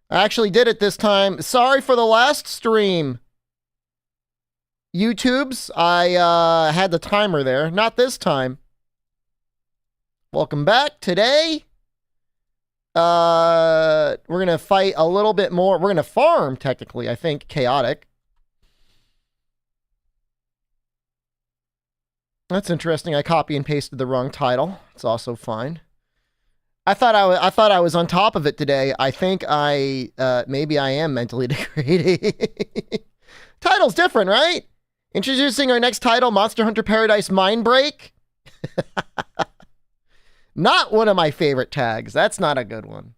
I actually did it this time. Sorry for the last stream. YouTube's, I had the timer there. Not this time. Welcome back. Today, we're going to fight a little bit more. We're going to farm, technically, I think. Chaotic. That's interesting. I copy and pasted the wrong title. It's also fine. I thought I was on top of it today. I think maybe I am mentally degrading. Title's different, right? Introducing our next title, Monster Hunter Paradise Mindbreak. Not one of my favorite tags. That's not a good one.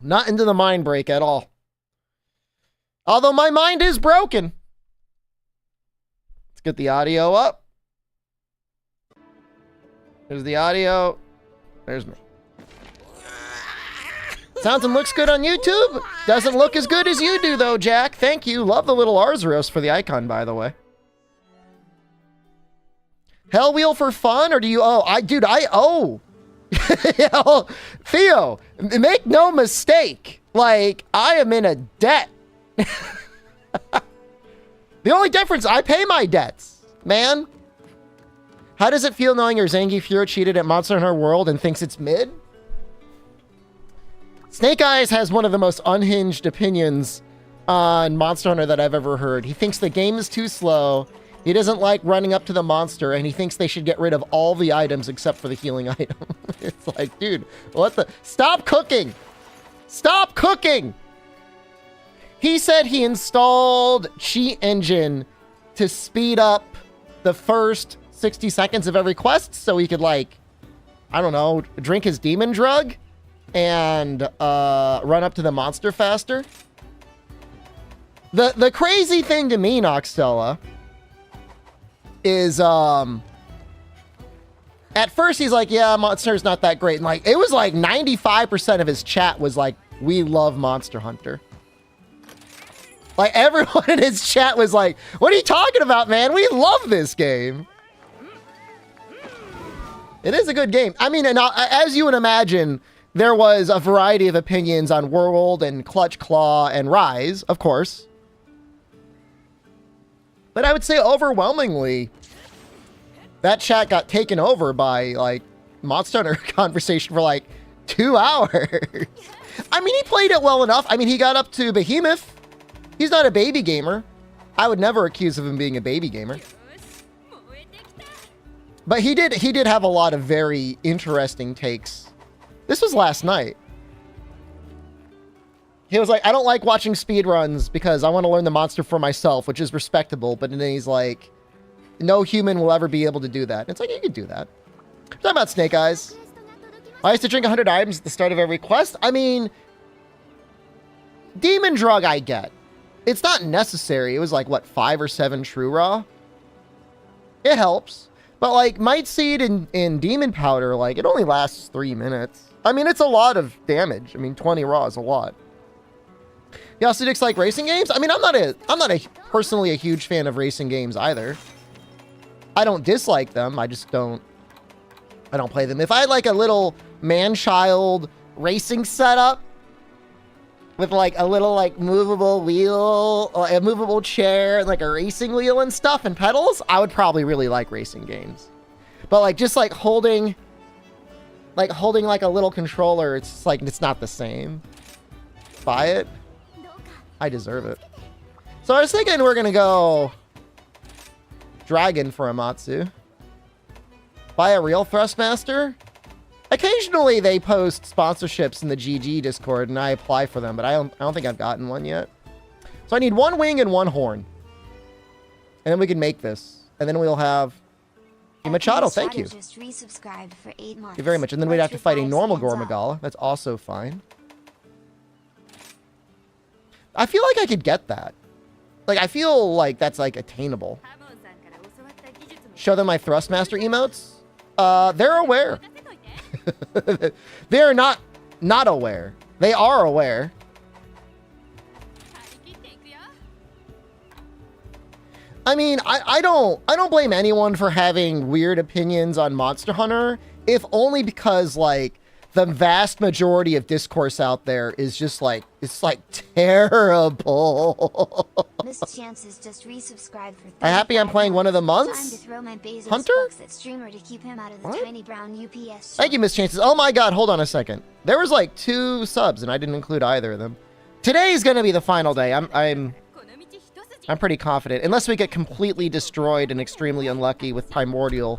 Not into the Mindbreak at all. Although my mind is broken. Let's get the audio up. There's the audio. There's me. Sounds and looks good on YouTube. Doesn't look as good as you do, though, Jack. Thank you. Love the little Arzuros for the icon, by the way. Hell Wheel for fun, or do you owe? I owe. Theo, make no mistake. Like, I am in a debt. The only difference, I pay my debts, man. How does it feel knowing your Zangief cheated at Monster Hunter World and thinks it's mid? Snake Eyes has one of the most unhinged opinions on Monster Hunter that I've ever heard. He thinks the game is too slow. He doesn't like running up to the monster, and he thinks they should get rid of all the items except for the healing item. It's like, dude, what the? Stop cooking! Stop cooking! He said he installed Cheat Engine to speed up the first 60 seconds of every quest so he could, like, I don't know, drink his demon drug and run up to the monster faster. The crazy thing to me, Noxtella, is at first he's like, yeah, Monster's not that great. And like, it was like 95% of his chat was like, we love Monster Hunter. Like, everyone in his chat was like, what are you talking about, man? We love this game. It is a good game. I mean, and as you would imagine, there was a variety of opinions on World and Clutch Claw and Rise, of course. But I would say overwhelmingly, that chat got taken over by, like, Monster Hunter conversation for, like, 2 hours. I mean, he played it well enough. I mean, he got up to Behemoth. He's not a baby gamer. I would never accuse of him being a baby gamer. But he did have a lot of very interesting takes. This was last night. He was like, I don't like watching speedruns because I want to learn the monster for myself, which is respectable. But then he's like, no human will ever be able to do that. It's like, you could do that. I'm talking about Snake Eyes. I used to drink 100 items at the start of every quest. I mean, Demon Drug I get. It's not necessary. It was like, what, 5 or 7 True Raw? It helps. But like, Might Seed and Demon Powder, like, it only lasts 3 minutes. I mean, it's a lot of damage. I mean, 20 Raw is a lot. He also dislikes racing games. I mean, I'm not personally a huge fan of racing games either. I don't dislike them. I just don't play them. If I had like a little man-child racing setup with like a little like movable wheel, or a movable chair, and like a racing wheel and stuff and pedals, I would probably really like racing games. But like just like holding like a little controller, it's just like, it's not the same. Buy it. I deserve it. So I was thinking we're gonna go Dragon for Amatsu. Buy a real Thrustmaster. Occasionally they post sponsorships in the GG Discord and I apply for them, but I don't think I've gotten one yet. So I need 1 wing and 1 horn. And then we can make this. And then we'll have Machado, thank you. Just resubscribed for 8 months. Thank you very much. And then we'd have to fight a normal Gormagala. That's also fine. I feel like I could get that. Like, I feel like that's, like, attainable. Show them my Thrustmaster emotes. They're aware. They're not aware. They are aware. I mean, I don't blame anyone for having weird opinions on Monster Hunter, if only because, like, the vast majority of discourse out there is just like, it's like terrible. Miss Chances just resubscribed for I'm happy I'm playing one of the Time to months. throw my Bezos Hunter? bucks at streamer to keep him out of the What? tiny brown UPS. Thank you, Miss Chances. Oh my God, hold on a second. There was like 2 subs and I didn't include either of them. Today is gonna be the final day. I'm pretty confident. Unless we get completely destroyed and extremely unlucky with Primordial.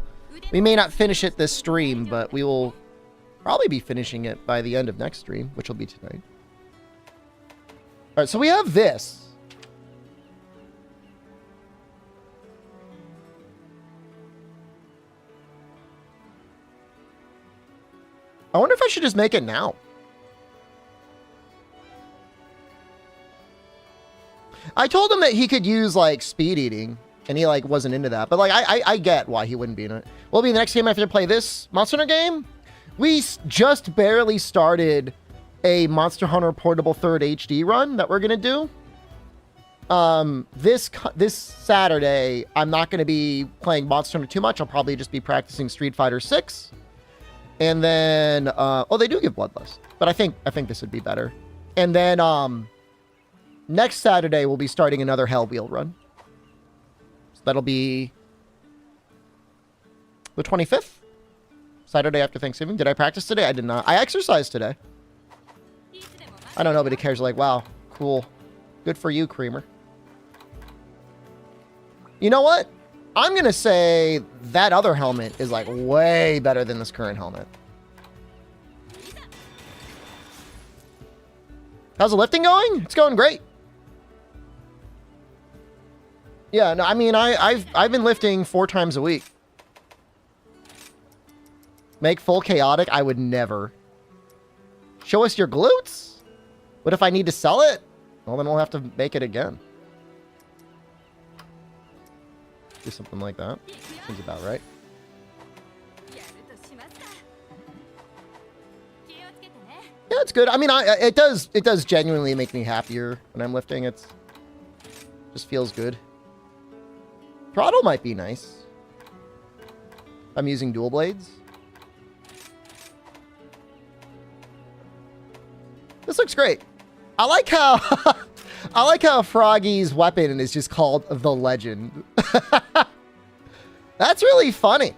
We may not finish it this stream, but we will probably be finishing it by the end of next stream, which will be tonight. Alright, so we have this. I wonder if I should just make it now. I told him that he could use, like, speed eating, and he, like, wasn't into that. But, like, I get why he wouldn't be in it. Will be the next game after I play this Monster Hunter game. We just barely started a Monster Hunter Portable 3rd HD run that we're going to do. This Saturday, I'm not going to be playing Monster Hunter too much. I'll probably just be practicing Street Fighter 6. And then, oh, they do give Bloodlust, but I think this would be better. And then, next Saturday, we'll be starting another Hell Wheel run. So that'll be the 25th, Saturday after Thanksgiving. Did I practice today? I did not. I exercised today. I know nobody cares. Like, wow, cool. Good for you, Creamer. You know what? I'm going to say that other helmet is, like, way better than this current helmet. How's the lifting going? It's going great. Yeah, no, I mean, I've been lifting 4 times a week. Make full chaotic? I would never. Show us your glutes? What if I need to sell it? Well, then we'll have to make it again. Do something like that. Seems about right. Yeah, it's good. I mean, it does genuinely make me happier when I'm lifting. It's just feels good. Throttle might be nice. I'm using dual blades. This looks great. I like how I like how Froggy's weapon is just called the Legend. That's really funny.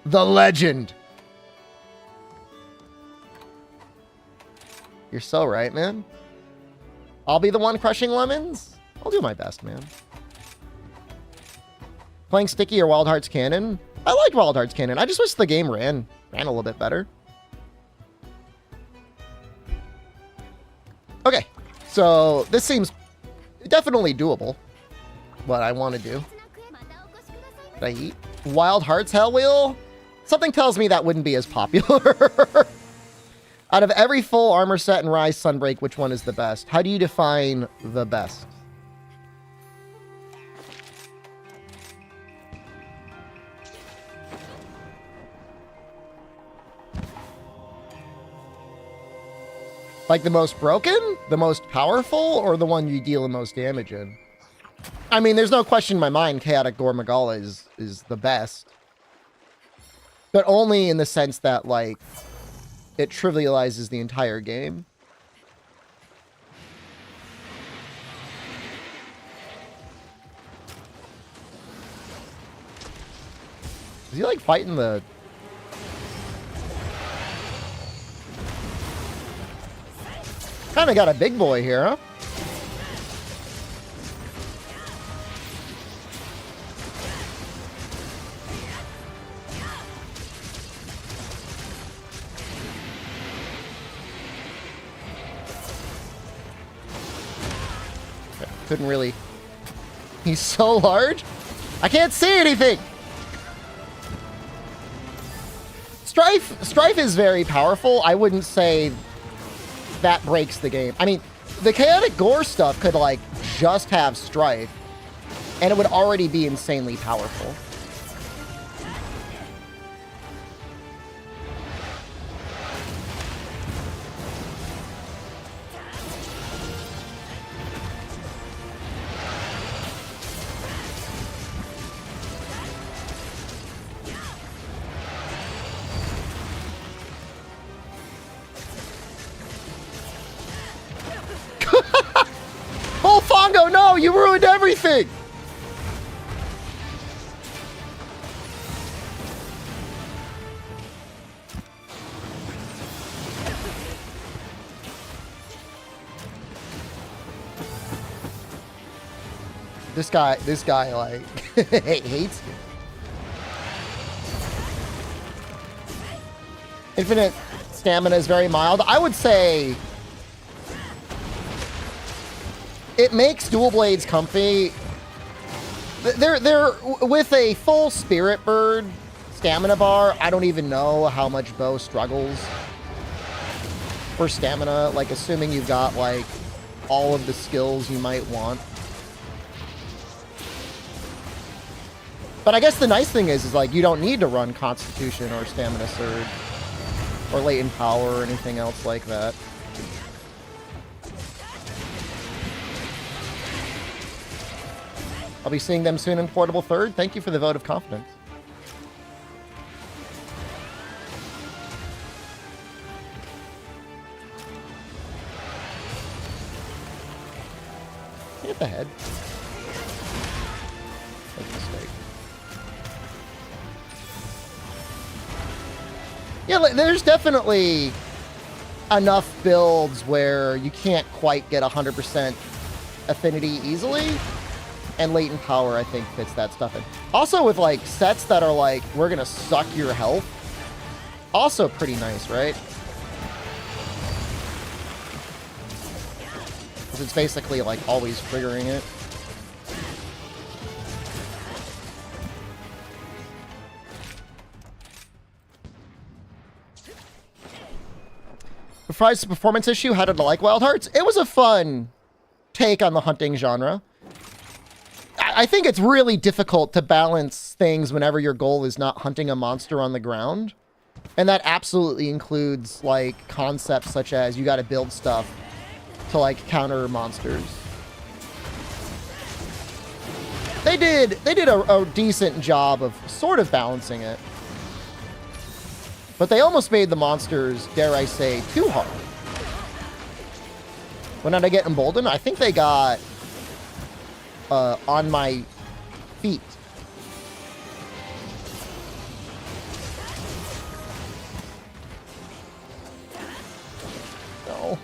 The Legend. You're so right, man. I'll be the one crushing lemons. I'll do my best, man. Playing Sticky or Wild Hearts Cannon? I like Wild Hearts Cannon. I just wish the game ran a little bit better. Okay, so this seems definitely doable. What I want to do. Did I eat? Wild Hearts Hell Wheel? Something tells me that wouldn't be as popular. Out of every full armor set in Rise Sunbreak, which one is the best? How do you define the best? Like the most broken, the most powerful, or the one you deal the most damage in? I mean, there's no question in my mind Chaotic Gore Magala is the best. But only in the sense that, like, it trivializes the entire game. Is he, like, fighting the... Kinda got a big boy here, huh? Couldn't really... He's so large? I can't see anything! Strife is very powerful. I wouldn't say that breaks the game. I mean, the Chaotic Gore stuff could, like, just have Strife, and it would already be insanely powerful. You ruined everything! This guy, like, hates me. Infinite stamina is very mild. I would say it makes dual blades comfy. They're with a full spirit bird stamina bar. I don't even know how much Bo struggles for stamina, like assuming you've got like all of the skills you might want. But I guess the nice thing is like you don't need to run Constitution or Stamina Surge or Latent Power or anything else like that. I'll be seeing them soon in Portable Third. Thank you for the vote of confidence. Hit the head. Make a mistake. Yeah, there's definitely enough builds where you can't quite get 100% affinity easily, and Latent Power, I think, fits that stuff in. Also with, like, sets that are like, we're gonna suck your health, also pretty nice, right? Because it's basically, like, always triggering it. Besides the performance issue, how did I like Wild Hearts? It was a fun take on the hunting genre. I think it's really difficult to balance things whenever your goal is not hunting a monster on the ground. And that absolutely includes, like, concepts such as you gotta build stuff to, like, counter monsters. They did a decent job of sort of balancing it. But they almost made the monsters, dare I say, too hard. When did I get emboldened? I think they got on my feet. No.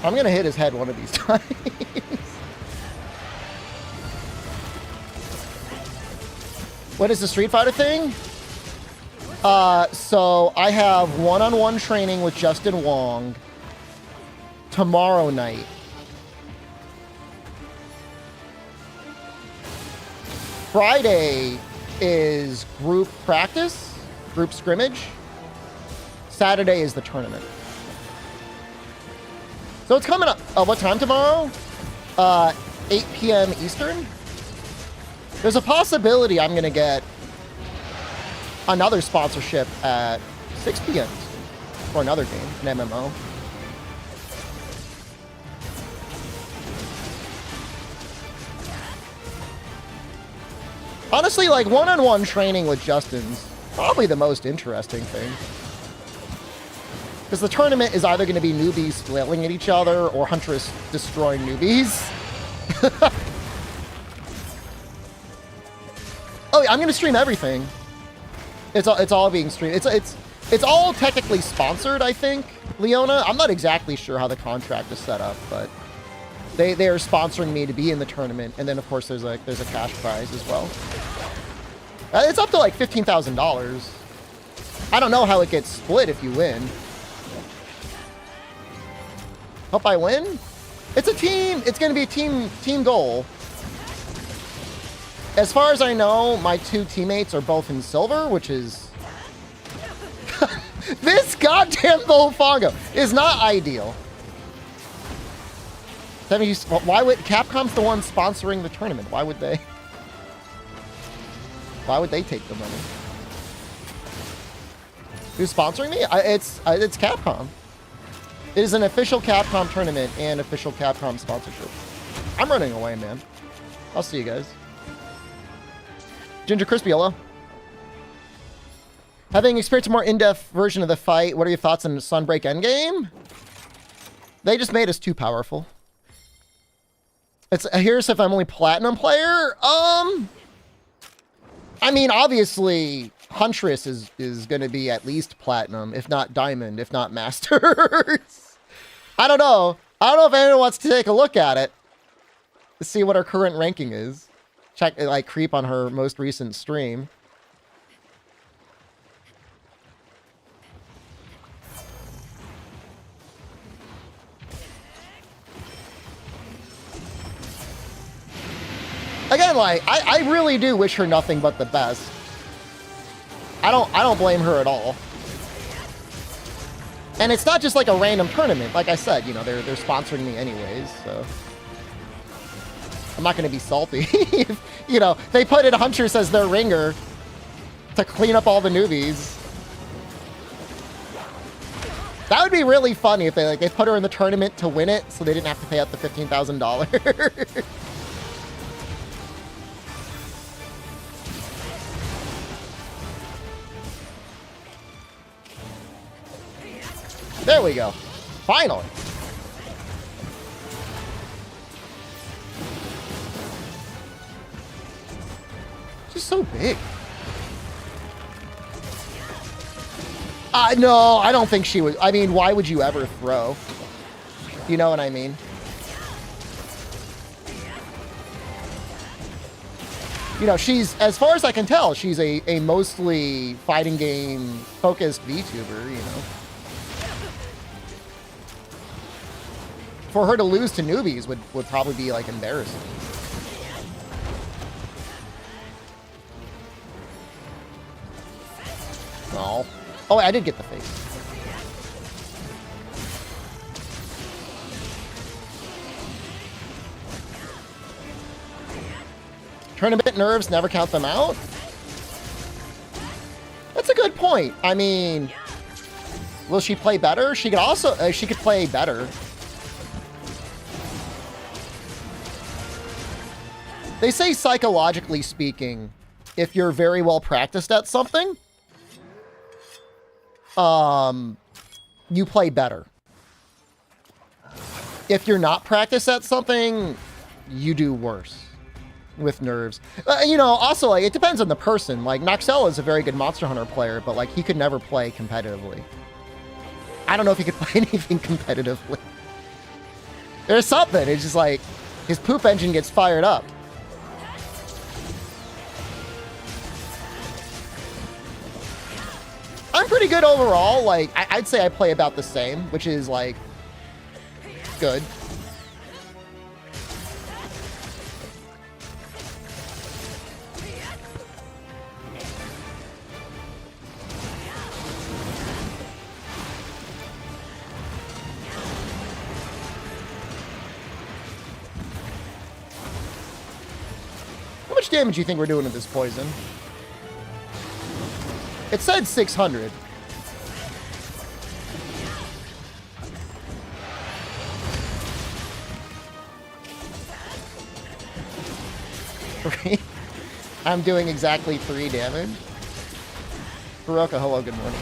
I'm gonna hit his head one of these times. What is the Street Fighter thing? So I have one-on-one training with Justin Wong tomorrow night. Friday is group practice, group scrimmage. Saturday is the tournament. So it's coming up. What time tomorrow? 8 p.m. Eastern. There's a possibility I'm going to get another sponsorship at 6 p.m. for another game, an MMO. Honestly, like, one-on-one training with Justin's probably the most interesting thing. Because the tournament is either going to be newbies flailing at each other or Huntress destroying newbies. Oh, yeah, I'm going to stream everything. It's all being streamed. It's all technically sponsored, I think, Leona. I'm not exactly sure how the contract is set up, but they are sponsoring me to be in the tournament, and then of course there's a cash prize as well. It's up to like $15,000. I don't know how it gets split if you win. Hope I win. It's a team. It's going to be a team goal. As far as I know, my two teammates are both in silver, which is... This goddamn Volfongo is not ideal. Why would... Capcom's the one sponsoring the tournament. Why would they... Why would they take the money? Who's sponsoring me? It's Capcom. It is an official Capcom tournament and official Capcom sponsorship. I'm running away, man. I'll see you guys. Ginger Crispy, hello. Having experienced a more in-depth version of the fight, what are your thoughts on Sunbreak Endgame? They just made us too powerful. It's here's if I'm only platinum player. I mean, obviously, Huntress is going to be at least platinum, if not diamond, if not masters. I don't know. I don't know if anyone wants to take a look at it to see what her current ranking is. Check, like, creep on her most recent stream. Again, like, I really do wish her nothing but the best. I don't blame her at all. And it's not just like a random tournament. Like I said, you know, they're sponsoring me anyways, so I'm not gonna be salty. If, you know, they put in Huntress as their ringer to clean up all the newbies. That would be really funny if they put her in the tournament to win it, so they didn't have to pay out the $15,000. There we go. Finally. Just so big. No, I don't think she would. I mean, why would you ever throw? You know what I mean? You know, she's, as far as I can tell, she's a mostly fighting game focused VTuber, you know. For her to lose to newbies would probably be, like, embarrassing. Oh. Oh, I did get the face. Tournament nerves, never count them out? That's a good point. I mean, will she play better? She could also, she could play better. They say, psychologically speaking, if you're very well practiced at something, you play better. If you're not practiced at something, you do worse with nerves. You know, also, like, it depends on the person. Like, Noxella is a very good Monster Hunter player, but, like, he could never play competitively. I don't know if he could play anything competitively. There's something. It's just like, his poop engine gets fired up. I'm pretty good overall. Like, I'd say I play about the same, which is, like, good. How much damage do you think we're doing with this poison? It said 600. I'm doing exactly 3 damage. Baroka, hello, good morning.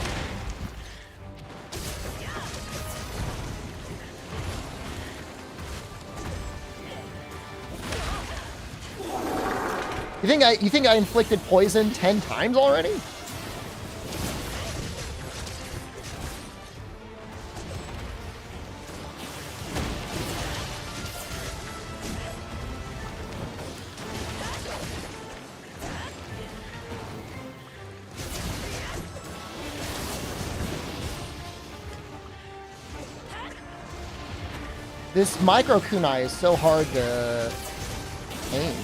You think I inflicted poison 10 times already? This micro kunai is so hard to aim.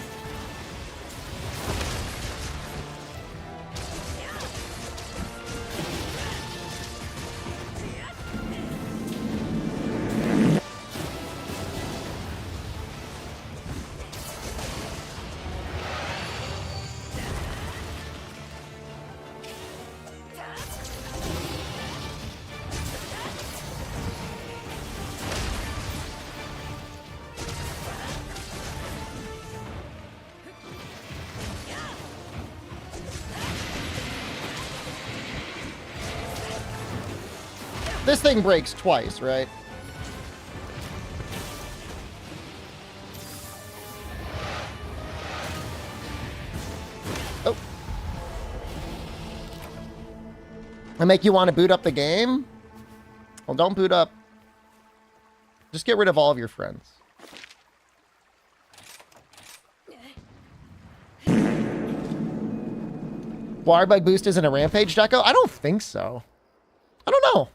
This thing breaks twice, right? Oh. I make you want to boot up the game? Well, don't boot up. Just get rid of all of your friends. Wirebug boost isn't a rampage deco? I don't think so. I don't know.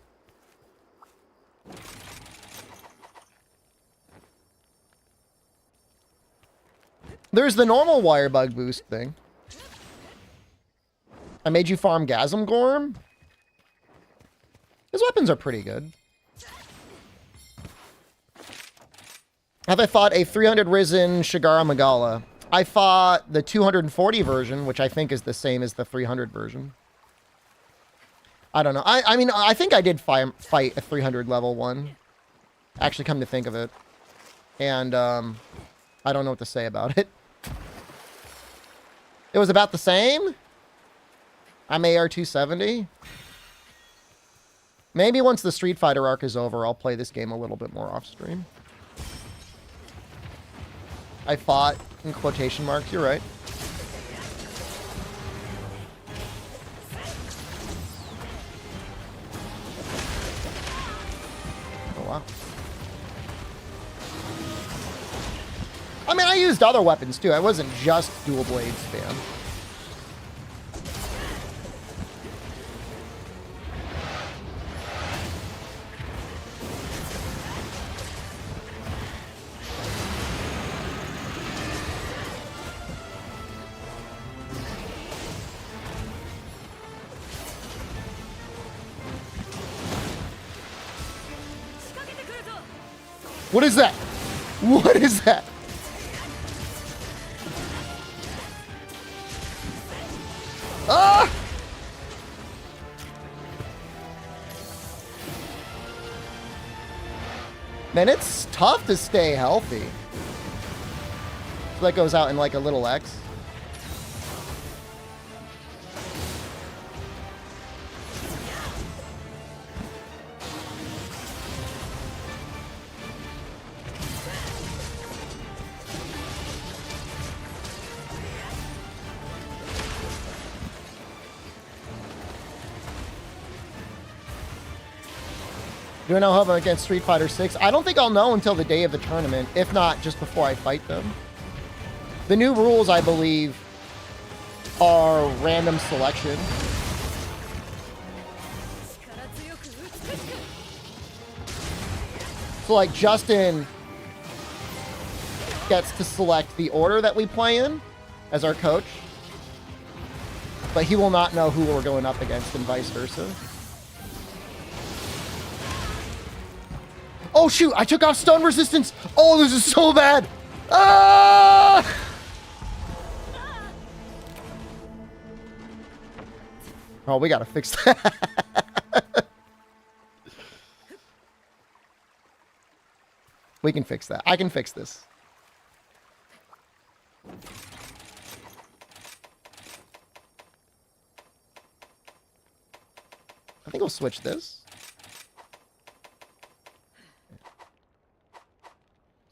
There's the normal Wirebug boost thing. I made you farm Gasm Gorm. His weapons are pretty good. Have I fought a 300 risen Shigara Magala? I fought the 240 version, which I think is the same as the 300 version. I don't know. I mean, I think I did fight a 300 level one. Actually, come to think of it. And, I don't know what to say about it. It was about the same? I'm AR 270. Maybe once the Street Fighter arc is over, I'll play this game a little bit more off stream. I fought in quotation marks, you're right. Oh, wow. I mean, I used other weapons too. I wasn't just dual blade spam. What is that? What is that? Ah! Man, it's tough to stay healthy. So that goes out in like a little X. Do I know how I'm against Street Fighter 6? I don't think I'll know until the day of the tournament, if not just before I fight them. The new rules, I believe, are random selection. So, like, Justin gets to select the order that we play in as our coach, but he will not know who we're going up against and vice versa. Oh shoot, I took off stun resistance. Oh, this is so bad. Ah! Oh, we gotta fix that. We can fix that. I can fix this. I think we'll switch this.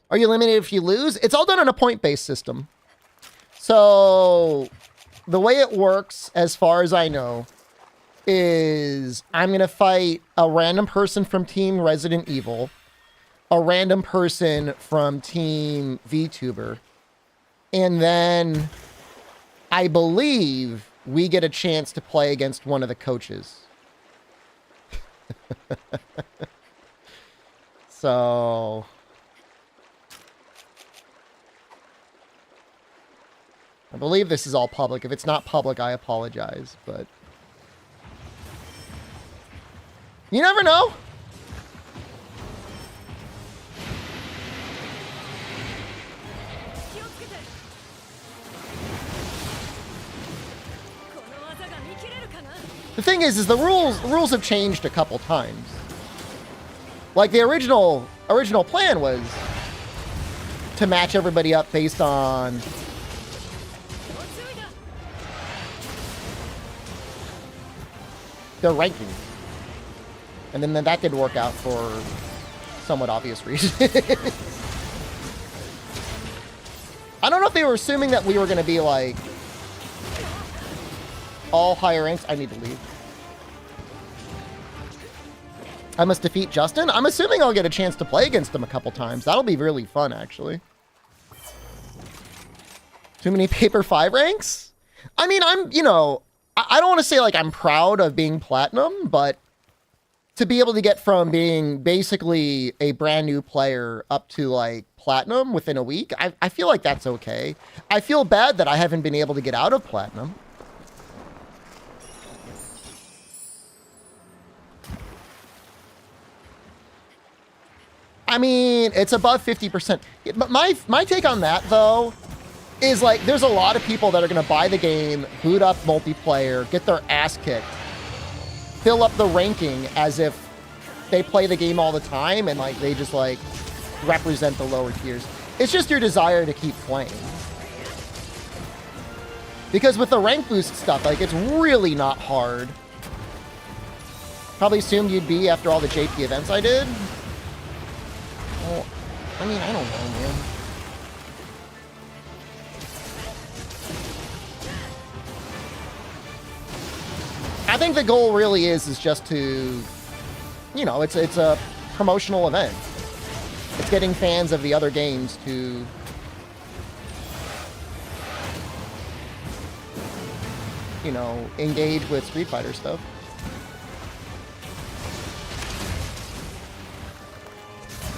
Are you eliminated if you lose? It's all done on a point-based system. So the way it works, as far as I know, is I'm going to fight a random person from Team Resident Evil, a random person from Team VTuber, and then I believe we get a chance to play against one of the coaches. So I believe this is all public. If it's not public, I apologize, but you never know. The thing is the rules have changed a couple times. Like the original plan was to match everybody up based on their rankings. And then that did work out for somewhat obvious reasons. I don't know if they were assuming that we were going to be like all higher ranks. I need to leave. I must defeat Justin. I'm assuming I'll get a chance to play against him a couple times. That'll be really fun, actually. Too many paper 5 ranks? I mean, you know, I don't want to say like I'm proud of being platinum, but to be able to get from being basically a brand new player up to like platinum within a week, I feel like that's okay. I feel bad that I haven't been able to get out of platinum. I mean, it's above 50%. But my take on that, though, is like there's a lot of people that are going to buy the game, boot up multiplayer, get their ass kicked, fill up the ranking as if they play the game all the time and like they just like represent the lower tiers. It's just your desire to keep playing. Because with the rank boost stuff, like it's really not hard. Probably assumed you'd be after all the JP events I did. Well, I mean, I don't know, man. I think the goal really is just to, you know, it's a promotional event. It's getting fans of the other games to you know, engage with Street Fighter stuff.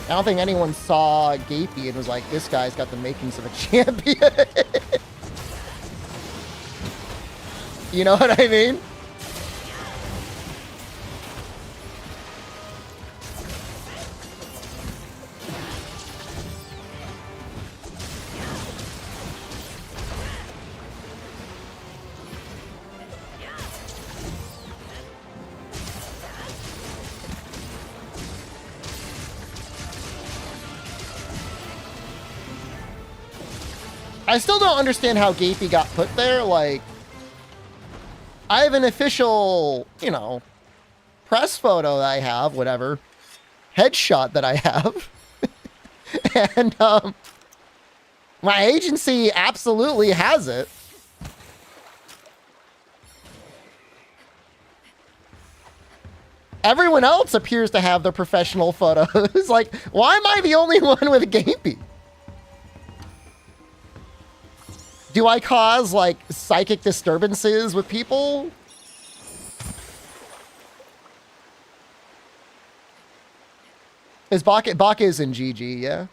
I don't think anyone saw Gapey and was like, this guy's got the makings of a champion. You know what I mean? I still don't understand how Gapey got put there. Like, I have an official, you know, press photo that I have, whatever, headshot that I have. And my agency absolutely has it. Everyone else appears to have their professional photos. Like, why am I the only one with Gapey? Do I cause, like, psychic disturbances with people? Is Bach is in GG, yeah?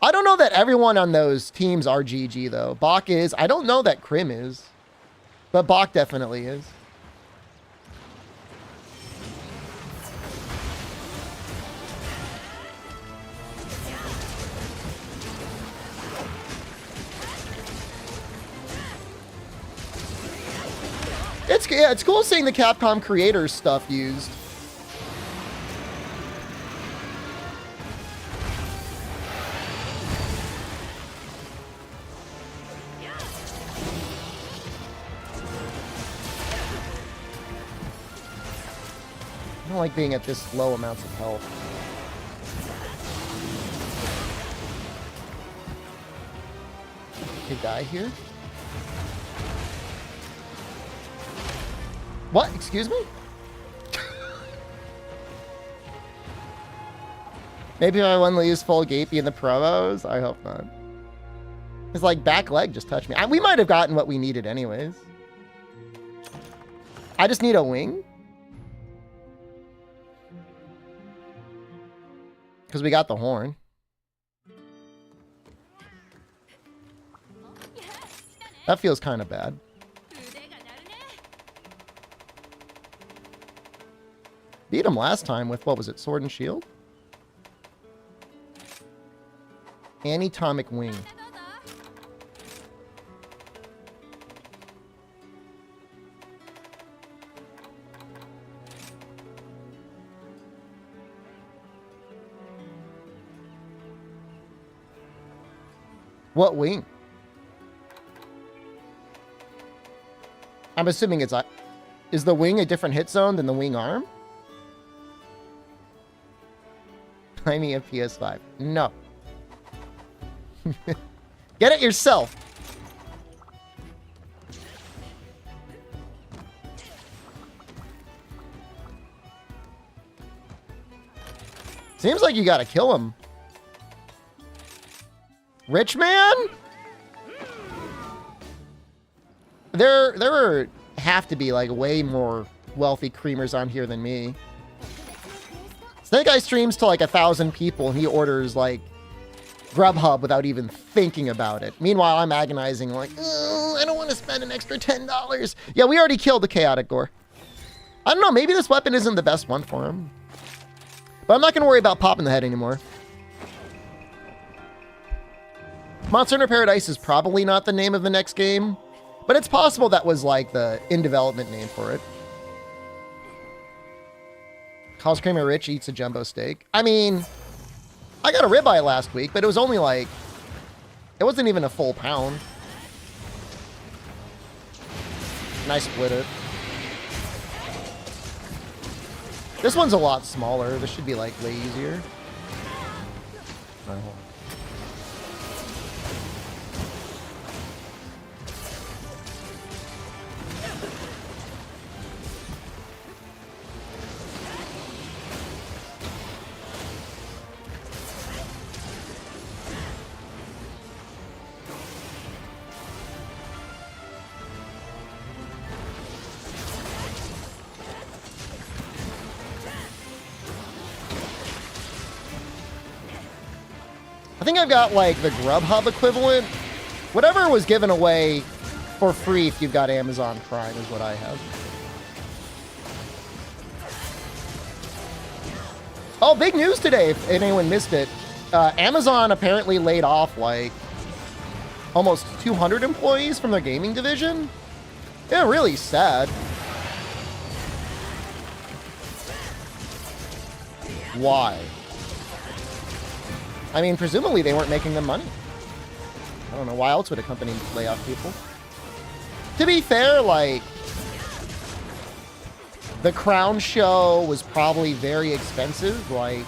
I don't know that everyone on those teams are GG, though. Bach is. I don't know that Krim is. But Bach definitely is. It's cool seeing the Capcom creators stuff used. I don't like being at this low amounts of health. Okay, die here. What? Excuse me? Maybe if I wouldn't use full Gapey in the promos? I hope not. His, like, back leg just touched me. We might have gotten what we needed anyways. I just need a wing. Because we got the horn. That feels kind of bad. Beat him last time with, what was it, Sword and Shield? Anatomic Wing. What wing? I'm assuming it's... Is the wing a different hit zone than the wing arm? Buy me a PS5. No. Get it yourself. Seems like you gotta kill him. Rich man? There have to be like way more wealthy creamers on here than me. Snake Eye streams to like 1,000 people and he orders like Grubhub without even thinking about it. Meanwhile, I'm agonizing like, I don't want to spend an extra $10. Yeah, we already killed the Chaotic Gore. I don't know, maybe this weapon isn't the best one for him. But I'm not going to worry about popping the head anymore. Monster Hunter Paradise is probably not the name of the next game, but it's possible that was like the in development name for it. Calls Kramer rich, eats a jumbo steak. I mean, I got a ribeye last week, but it was only like, it wasn't even a full pound. And I split it. This one's a lot smaller. This should be like way easier. All right, hold on. I think I've got like the Grubhub equivalent. Whatever was given away for free if you've got Amazon Prime is what I have. Oh, big news today if anyone missed it. Amazon apparently laid off like almost 200 employees from their gaming division. Yeah, really sad. Why? I mean, presumably they weren't making them money. I don't know, why else would a company lay off people? To be fair, like, the Crown show was probably very expensive. Like,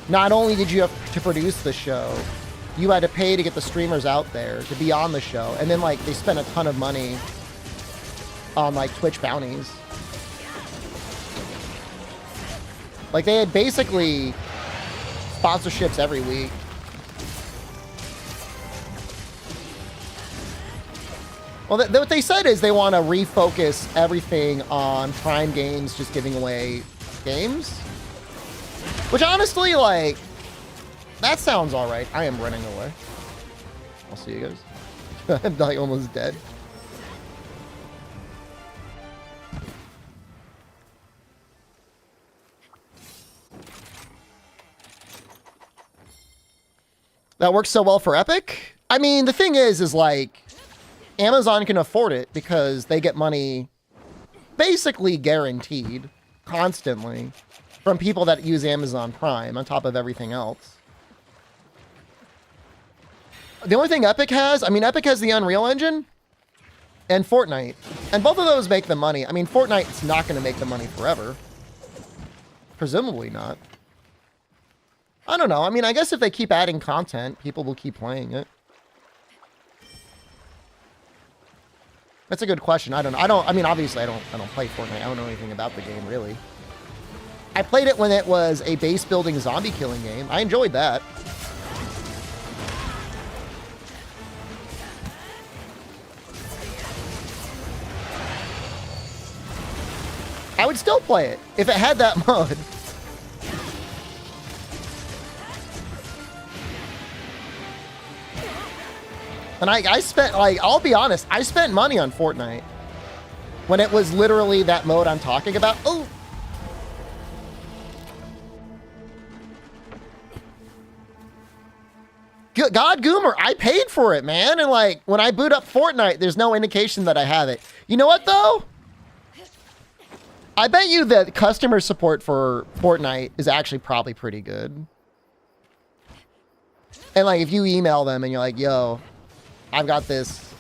not only did you have to produce the show, you had to pay to get the streamers out there to be on the show. And then, like, they spent a ton of money on, like, Twitch bounties. Like, they had basically sponsorships every week. Well, what they said is they want to refocus everything on Prime games, just giving away games. Which honestly, like, that sounds all right. I am running away. I'll see you guys. I'm like almost dead. That works so well for Epic? I mean, the thing is like, Amazon can afford it because they get money basically guaranteed constantly from people that use Amazon Prime on top of everything else. The only thing Epic has, I mean, Epic has the Unreal Engine and Fortnite, and both of those make the money. I mean, Fortnite's not going to make the money forever. Presumably not. I don't know. I mean, I guess if they keep adding content, people will keep playing it. That's a good question. I mean, obviously I don't play Fortnite. I don't know anything about the game, really. I played it when it was a base building zombie killing game. I enjoyed that. I would still play it if it had that mode. And I spent, like, I'll be honest, I spent money on Fortnite when it was literally that mode I'm talking about. Oh! God Goomer, I paid for it, man. And, like, when I boot up Fortnite, there's no indication that I have it. You know what, though? I bet you that customer support for Fortnite is actually probably pretty good. And, like, if you email them and you're like, yo, I've got this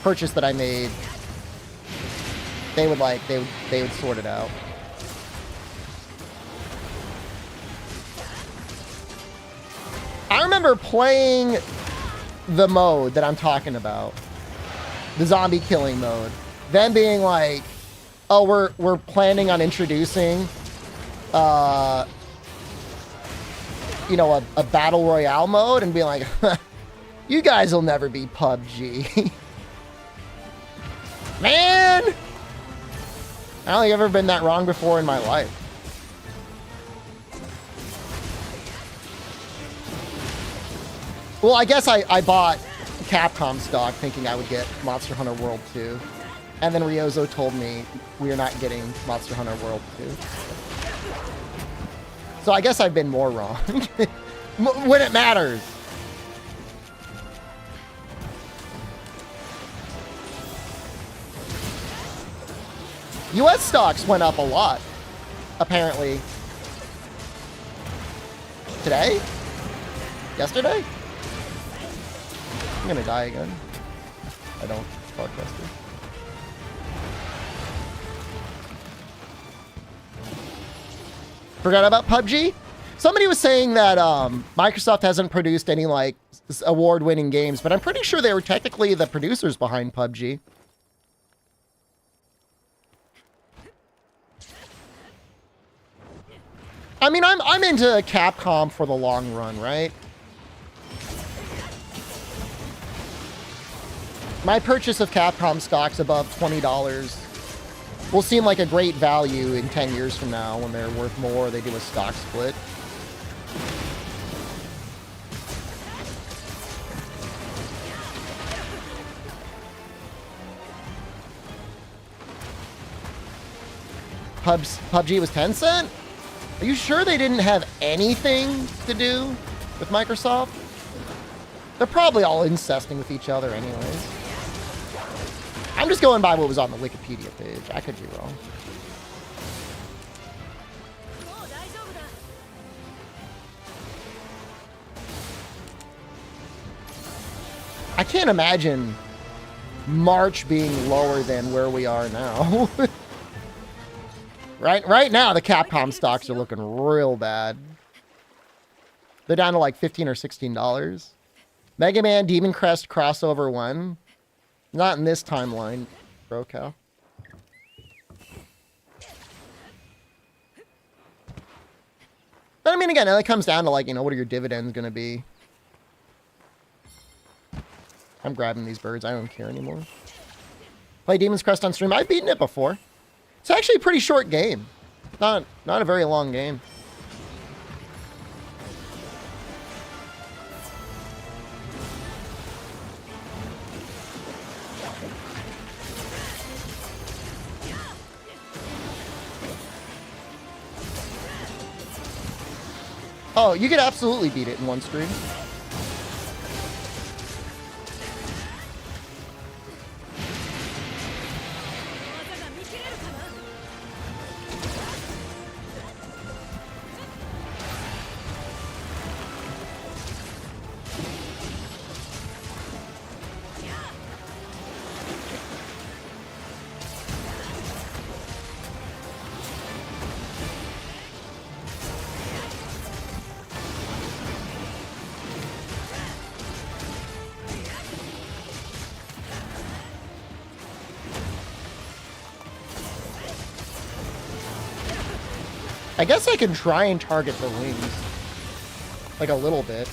purchase that I made, they would like, they would sort it out. I remember playing the mode that I'm talking about, the zombie killing mode, then being like, oh, we're planning on introducing, you know, a battle royale mode, and being like, you guys will never be PUBG. Man, I don't think I've ever been that wrong before in my life. Well, I guess I bought Capcom stock thinking I would get Monster Hunter World 2. And then Ryozo told me we are not getting Monster Hunter World 2. So I guess I've been more wrong. When it matters. US stocks went up a lot, apparently. Today? Yesterday? I'm gonna die again. I don't broadcast it. Forgot about PUBG? Somebody was saying that Microsoft hasn't produced any like award-winning games, but I'm pretty sure they were technically the producers behind PUBG. I mean, I'm into Capcom for the long run, right? My purchase of Capcom stocks above $20 will seem like a great value in 10 years from now when they're worth more, they do a stock split. PUBG was Tencent? Are you sure they didn't have anything to do with Microsoft? They're probably all incesting with each other anyways. I'm just going by what was on the Wikipedia page. I could be wrong. I can't imagine March being lower than where we are now. Right now, the Capcom stocks are looking real bad. They're down to like $15 or $16. Mega Man Demon Crest crossover 1. Not in this timeline, bro, Cal. But I mean, again, it comes down to like, you know, what are your dividends going to be? I'm grabbing these birds. I don't care anymore. Play Demon's Crest on stream. I've beaten it before. It's actually a pretty short game. Not a very long game. Oh, you could absolutely beat it in one stream. I guess I can try and target the wings. Like a little bit.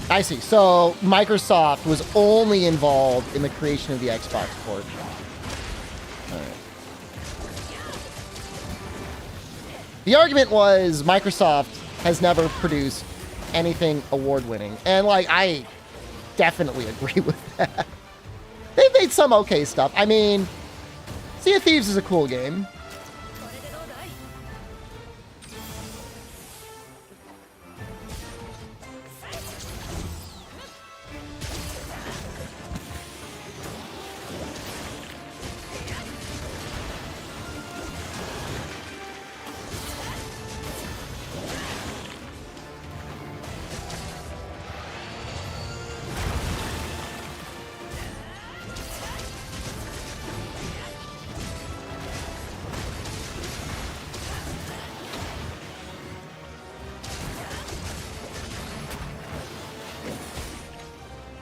I see. So Microsoft was only involved in the creation of the Xbox port. All right. The argument was Microsoft has never produced anything award-winning. And, like, I definitely agree with that. They've made some okay stuff. I mean, Sea of Thieves is a cool game.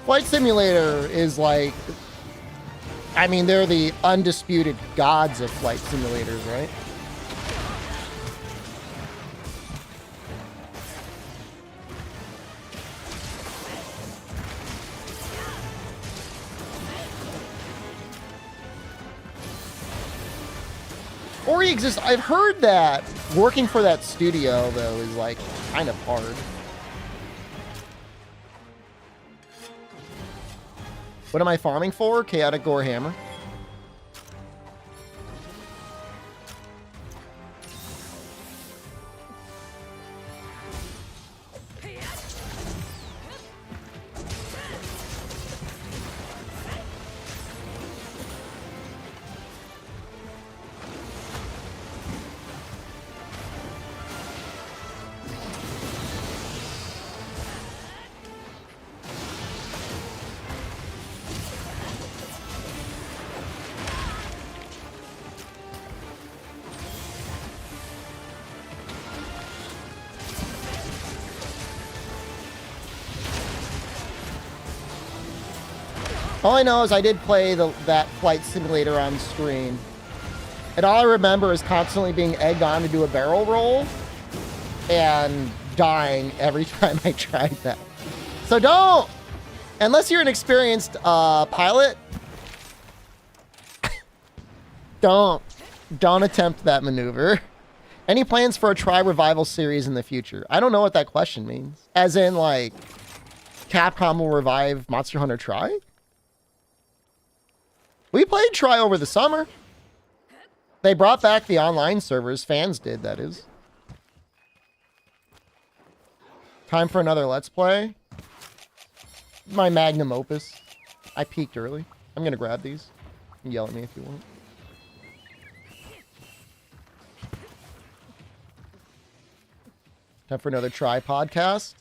Flight Simulator is like, I mean, they're the undisputed gods of flight simulators, right? Ori exists. I've heard that working for that studio, though, is like kind of hard. What am I farming for? Chaotic Gore Hammer. All I know is I did play that flight simulator on screen. And all I remember is constantly being egged on to do a barrel roll and dying every time I tried that. So don't, unless you're an experienced pilot, don't attempt that maneuver. Any plans for a Try Revival series in the future? I don't know what that question means. As in, like, Capcom will revive Monster Hunter Try? We played Try over the summer. They brought back the online servers. Fans did, that is. Time for another Let's Play. My magnum opus. I peaked early. I'm going to grab these. You can yell at me if you want. Time for another Try podcast.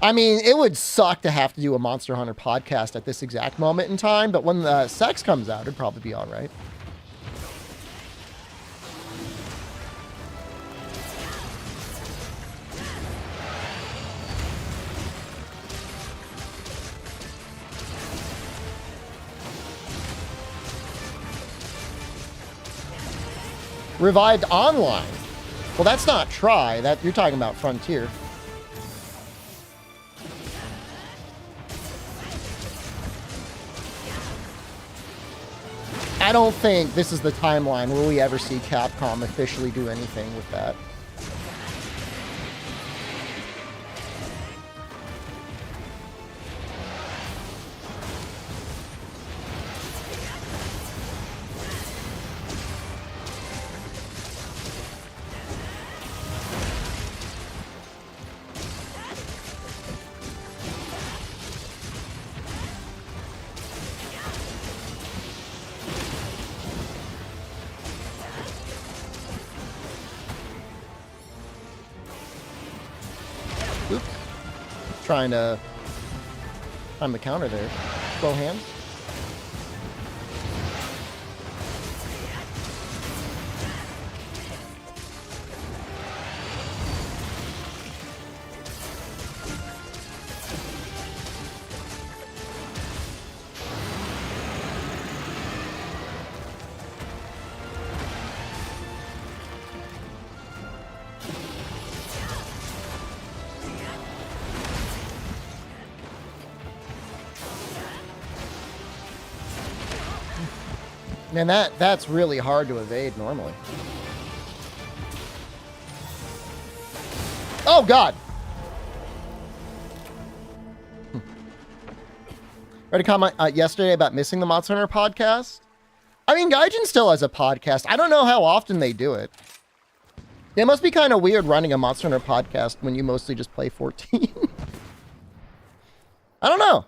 I mean, it would suck to have to do a Monster Hunter podcast at this exact moment in time, but when the sex comes out, it'd probably be all right. Revived online. Well, that's not Try. That you're talking about Frontier. I don't think this is the timeline where we ever see Capcom officially do anything with that. Trying to time the counter there. Slow hands. Man, that's really hard to evade normally. Oh, God! Read a comment yesterday about missing the Monster Hunter podcast. I mean, Gaijin still has a podcast. I don't know how often they do it. It must be kind of weird running a Monster Hunter podcast when you mostly just play 14. I don't know.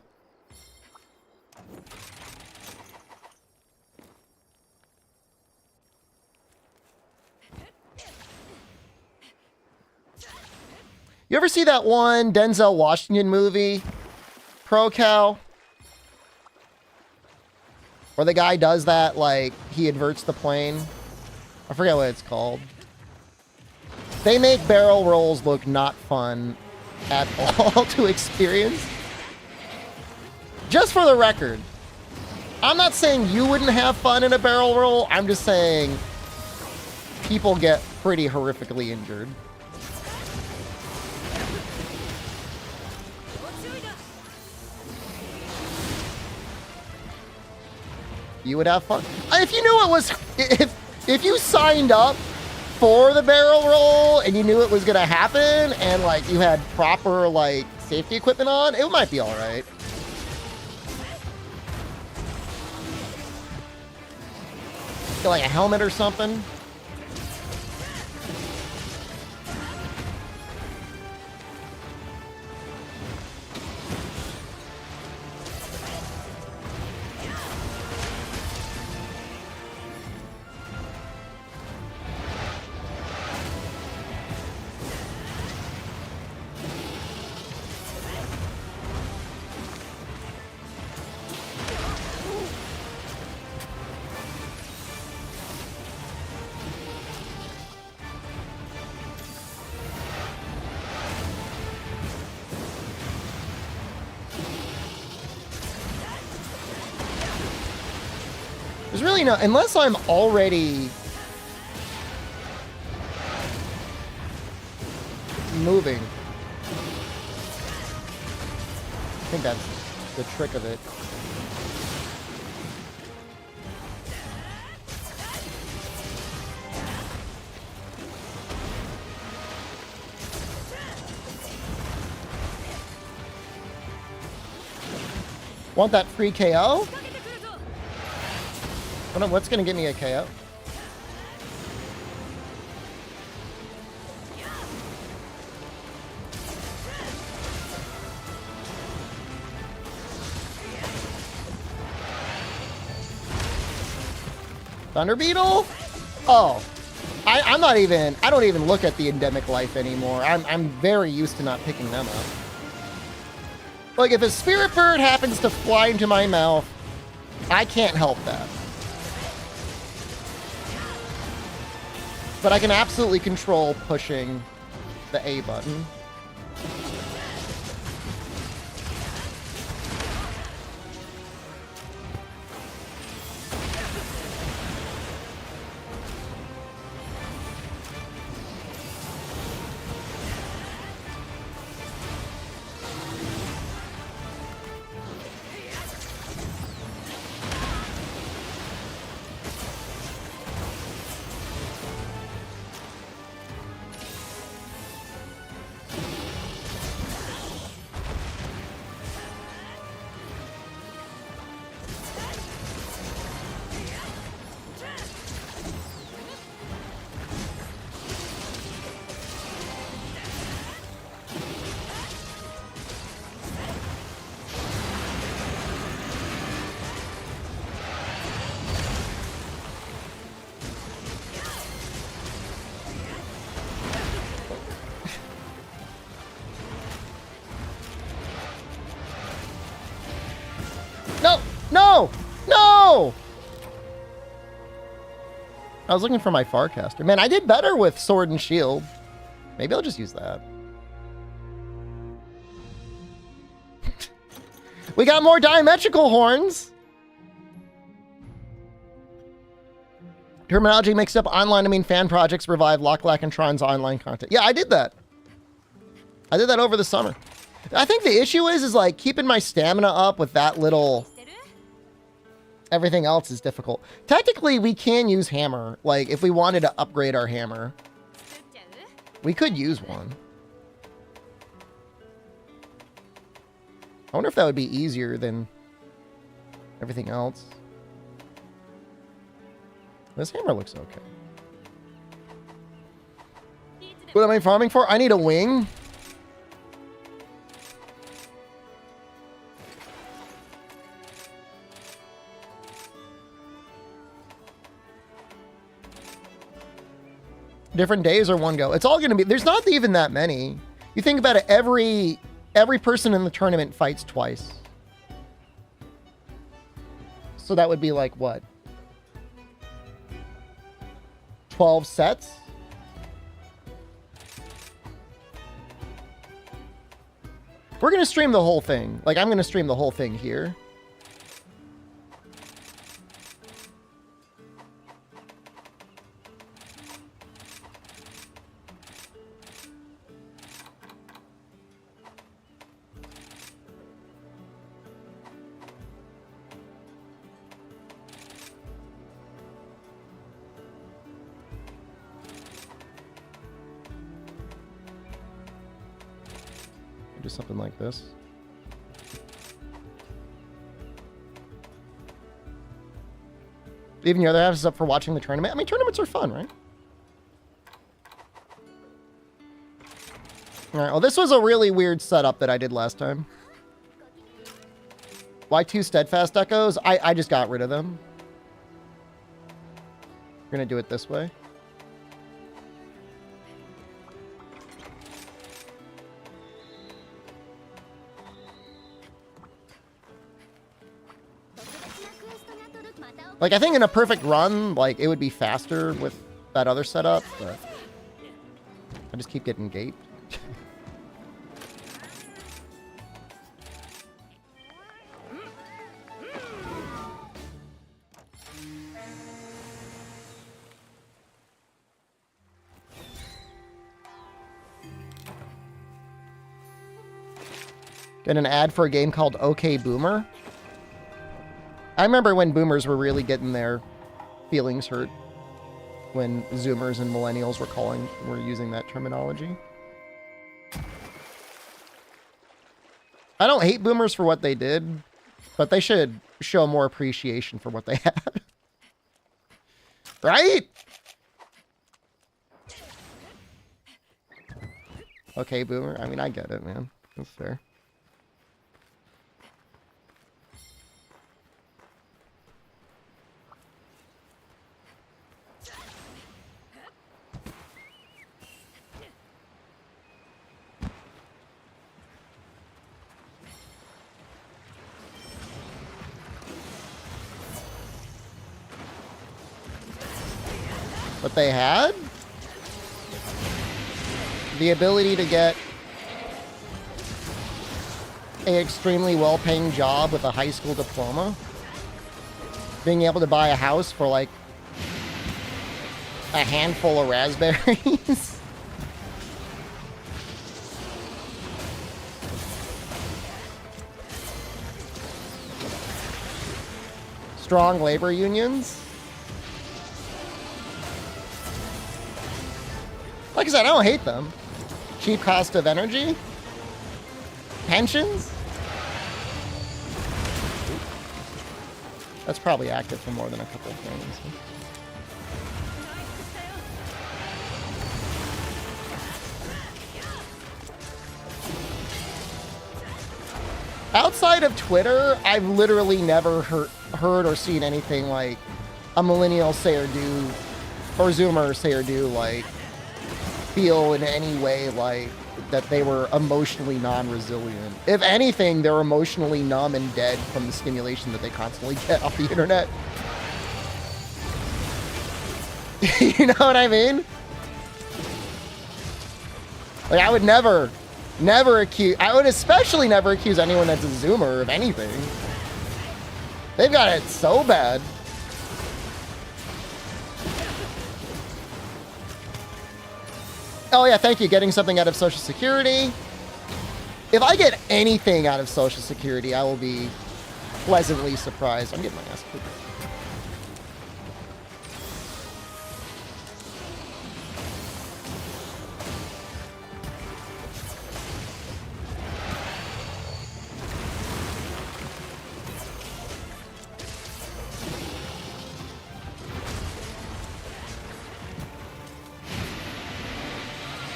You ever see that one Denzel Washington movie, Pro Cow? Where the guy does that, like, he inverts the plane. I forget what it's called. They make barrel rolls look not fun at all to experience. Just for the record, I'm not saying you wouldn't have fun in a barrel roll. I'm just saying people get pretty horrifically injured. You would have fun. If you knew it was, if you signed up for the barrel roll and you knew it was gonna happen and like you had proper like safety equipment on, it might be all right. Get like a helmet or something. There's really no, unless I'm already moving. I think that's the trick of it. Want that free KO? What's gonna get me a KO? Thunder Beetle? Oh, I'm not even. I don't even look at the endemic life anymore. I'm very used to not picking them up. Like if a spirit bird happens to fly into my mouth, I can't help that. But I can absolutely control pushing the A button. No! No! No! I was looking for my Farcaster. Man, I did better with Sword and Shield. Maybe I'll just use that. We got more diametrical horns. Terminology mixed up. Online, I mean fan projects, revive Locklack and Tron's online content. Yeah, I did that. I did that over the summer. I think the issue is like keeping my stamina up with that little... Everything else is difficult. Technically, we can use hammer. Like, if we wanted to upgrade our hammer, we could use one. I wonder if that would be easier than everything else. This hammer looks okay. What am I farming for? I need a wing. Different days or one go. It's all going to be... There's not even that many. You think about it, every person in the tournament fights twice. So that would be like, what? 12 sets? We're going to stream the whole thing. Like, I'm going to stream the whole thing here. Do something like this. Even your other half is up for watching the tournament. I mean, tournaments are fun, right? All right. Well, this was a really weird setup that I did last time. Why 2 steadfast echoes? I just got rid of them. We're gonna do it this way. Like, I think in a perfect run, like, it would be faster with that other setup, but I just keep getting gaped. Get an ad for a game called OK Boomer. I remember when boomers were really getting their feelings hurt when Zoomers and millennials were using that terminology. I don't hate boomers for what they did, but they should show more appreciation for what they had. Right? Okay, boomer. I mean, I get it, man. That's fair. What they had? The ability to get an extremely well-paying job with a high school diploma. Being able to buy a house for like a handful of raspberries. Strong labor unions. Like I said, I don't hate them. Cheap cost of energy. Pensions. That's probably active for more than a couple of things. Outside of Twitter, I've literally never heard or seen anything like a millennial say or do, or Zoomer say or do, like, feel in any way like that they were emotionally non-resilient. If anything, they're emotionally numb and dead from the stimulation that they constantly get off the internet. You know what I mean? Like, I would never accuse, I would especially never accuse anyone that's a Zoomer of anything. They've got it so bad. Oh yeah, thank you. Getting something out of Social Security. If I get anything out of Social Security, I will be pleasantly surprised. I'm getting my ass kicked.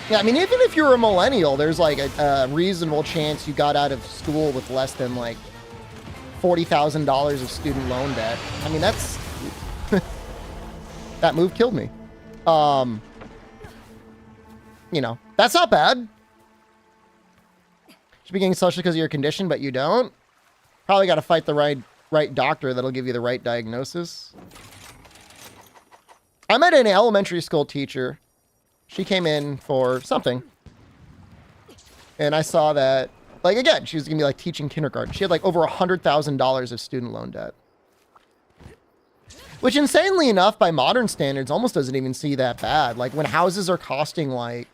Yeah, I mean, even if you're a millennial, there's like a reasonable chance you got out of school with less than like $40,000 of student loan debt. I mean, that's that move killed me. You know, that's not bad. Should be getting social because of your condition, but you don't. Probably got to fight the right doctor that'll give you the right diagnosis. I met an elementary school teacher. She came in for something, and I saw that Like, again, she was gonna be like teaching kindergarten. She had like over $100,000 of student loan debt. Which, insanely enough, by modern standards, almost doesn't even seem that bad. Like, when houses are costing like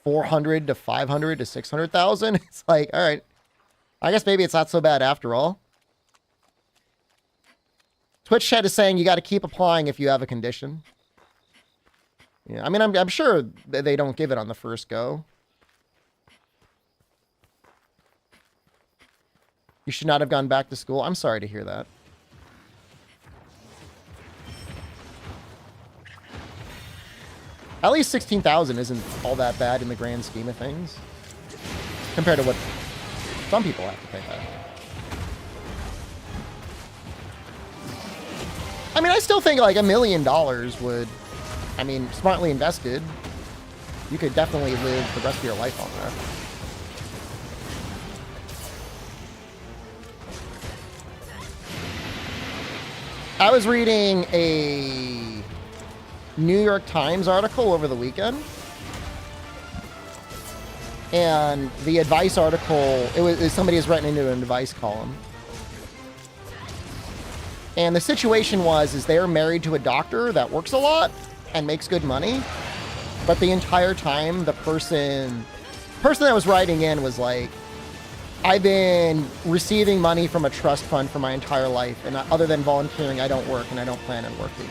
400 to 500 to 600,000, it's like, all right, I guess maybe it's not so bad after all. Twitch chat is saying you got to keep applying if you have a condition. Yeah, I mean, I'm sure they don't give it on the first go. You should not have gone back to school. I'm sorry to hear that. At least 16,000 isn't all that bad in the grand scheme of things, compared to what some people have to pay back. I mean, I still think like $1 million would, I mean, smartly invested, you could definitely live the rest of your life on that. I was reading a New York Times article over the weekend, and the advice article, it was somebody has written into an advice column. And the situation is they're married to a doctor that works a lot and makes good money. But the entire time, the person that was writing in was like, I've been receiving money from a trust fund for my entire life. And other than volunteering, I don't work and I don't plan on working.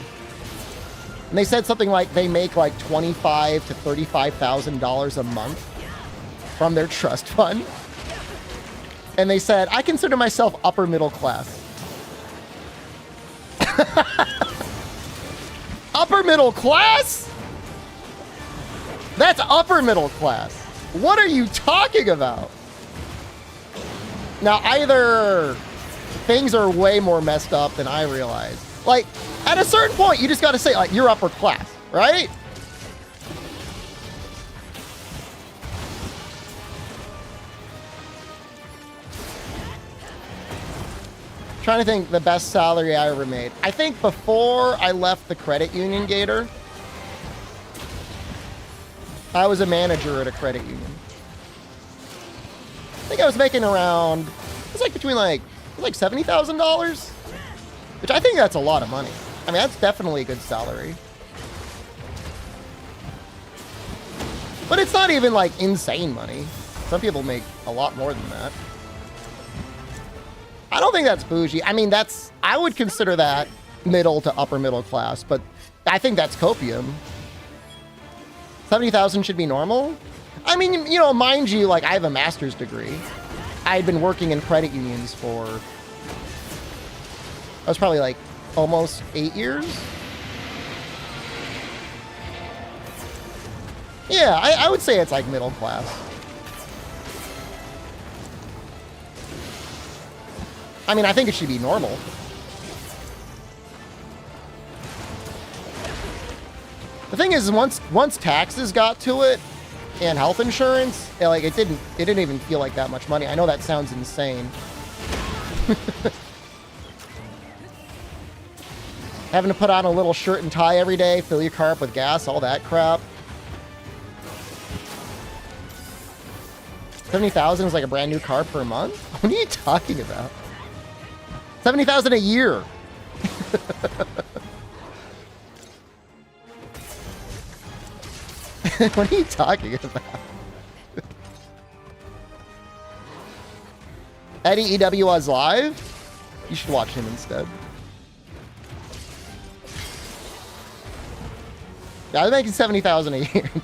And they said something like they make like $25,000 to $35,000 a month from their trust fund. And they said, I consider myself upper middle class. Upper middle class? That's upper middle class. What are you talking about? Now, either things are way more messed up than I realize. Like, at a certain point, you just got to say, like, you're upper class, right? Trying to think the best salary I ever made. I think before I left the credit union Gator, I was a manager at a credit union. I think I was making around, it was like between like $70,000, which I think that's a lot of money. I mean, that's definitely a good salary. But it's not even like insane money. Some people make a lot more than that. I don't think that's bougie. I mean, I would consider that middle to upper middle class, but I think that's copium. 70,000 should be normal. I mean, you know, mind you, like, I have a master's degree. I had been working in credit unions for, I was probably like almost 8 years. Yeah, I would say it's like middle class. I mean, I think it should be normal. The thing is, once taxes got to it and health insurance, it didn't even feel like that much money. I know that sounds insane. Having to put on a little shirt and tie every day, fill your car up with gas, all that crap. 70,000 is like a brand new car per month? What are you talking about? 70,000 a year. What are you talking about? Eddie EWS live? You should watch him instead. Yeah, I'm making 70,000 a year, dude.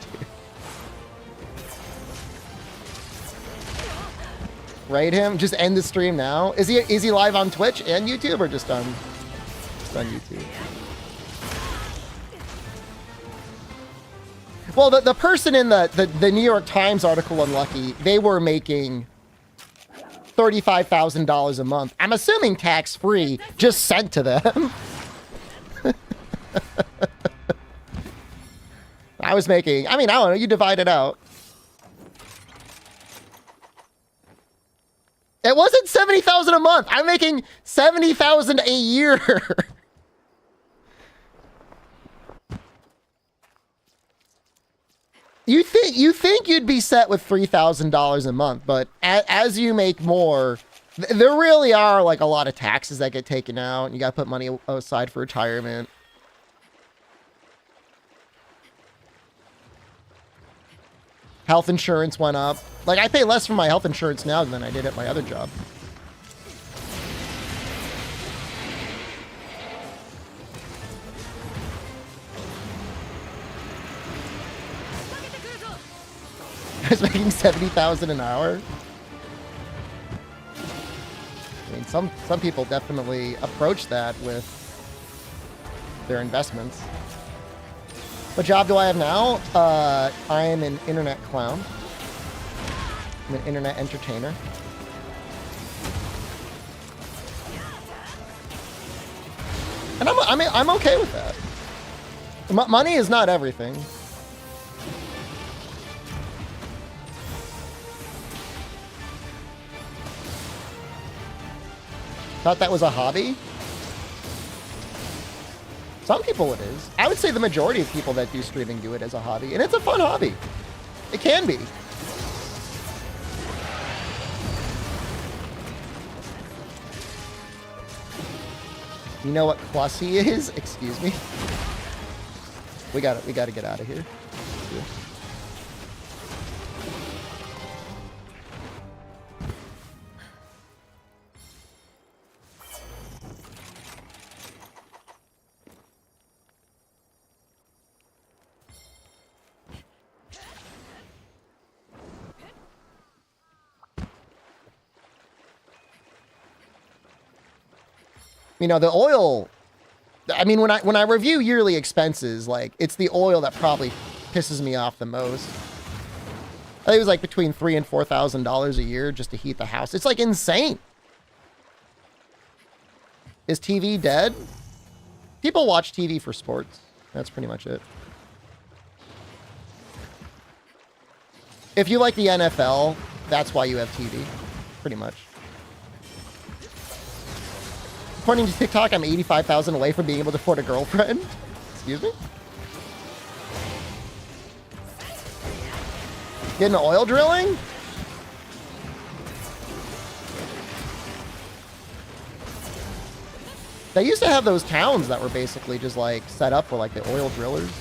Raid him? Just end the stream now? Is he live on Twitch and YouTube, or just on YouTube? Well, the person in the New York Times article, Unlucky, they were making $35,000 a month. I'm assuming tax-free, just sent to them. I was making, I mean, I don't know, you divide it out. It wasn't 70,000 a month. I'm making 70,000 a year. You think you'd be set with $3,000 a month, but as you make more, there really are like a lot of taxes that get taken out, and you got to put money aside for retirement. Health insurance went up. Like, I pay less for my health insurance now than I did at my other job. I was making $70,000 an hour. I mean, some people definitely approach that with their investments. What job do I have now? I am an internet clown. I'm an internet entertainer. And I'm okay with that. Money is not everything. Thought that was a hobby? Some people it is. I would say the majority of people that do streaming do it as a hobby, and it's a fun hobby. It can be. You know what Clussy is? Excuse me. We gotta get out of here. Yeah. You know, the oil, I mean, when I review yearly expenses, like, it's the oil that probably pisses me off the most. I think it was like between $3,000 and $4,000 a year just to heat the house. It's like insane. Is TV dead? People watch TV for sports. That's pretty much it. If you like the NFL, that's why you have TV, pretty much. According to TikTok, I'm 85,000 away from being able to afford a girlfriend. Excuse me? Getting oil drilling? They used to have those towns that were basically just like set up for like the oil drillers.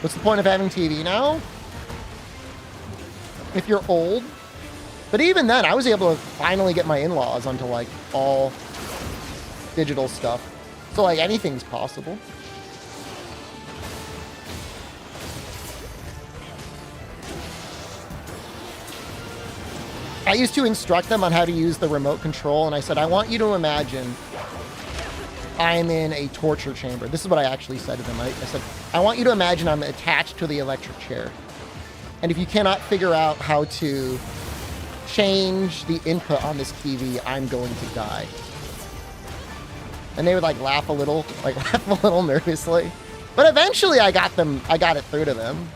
What's the point of having TV now? If you're old. But even then, I was able to finally get my in-laws onto like all digital stuff. So like anything's possible. I used to instruct them on how to use the remote control, and I said, I want you to imagine I'm in a torture chamber. This is what I actually said to them. I said, I want you to imagine I'm attached to the electric chair. And if you cannot figure out how to change the input on this TV, I'm going to die. And they would like laugh a little nervously. But eventually I got it through to them.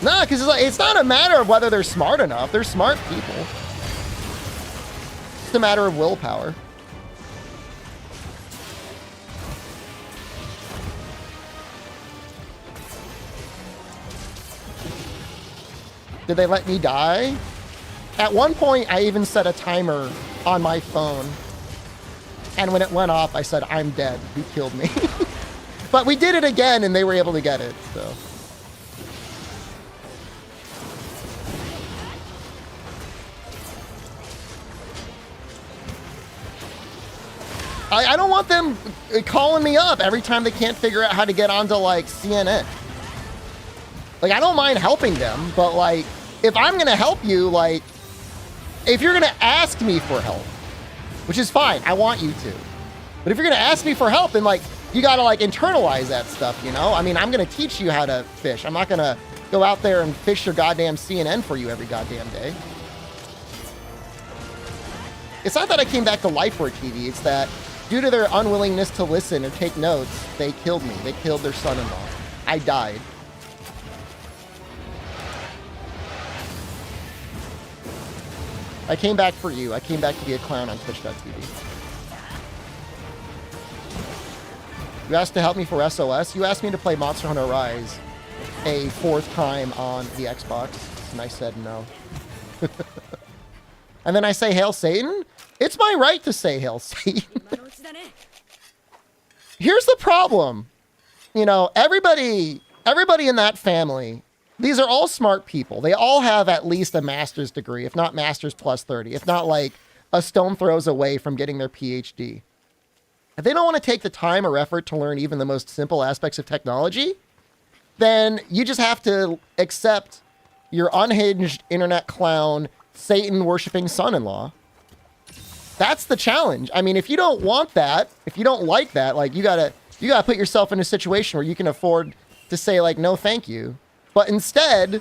No, because it's not a matter of whether they're smart enough. They're smart people. It's a matter of willpower. Did they let me die? At one point, I even set a timer on my phone. And when it went off, I said, I'm dead. Who killed me? But we did it again, and they were able to get it, so. I don't want them calling me up every time they can't figure out how to get onto, like, CNN. Like, I don't mind helping them, but, like, if I'm going to help you, like, if you're going to ask me for help, which is fine, I want you to. But if you're going to ask me for help, then, like, you got to, like, internalize that stuff, you know? I mean, I'm going to teach you how to fish. I'm not going to go out there and fish your goddamn CNN for you every goddamn day. It's not that I came back to life for TV. It's that due to their unwillingness to listen or take notes, they killed me. They killed their son-in-law. I died. I came back for you. I came back to be a clown on Twitch.tv. You asked to help me for SOS. You asked me to play Monster Hunter Rise a 4th time on the Xbox, and I said no. And then I say, Hail Satan? It's my right to say Hail Satan. Here's the problem. You know, everybody in that family, these are all smart people. They all have at least a master's degree, if not master's plus 30, if not like a stone throws away from getting their PhD. If they don't want to take the time or effort to learn even the most simple aspects of technology, then you just have to accept your unhinged internet clown, Satan-worshipping son-in-law. That's the challenge. I mean, if you don't want that, if you don't like that, like you gotta put yourself in a situation where you can afford to say like, no, thank you. But instead,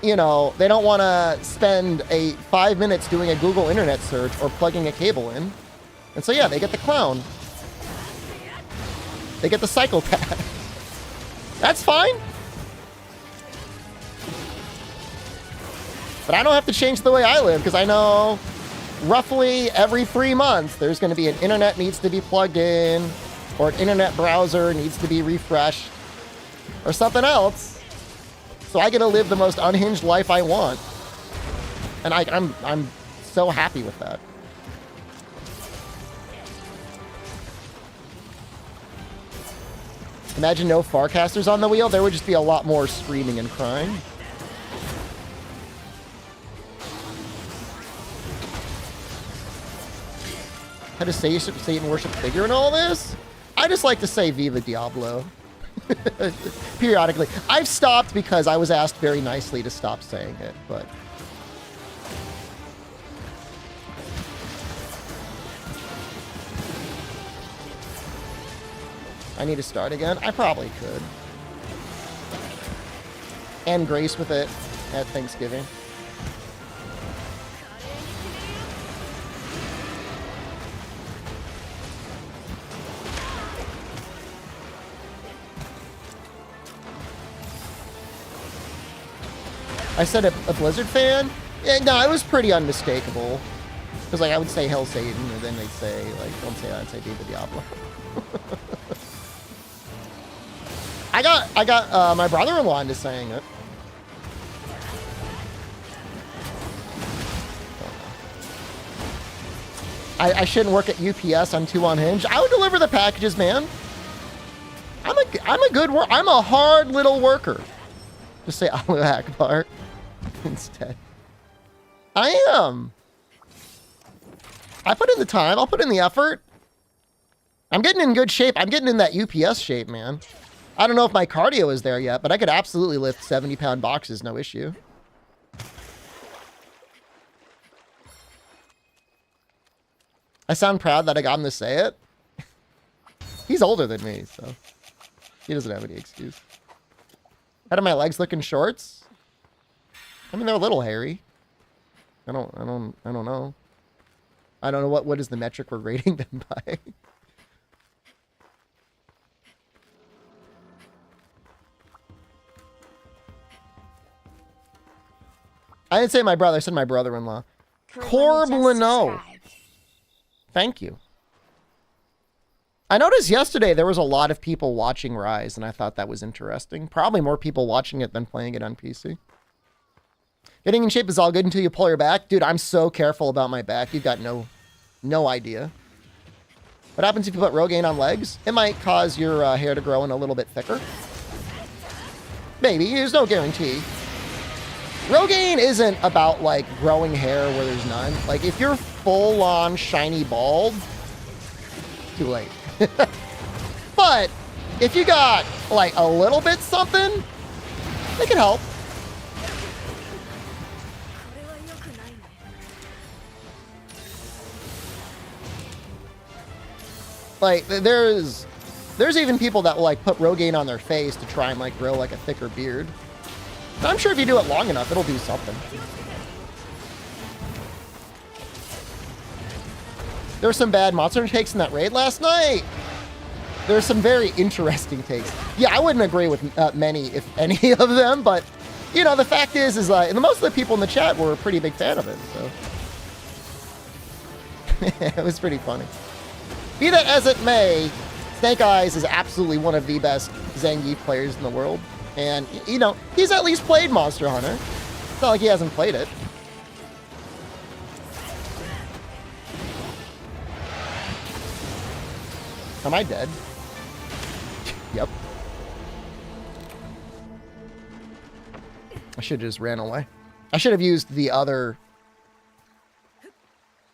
you know, they don't want to spend 5 minutes doing a Google internet search or plugging a cable in. And so, yeah, they get the clown. They get the psychopath. That's fine. But I don't have to change the way I live because I know roughly every 3 months there's going to be an internet needs to be plugged in or an internet browser needs to be refreshed or something else. So I get to live the most unhinged life I want. And I'm so happy with that. Imagine no Farcasters on the wheel. There would just be a lot more screaming and crying. How to say Satan worship figure and all this? I just like to say Viva Diablo. Periodically. I've stopped because I was asked very nicely to stop saying it, but... I need to start again? I probably could. And grace with it at Thanksgiving. I said a Blizzard fan? Yeah, no, it was pretty unmistakable. Because like I would say Hell Satan, and then they'd say, like, don't say that, I'd say Viva Diablo. I got my brother-in-law into saying it. I shouldn't work at UPS. I'm too unhinged. I would deliver the packages, man. I'm a good worker. I'm a hard little worker. Just say Allahu Akbar instead. I am. I put in the time. I'll put in the effort. I'm getting in good shape. I'm getting in that UPS shape, man. I don't know if my cardio is there yet, but I could absolutely lift 70-pound boxes, no issue. I sound proud that I got him to say it. He's older than me, so he doesn't have any excuse. How do my legs look in shorts? I mean, they're a little hairy. I don't know. I don't know what is the metric we're rating them by. I didn't say my brother. I said my brother-in-law. Corb Leno. Thank you. I noticed yesterday there was a lot of people watching Rise, and I thought that was interesting. Probably more people watching it than playing it on PC. Getting in shape is all good until you pull your back. Dude, I'm so careful about my back. You've got no idea. What happens if you put Rogaine on legs? It might cause your hair to grow in a little bit thicker. Maybe. There's no guarantee. Rogaine isn't about, like, growing hair where there's none. Like, if you're full-on shiny bald, too late. But if you got, like, a little bit something, it can help. Like, there's even people that will, like, put Rogaine on their face to try and, like, grow, like, a thicker beard. And I'm sure if you do it long enough, it'll do something. There were some bad Monster Hunter takes in that raid last night. There's some very interesting takes. Yeah, I wouldn't agree with many, if any of them, but, you know, the fact is most of the people in the chat were a pretty big fan of it, so. It was pretty funny. Be that as it may, Snake Eyes is absolutely one of the best Zangief players in the world. And, you know, he's at least played Monster Hunter. It's not like he hasn't played it. Am I dead? Yep. I should have just ran away. I should have used the other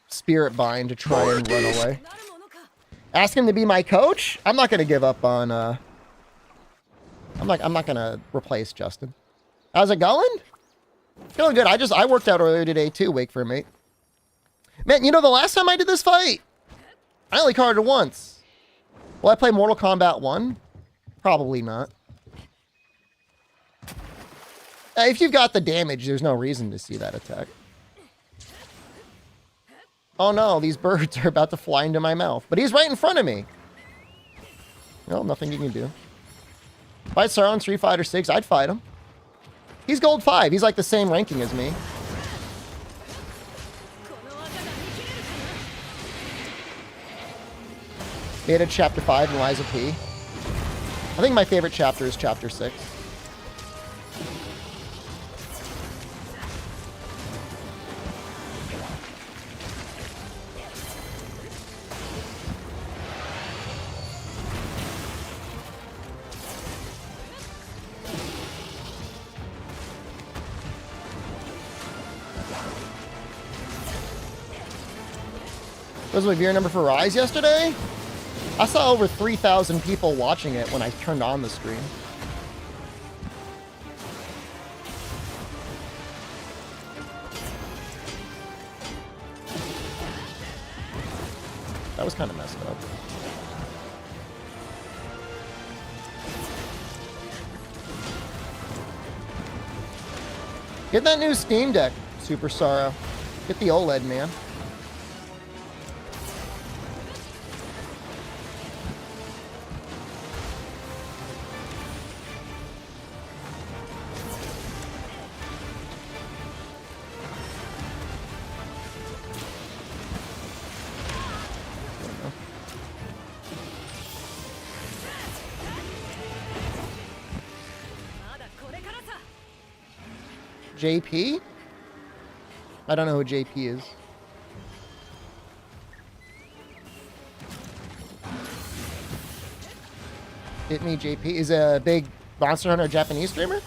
Spirit Bind to try and run away. Ask him to be my coach? I'm not gonna give up on I'm not gonna replace Justin. How's it going? Feeling good. I worked out earlier today too, wake for a mate. Man, you know the last time I did this fight, I only carded once. Will I play Mortal Kombat 1? Probably not. If you've got the damage, there's no reason to see that attack. Oh no, these birds are about to fly into my mouth. But he's right in front of me. No, nothing you can do. Fight Star on Street Fighter 6, I'd fight him. He's gold 5. He's like the same ranking as me. Beta Chapter 5 and Liza P. I think my favorite chapter is Chapter 6. Was my viewer number for Rise yesterday? I saw over 3,000 people watching it when I turned on the stream. That was kind of messed up. Get that new Steam Deck, Super Sorrow. Get the OLED, man. JP? I don't know who JP is. Hit me, JP. Is a big Monster Hunter Japanese streamer?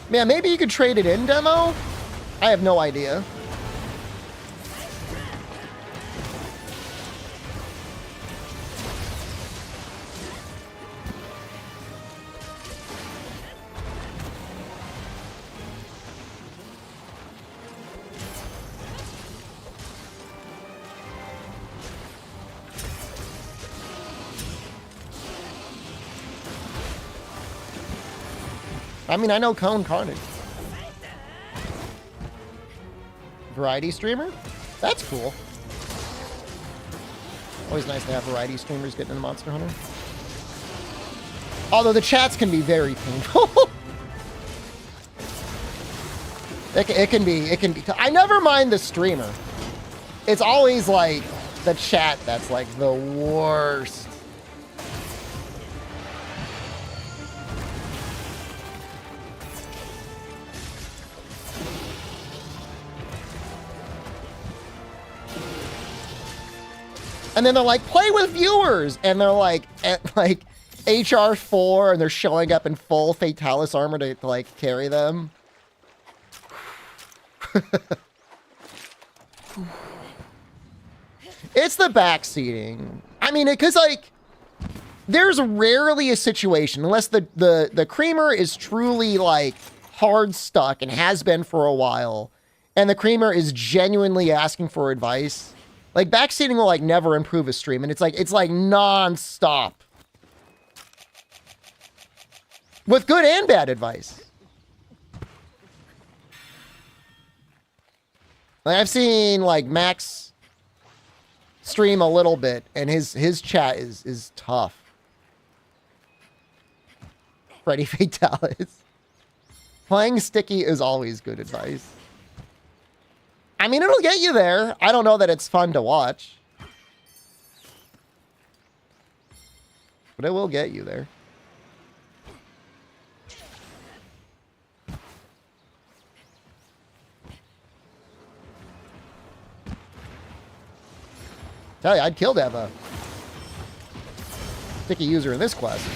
Man, maybe you could trade it in, demo? I have no idea. I mean, I know Cone Carnage. Variety streamer? That's cool. Always nice to have variety streamers getting into Monster Hunter. Although the chats can be very painful. It can be. I never mind the streamer. It's always like the chat that's like the worst. And then they're like, play with viewers. And they're like, at like HR4 and they're showing up in full Fatalis armor to like carry them. It's the backseating. I mean, because like, there's rarely a situation, unless the creamer is truly like hard stuck and has been for a while, and the creamer is genuinely asking for advice. Like, backseating will, like, never improve a stream. And it's like non-stop. With good and bad advice. Like, I've seen, like, Max stream a little bit, and his chat is tough. Freddy Fatalis. Playing sticky is always good advice. I mean, it'll get you there. I don't know that it's fun to watch. But it will get you there. Tell you, I'd kill to have a sticky user in this quest.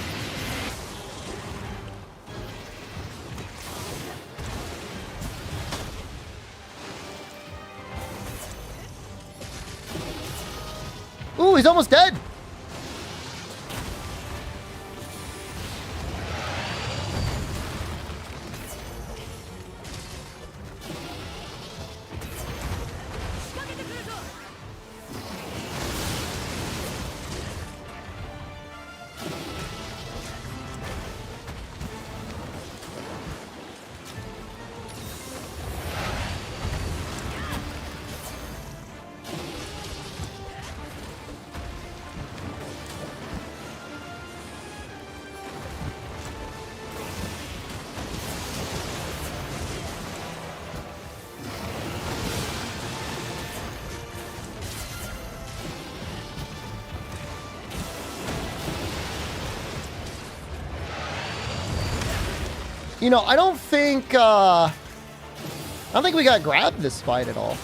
Ooh, he's almost dead. You know, I don't think we got grabbed this fight at all.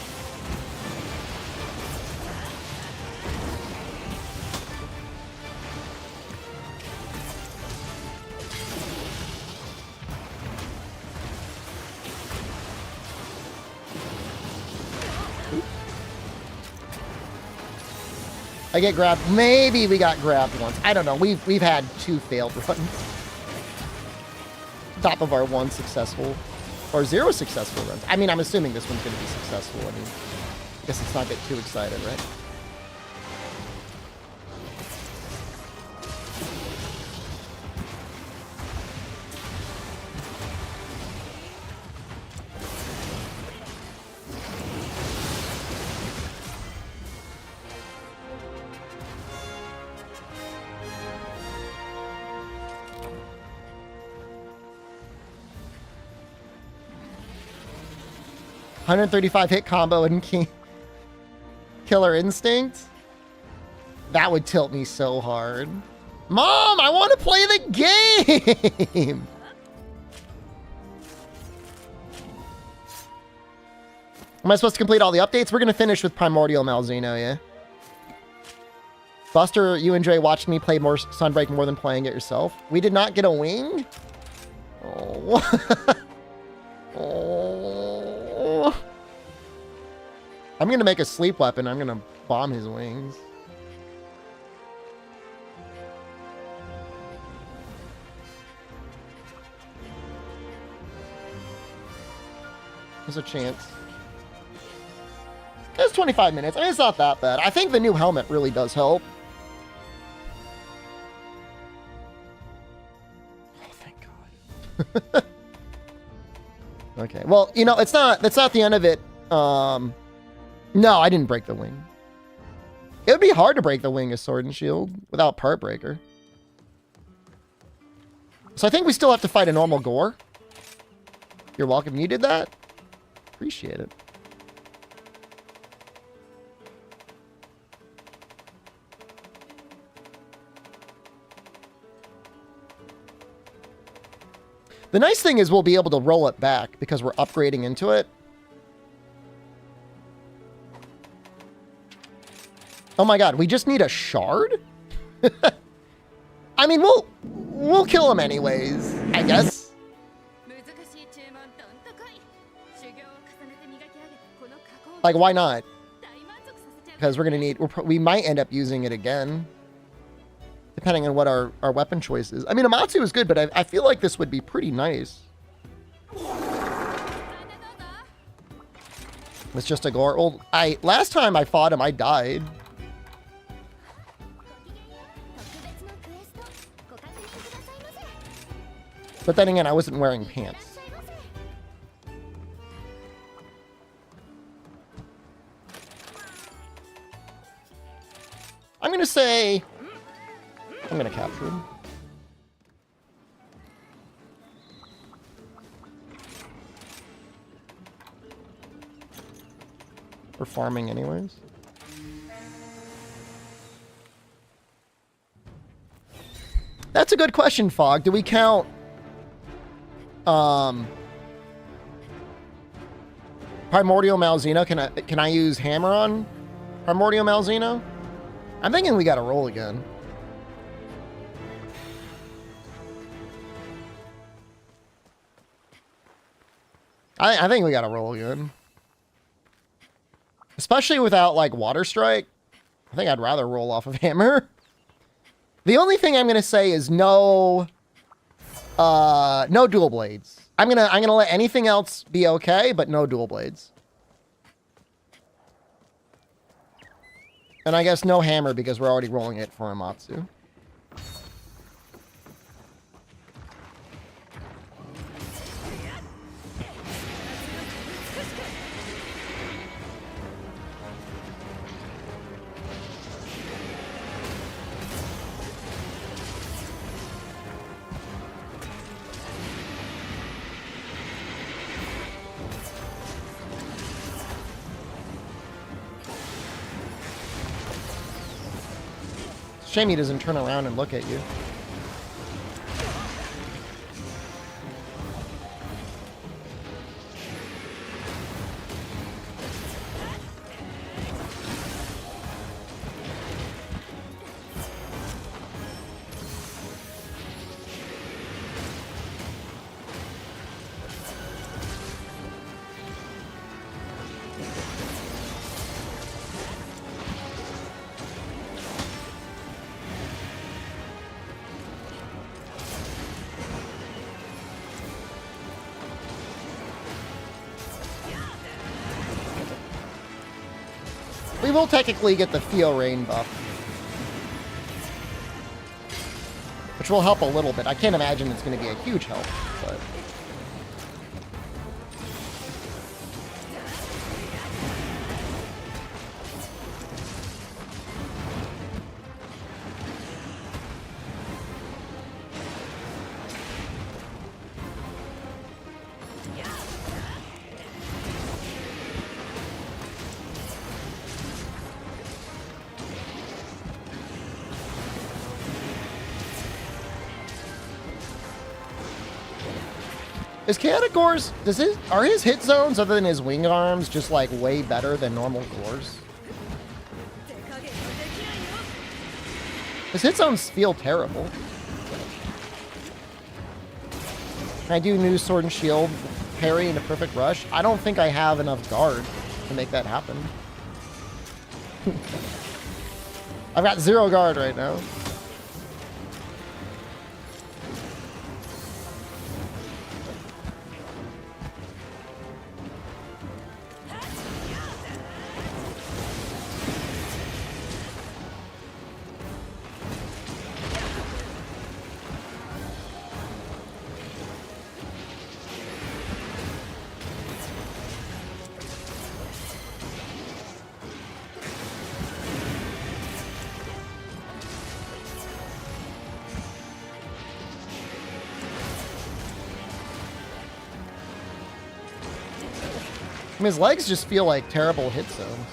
I get grabbed. Maybe we got grabbed once. I don't know. We've had 2 failed runs. Top of our 1 successful or 0 successful runs. I mean, I'm assuming this one's going to be successful. I mean, I guess let's not get too excited, right? $135 hit combo and Killer Instinct. That would tilt me so hard. Mom, I want to play the game. Am I supposed to complete all the updates? We're going to finish with Primordial Malzeno, yeah? Buster, you enjoy watching me play more Sunbreak more than playing it yourself. We did not get a wing? Oh. Oh. I'm going to make a sleep weapon. I'm going to bomb his wings. There's a chance. It's 25 minutes. I mean, it's not that bad. I think the new helmet really does help. Oh, thank God. Okay. Well, you know, that's not the end of it. No, I didn't break the wing. It would be hard to break the wing of Sword and Shield without Part Breaker. So I think we still have to fight a normal Gore. You're welcome. You did that? Appreciate it. The nice thing is we'll be able to roll it back because we're upgrading into it. Oh my God, we just need a shard? I mean, we'll kill him anyways, I guess. Like, why not? Because we're gonna need, we might end up using it again. Depending on what our weapon choice is. I mean, Amatsu is good, but I feel like this would be pretty nice. It's just a Gore. Well, last time I fought him, I died. But then again, I wasn't wearing pants. I'm gonna say... I'm gonna capture him. for farming anyways. That's a good question, Fog. Do we count Primordial Malzeno? Can I use Hammer on Primordial Malzeno? I'm thinking we gotta roll again. I think we gotta roll again. Especially without, like, Water Strike. I think I'd rather roll off of Hammer. The only thing I'm gonna say is no dual blades. I'm gonna let anything else be okay, but no dual blades. And I guess no Hammer because we're already rolling it for Amatsu. Shame he doesn't turn around and look at you. We will technically get the Theo Rain buff, which will help a little bit. I can't imagine it's going to be a huge help, but... Is Chaotic Gore's, are his hit zones other than his wing arms just like way better than normal Gore's? His hit zones feel terrible. Can I do new Sword and Shield parry in a perfect rush? I don't think I have enough guard to make that happen. I've got 0 guard right now. I mean, his legs just feel like terrible hit zones.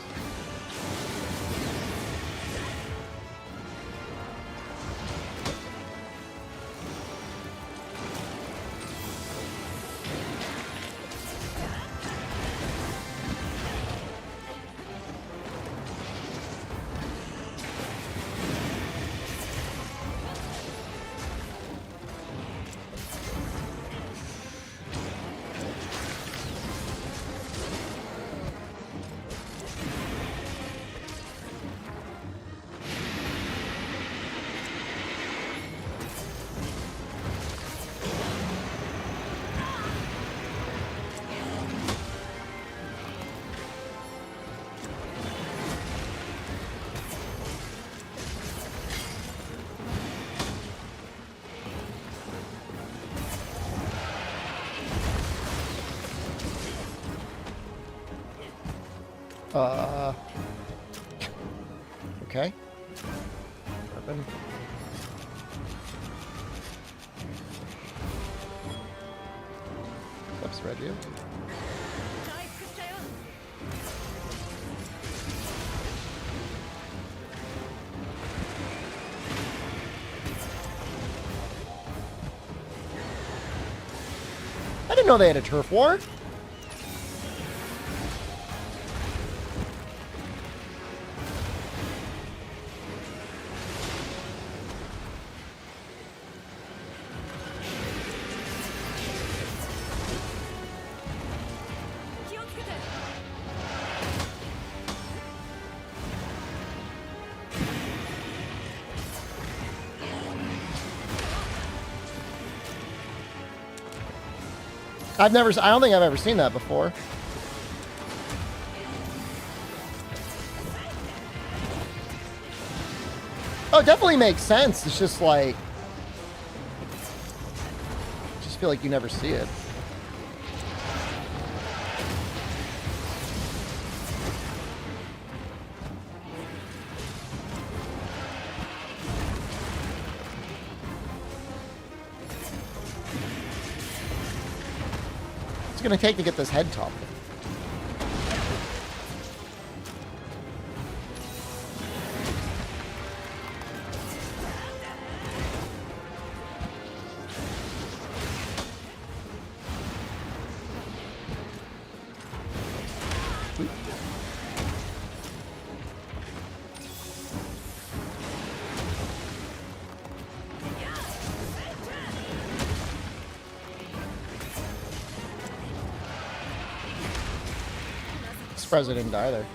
Okay. Weapon. Steps ready. know they had a turf war. I don't think I've ever seen that before. Oh, it definitely makes sense. It's just like, I just feel like you never see it. What's it gonna take to get this head toppled? President didn't die there.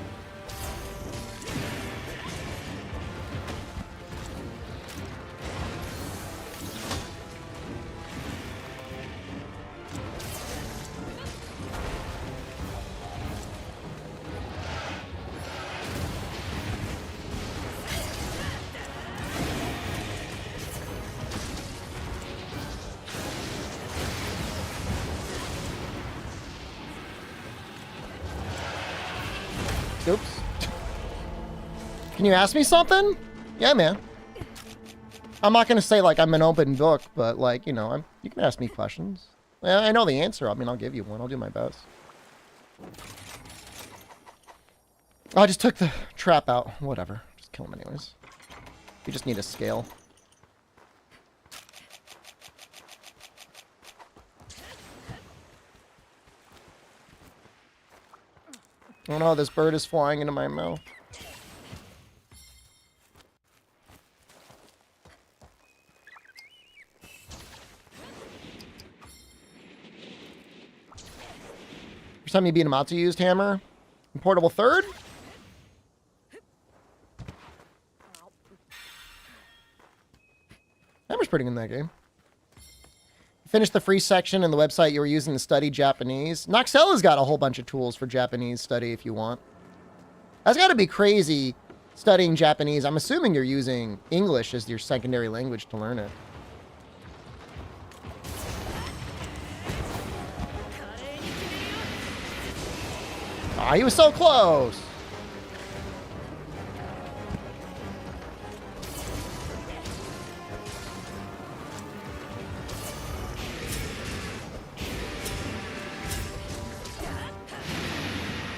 Oops. Can you ask me something? Yeah, man. I'm not going to say, like, I'm an open book, but, like, you know, you can ask me questions. Yeah, I know the answer. I mean, I'll give you one. I'll do my best. Oh, I just took the trap out. Whatever. Just kill him anyways. We just need a scale. Oh no, this bird is flying into my mouth. First time you beat a Matsu used hammer? Portable third? Hammer's pretty good in that game. Finish the free section in the website you were using to study Japanese. Noxella's got a whole bunch of tools for Japanese study if you want. That's got to be crazy studying Japanese. I'm assuming you're using English as your secondary language to learn it. Ah, he was so close.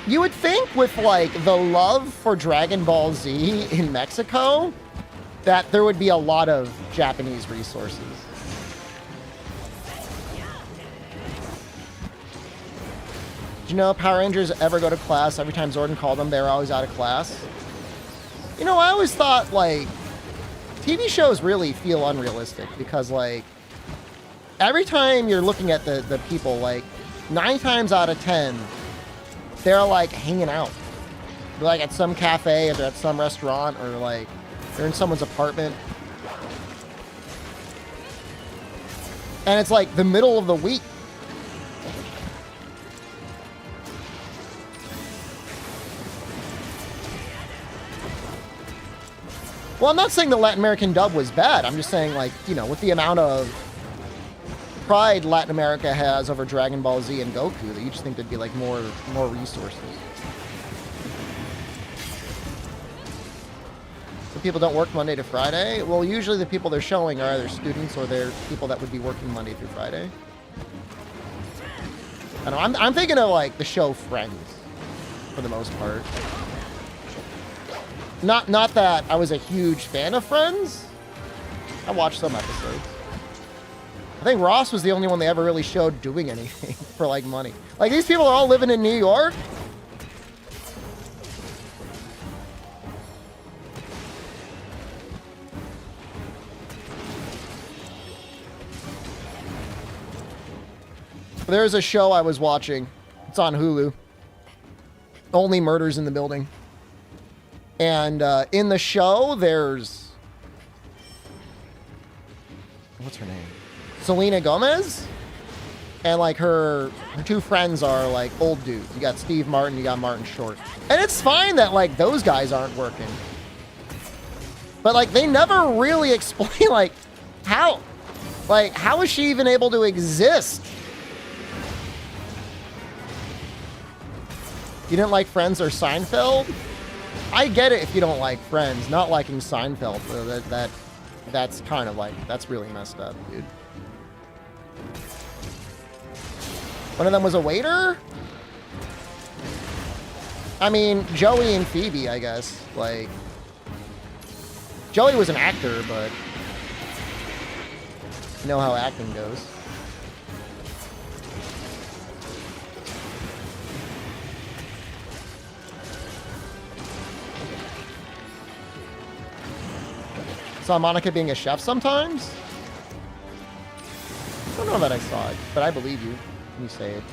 You would think with, like, the love for Dragon Ball Z in Mexico, that there would be a lot of Japanese resources. Did you know Power Rangers ever go to class? Every time Zordon called them, they were always out of class. You know, I always thought, like, TV shows really feel unrealistic because, like, every time you're looking at the people, like, 9 times out of 10, they're, like, hanging out. They're, like, at some cafe, or they're at some restaurant, or, like, they're in someone's apartment. And it's, like, the middle of the week. Well, I'm not saying the Latin American dub was bad. I'm just saying, like, you know, with the amount of pride Latin America has over Dragon Ball Z and Goku, that you just think there'd be, like, more resources. So people don't work Monday to Friday? Well, usually the people they're showing are either students or they're people that would be working Monday through Friday. I don't know, I'm thinking of, like, the show Friends, for the most part. Not that I was a huge fan of Friends. I watched some episodes. I think Ross was the only one they ever really showed doing anything for like money. Like these people are all living in New York. There's a show I was watching. It's on Hulu. Only Murders in the Building. And in the show, there's... What's her name? Selena Gomez? And like her two friends are like old dudes. You got Steve Martin, you got Martin Short. And it's fine that like those guys aren't working. But like they never really explain like how is she even able to exist? You didn't like Friends or Seinfeld? I get it if you don't like Friends. Not liking Seinfeld, that's kind of like, that's really messed up, dude. One of them was a waiter? I mean, Joey and Phoebe, I guess. Like, Joey was an actor, but you know how acting goes. Saw Monica being a chef sometimes? I don't know that I saw it, but I believe you when you say it.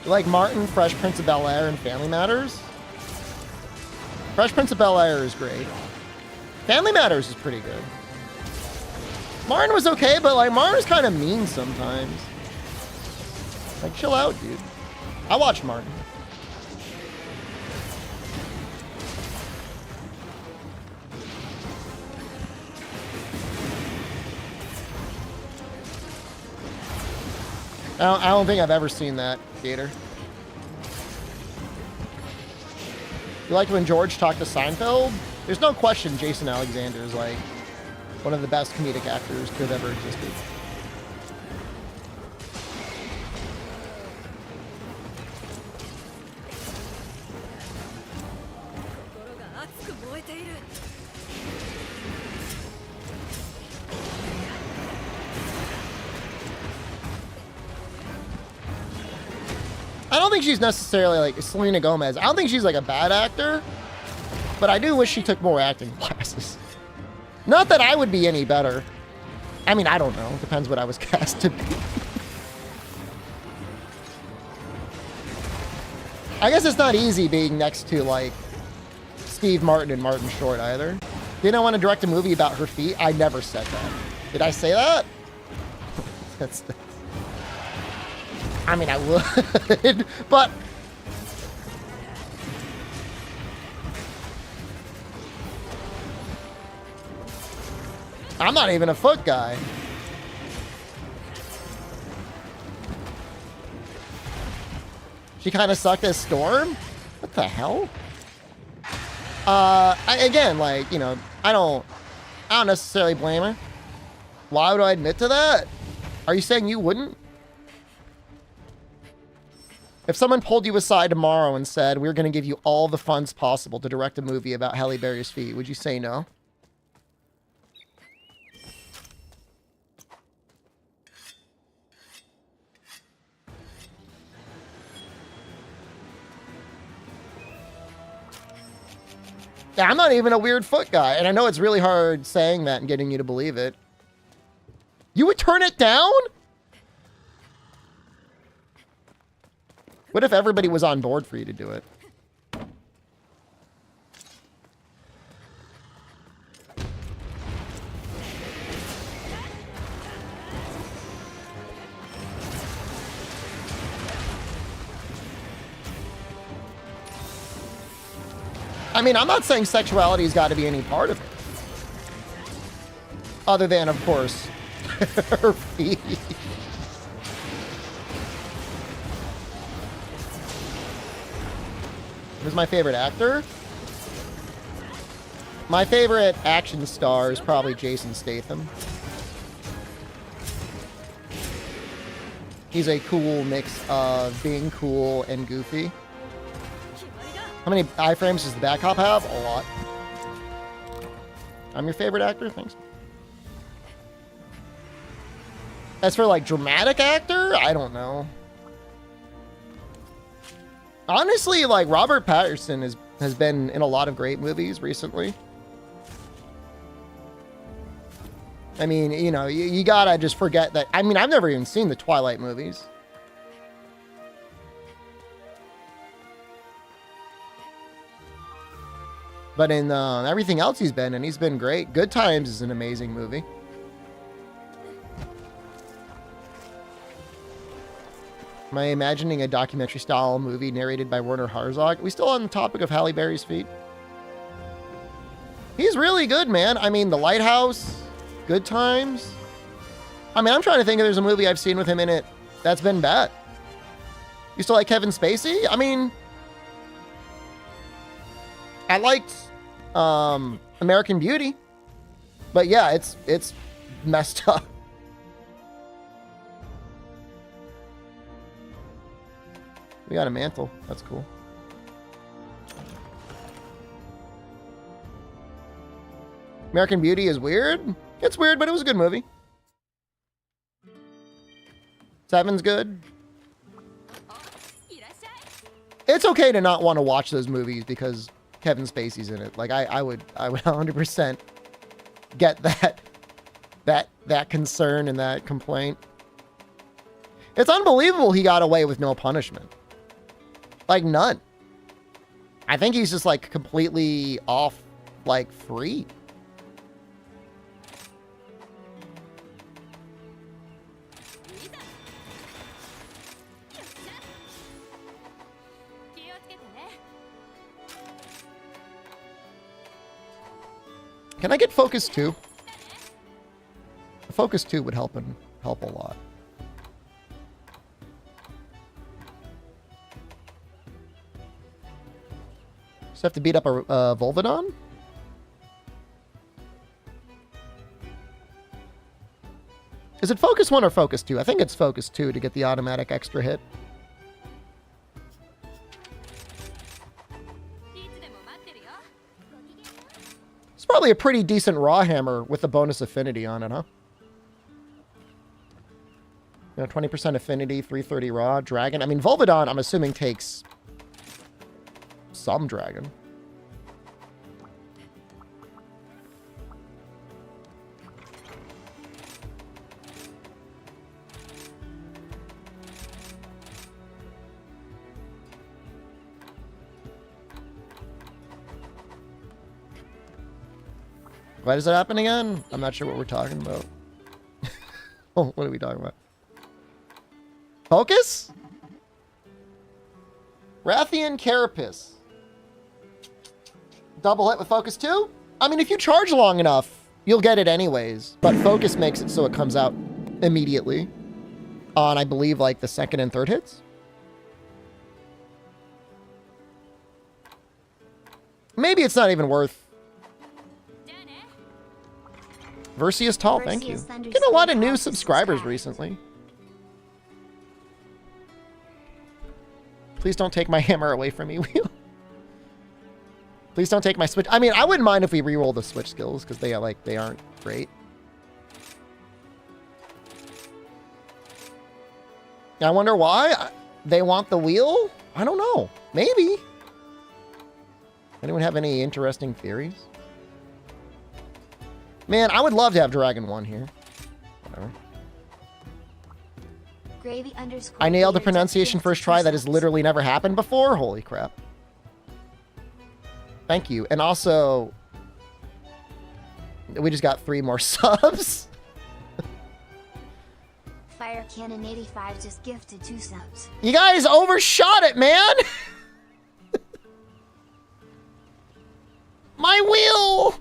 You like Martin, Fresh Prince of Bel-Air, and Family Matters? Fresh Prince of Bel-Air is great. Family Matters is pretty good. Martin was okay, but like Martin's kind of mean sometimes. Like, chill out, dude. I watched Martin. I don't think I've ever seen that, Gator. You liked when George talked to Seinfeld? There's no question Jason Alexander is like one of the best comedic actors to have ever existed. I don't think she's necessarily like Selena Gomez. I don't think she's like a bad actor, but I do wish she took more acting classes. Not that I would be any better. I mean, I don't know. Depends what I was cast to be. I guess it's not easy being next to like Steve Martin and Martin Short either. Didn't I want to direct a movie about her feet? I never said that. Did I say that? That's I mean, I would, but I'm not even a foot guy. She kind of sucked as Storm? What the hell? Again, like, you know, I don't necessarily blame her. Why would I admit to that? Are you saying you wouldn't? If someone pulled you aside tomorrow and said, we're going to give you all the funds possible to direct a movie about Halle Berry's feet, would you say no? Yeah, I'm not even a weird foot guy, and I know it's really hard saying that and getting you to believe it. You would turn it down? What if everybody was on board for you to do it? I mean, I'm not saying sexuality's got to be any part of it. Other than, of course, her feet. Who's my favorite actor? My favorite action star is probably Jason Statham. He's a cool mix of being cool and goofy. How many iframes does the back hop have? A lot. I'm your favorite actor? Thanks. As for like dramatic actor, I don't know. Honestly, like Robert Pattinson has been in a lot of great movies recently. I mean, you know, you gotta just forget that. I mean, I've never even seen the Twilight movies. But in everything else he's been great. Good Times is an amazing movie. Am I imagining a documentary-style movie narrated by Werner Herzog? Are we still on the topic of Halle Berry's feet? He's really good, man. I mean, The Lighthouse, Good Times. I mean, I'm trying to think if there's a movie I've seen with him in it that's been bad. You still like Kevin Spacey? I mean, I liked American Beauty, but yeah, it's messed up. We got a mantle. That's cool. American Beauty is weird. It's weird, but it was a good movie. Seven's good. It's okay to not want to watch those movies because Kevin Spacey's in it. Like I would 100% get that concern and that complaint. It's unbelievable he got away with no punishment. Like none. I think he's just like completely off, like free. Can I get Focus 2? Focus 2 would help a lot. Just have to beat up a Volvidon? Is it Focus 1 or Focus 2? I think it's Focus 2 to get the automatic extra hit. It's probably a pretty decent raw hammer with the bonus affinity on it, huh? You know, 20% affinity, 330 raw, dragon. I mean, Volvidon, I'm assuming, takes some dragon. Why does that happen again? I'm not sure what we're talking about. Oh, what are we talking about? Focus? Rathian Carapace. Double hit with Focus 2? I mean, if you charge long enough, you'll get it anyways. But Focus makes it so it comes out immediately on, I believe, like the second and third hits. Maybe it's not even worth. Versius Tall, thank you. Getting a lot of new subscribers recently. Please don't take my hammer away from me, Wheel. Please don't take my switch. I mean, I wouldn't mind if we re-roll the switch skills because they aren't great. I wonder why they want the wheel. I don't know. Maybe. Anyone have any interesting theories? Man, I would love to have Dragon 1 here. Whatever. Gravy I nailed the pronunciation first try. That has literally never happened before. Holy crap. Thank you. And also, we just got 3 more subs. Fire Cannon 85 just gifted 2 subs. You guys overshot it, man. My wheel.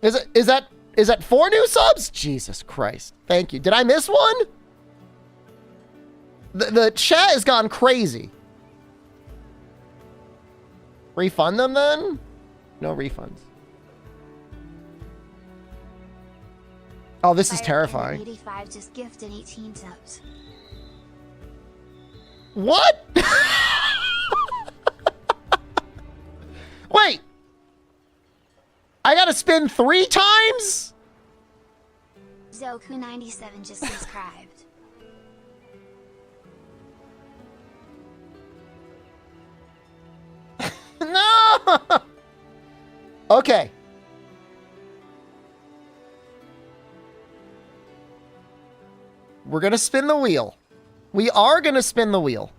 Is that 4 new subs? Jesus Christ. Thank you. Did I miss one? The chat has gone crazy. Refund them then? No refunds. Oh, this is terrifying. 85 just gifted 18 subs. What? I gotta spin 3 times? Zoku97 just subscribed. No! Okay. We're gonna spin the wheel. We are gonna spin the wheel.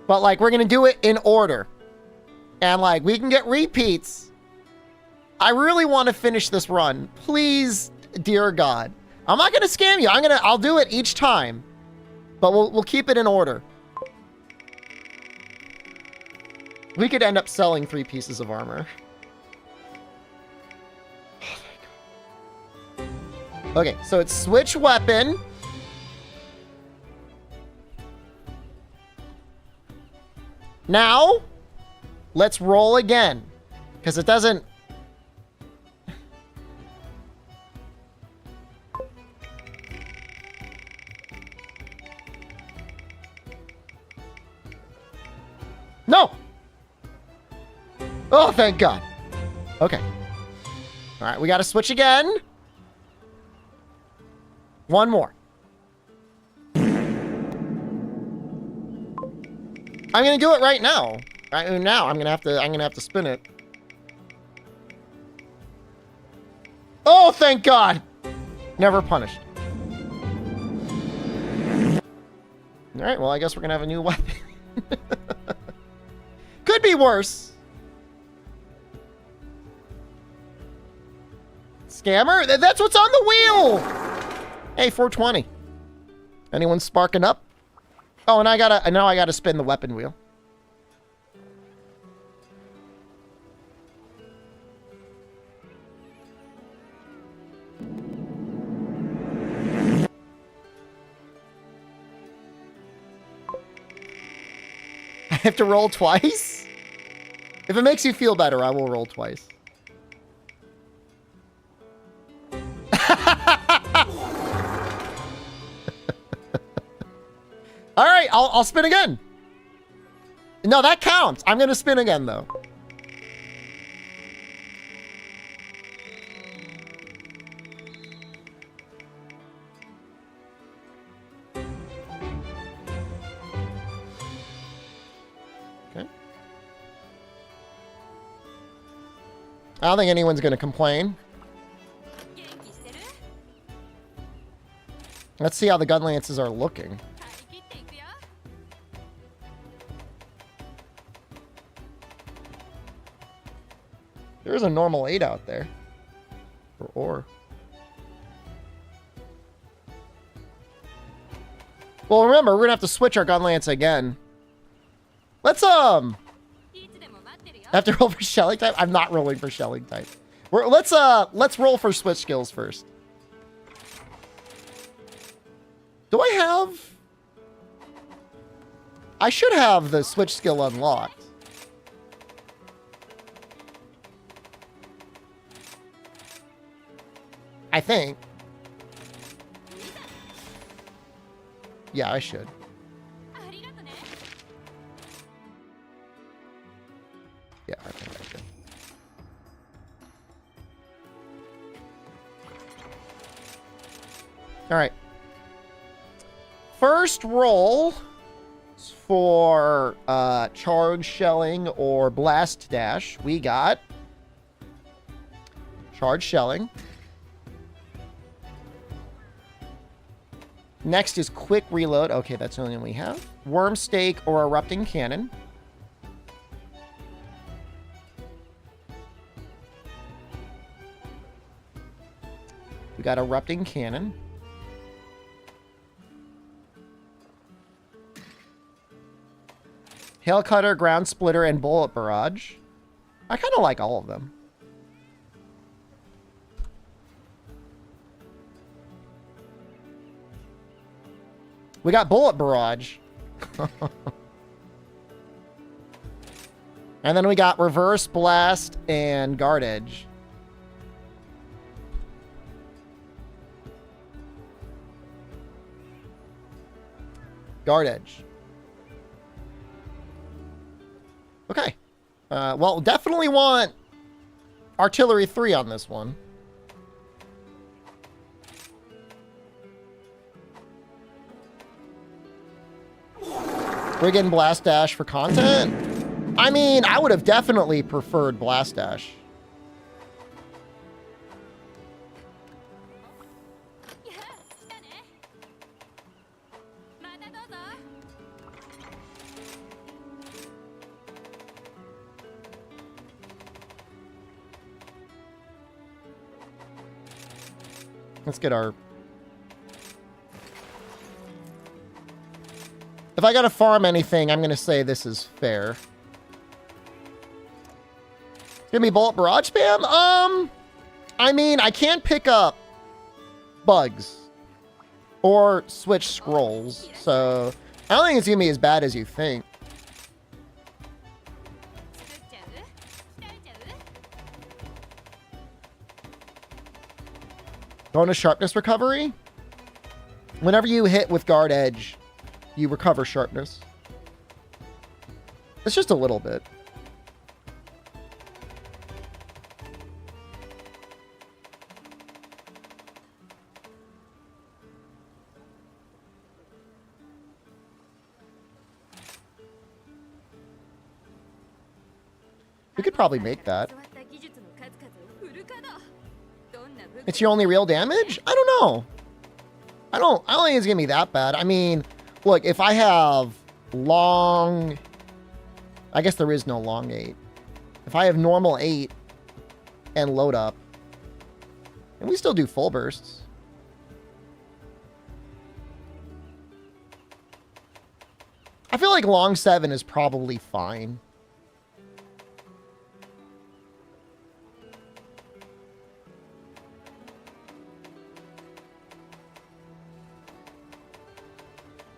But, like, we're gonna do it in order. And, like, we can get repeats. I really want to finish this run. Please, dear God. I'm not gonna scam you. I'll do it each time. But we'll keep it in order. We could end up selling 3 pieces of armor. Okay, so it's switch weapon. Now, let's roll again. Because it doesn't... No! Oh, thank God. Okay. All right, we got to switch again. One more. I'm gonna do it right now. Now I'm gonna have to spin it. Oh, thank God! Never punished. All right, well, I guess we're gonna have a new weapon. Could be worse. Scammer? That's what's on the wheel! Hey, 420. Anyone sparking up? Oh, and now I gotta spin the weapon wheel. I have to roll twice? If it makes you feel better, I will roll twice. All right, I'll spin again. No, that counts. I'm going to spin again, though. Okay. I don't think anyone's going to complain. Let's see how the gun lances are looking. There's a normal 8 out there. For ore. Well, remember, we're gonna have to switch our gun lance again. Let's, have to roll for shelling type? I'm not rolling for shelling type. Let's roll for switch skills first. Do I have... I should have the switch skill unlocked. I think. Yeah, I should. Yeah, I think I should. All right. First roll for charge shelling or blast dash. We got charge shelling. Next is quick reload. Okay, that's the only one we have. Worm stake or erupting cannon. We got erupting cannon. Hail cutter, ground splitter, and bullet barrage. I kind of like all of them. We got bullet barrage. And then we got reverse blast and guard edge. Guard edge. Okay. Well, definitely want artillery 3 on this one. We're getting Blast Dash for content? I mean, I would have definitely preferred Blast Dash. Let's get our... If I gotta farm anything, I'm gonna say this is fair. Give me bullet barrage spam? I mean, I can't pick up bugs or switch scrolls, so I don't think it's gonna be as bad as you think. Going to sharpness recovery. Whenever you hit with guard edge, you recover sharpness. It's just a little bit. We could probably make that. It's your only real damage? I don't know. I don't think it's gonna be that bad. I mean, look, if I have long... I guess there is no long 8. If I have normal 8 and load up, and we still do full bursts. I feel like long 7 is probably fine.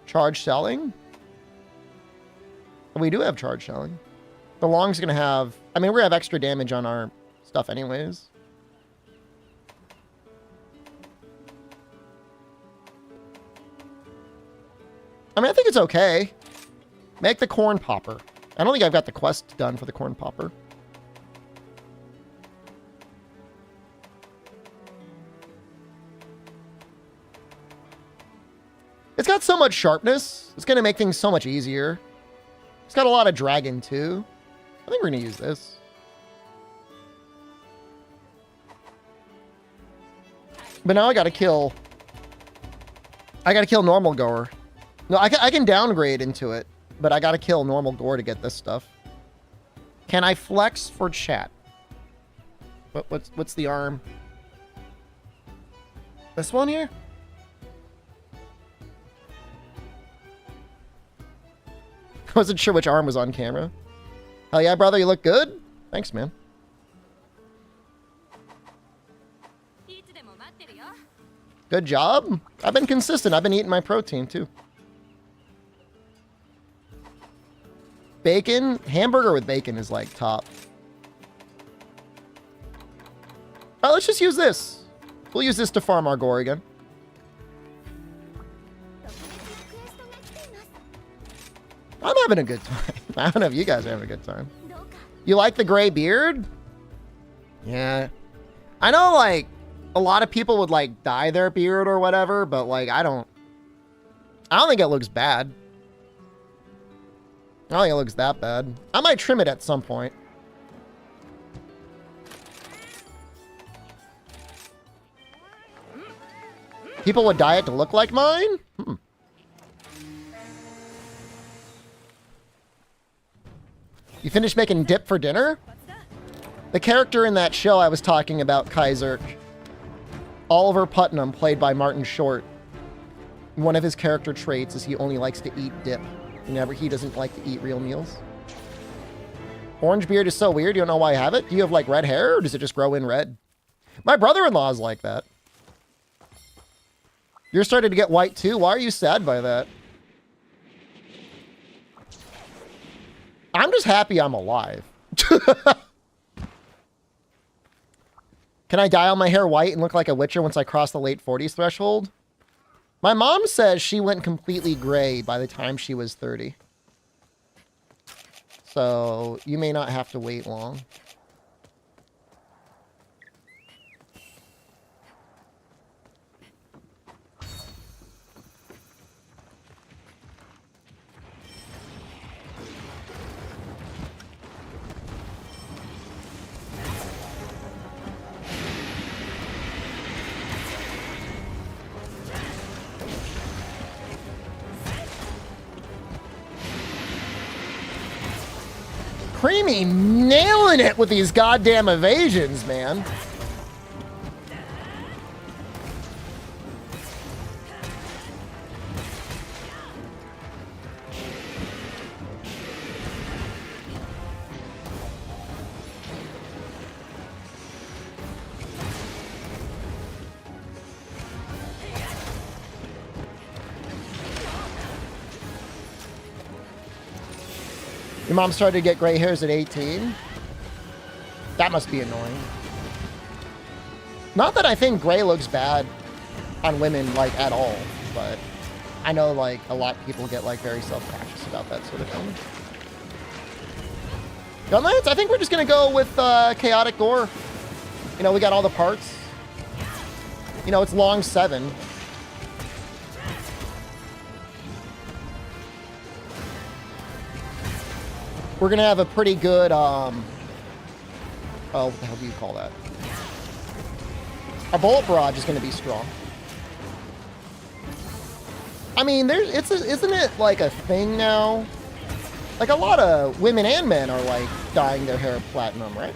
Charge selling? We do have charge selling. The long's gonna have... I mean, we're gonna have extra damage on our stuff anyways. I mean, I think it's okay. Make the corn popper. I don't think I've got the quest done for the corn popper. It's got so much sharpness. It's going to make things so much easier. It's got a lot of dragon, too. I think we're going to use this. But now I got to kill... I got to kill normal gore. No, I can downgrade into it, but I got to kill normal gore to get this stuff. Can I flex for chat? What's the arm? This one here? I wasn't sure which arm was on camera. Hell yeah, brother, you look good. Thanks, man. Good job. I've been consistent. I've been eating my protein, too. Bacon? Hamburger with bacon is, like, top. All right, let's just use this. We'll use this to farm our gore again. I'm having a good time. I don't know if you guys are having a good time. You like the gray beard? Yeah. I know, like, a lot of people would, like, dye their beard or whatever, but, like, I don't think it looks bad. I don't think it looks that bad. I might trim it at some point. People would dye it to look like mine? You finished making dip for dinner? The character in that show I was talking about, Kaiser, Oliver Putnam, played by Martin Short. One of his character traits is he only likes to eat dip. He doesn't like to eat real meals. Orange beard is so weird. You don't know why I have it? Do you have, like, red hair, or does it just grow in red? My brother-in-law is like that. You're starting to get white, too? Why are you sad by that? I'm just happy I'm alive. Can I dye all my hair white and look like a witcher once I cross the late 40s threshold? My mom says she went completely gray by the time she was 30. So you may not have to wait long. Creamy nailing it with these goddamn evasions, man. Your mom started to get gray hairs at 18? That must be annoying. Not that I think gray looks bad on women, like, at all, but I know, like, a lot of people get, like, very self-conscious about that sort of thing. Gunlance? I think we're just gonna go with chaotic gore. You know, we got all the parts. You know, it's long 7. We're gonna have a pretty good, oh, what the hell do you call that? Our bullet barrage is gonna be strong. I mean, isn't it like a thing now? Like a lot of women and men are like dyeing their hair platinum, right?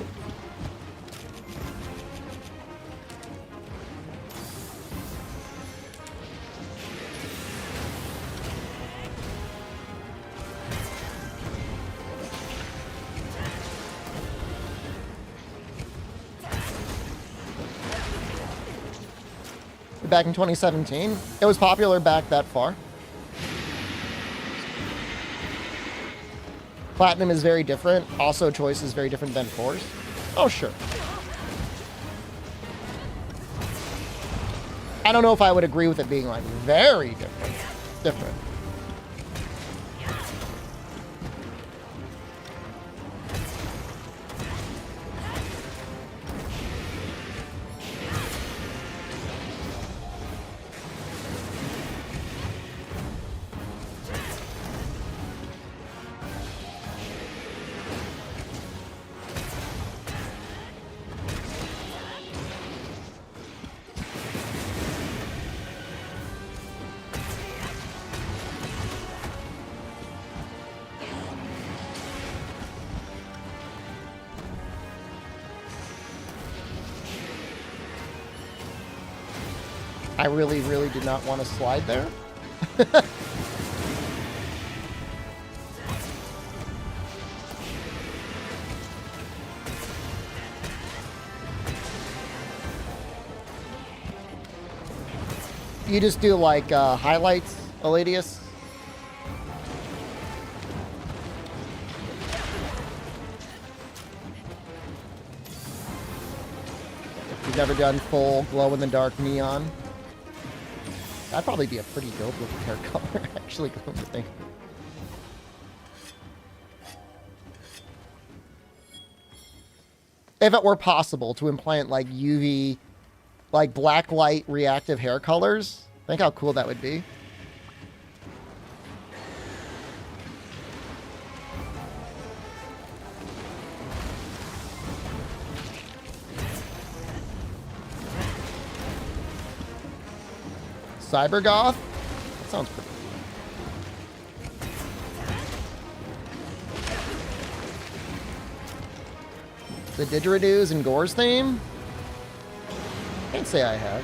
Back in 2017. It was popular back that far. Platinum is very different. Also, choice is very different than force. Oh, sure. I don't know if I would agree with it being like very different. I really, really did not want to slide there. You just do like highlights, Eladius? You've never done full glow-in-the-dark neon? That'd probably be a pretty dope looking hair color, actually, come to think. If it were possible to implant like UV, like black light reactive hair colors, think how cool that would be. Cybergoth? That sounds pretty cool. The didgeridoos and Gore's theme? Can't say I have.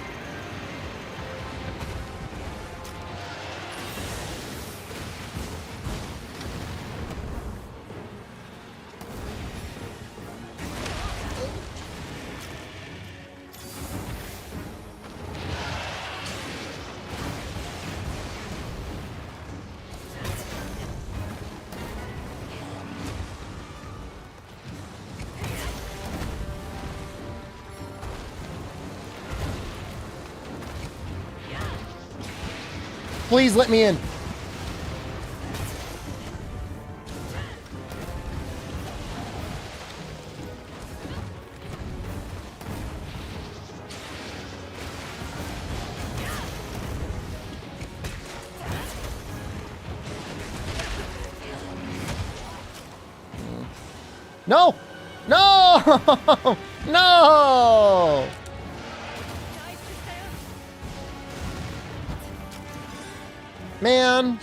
Please let me in. No! No! No! Man.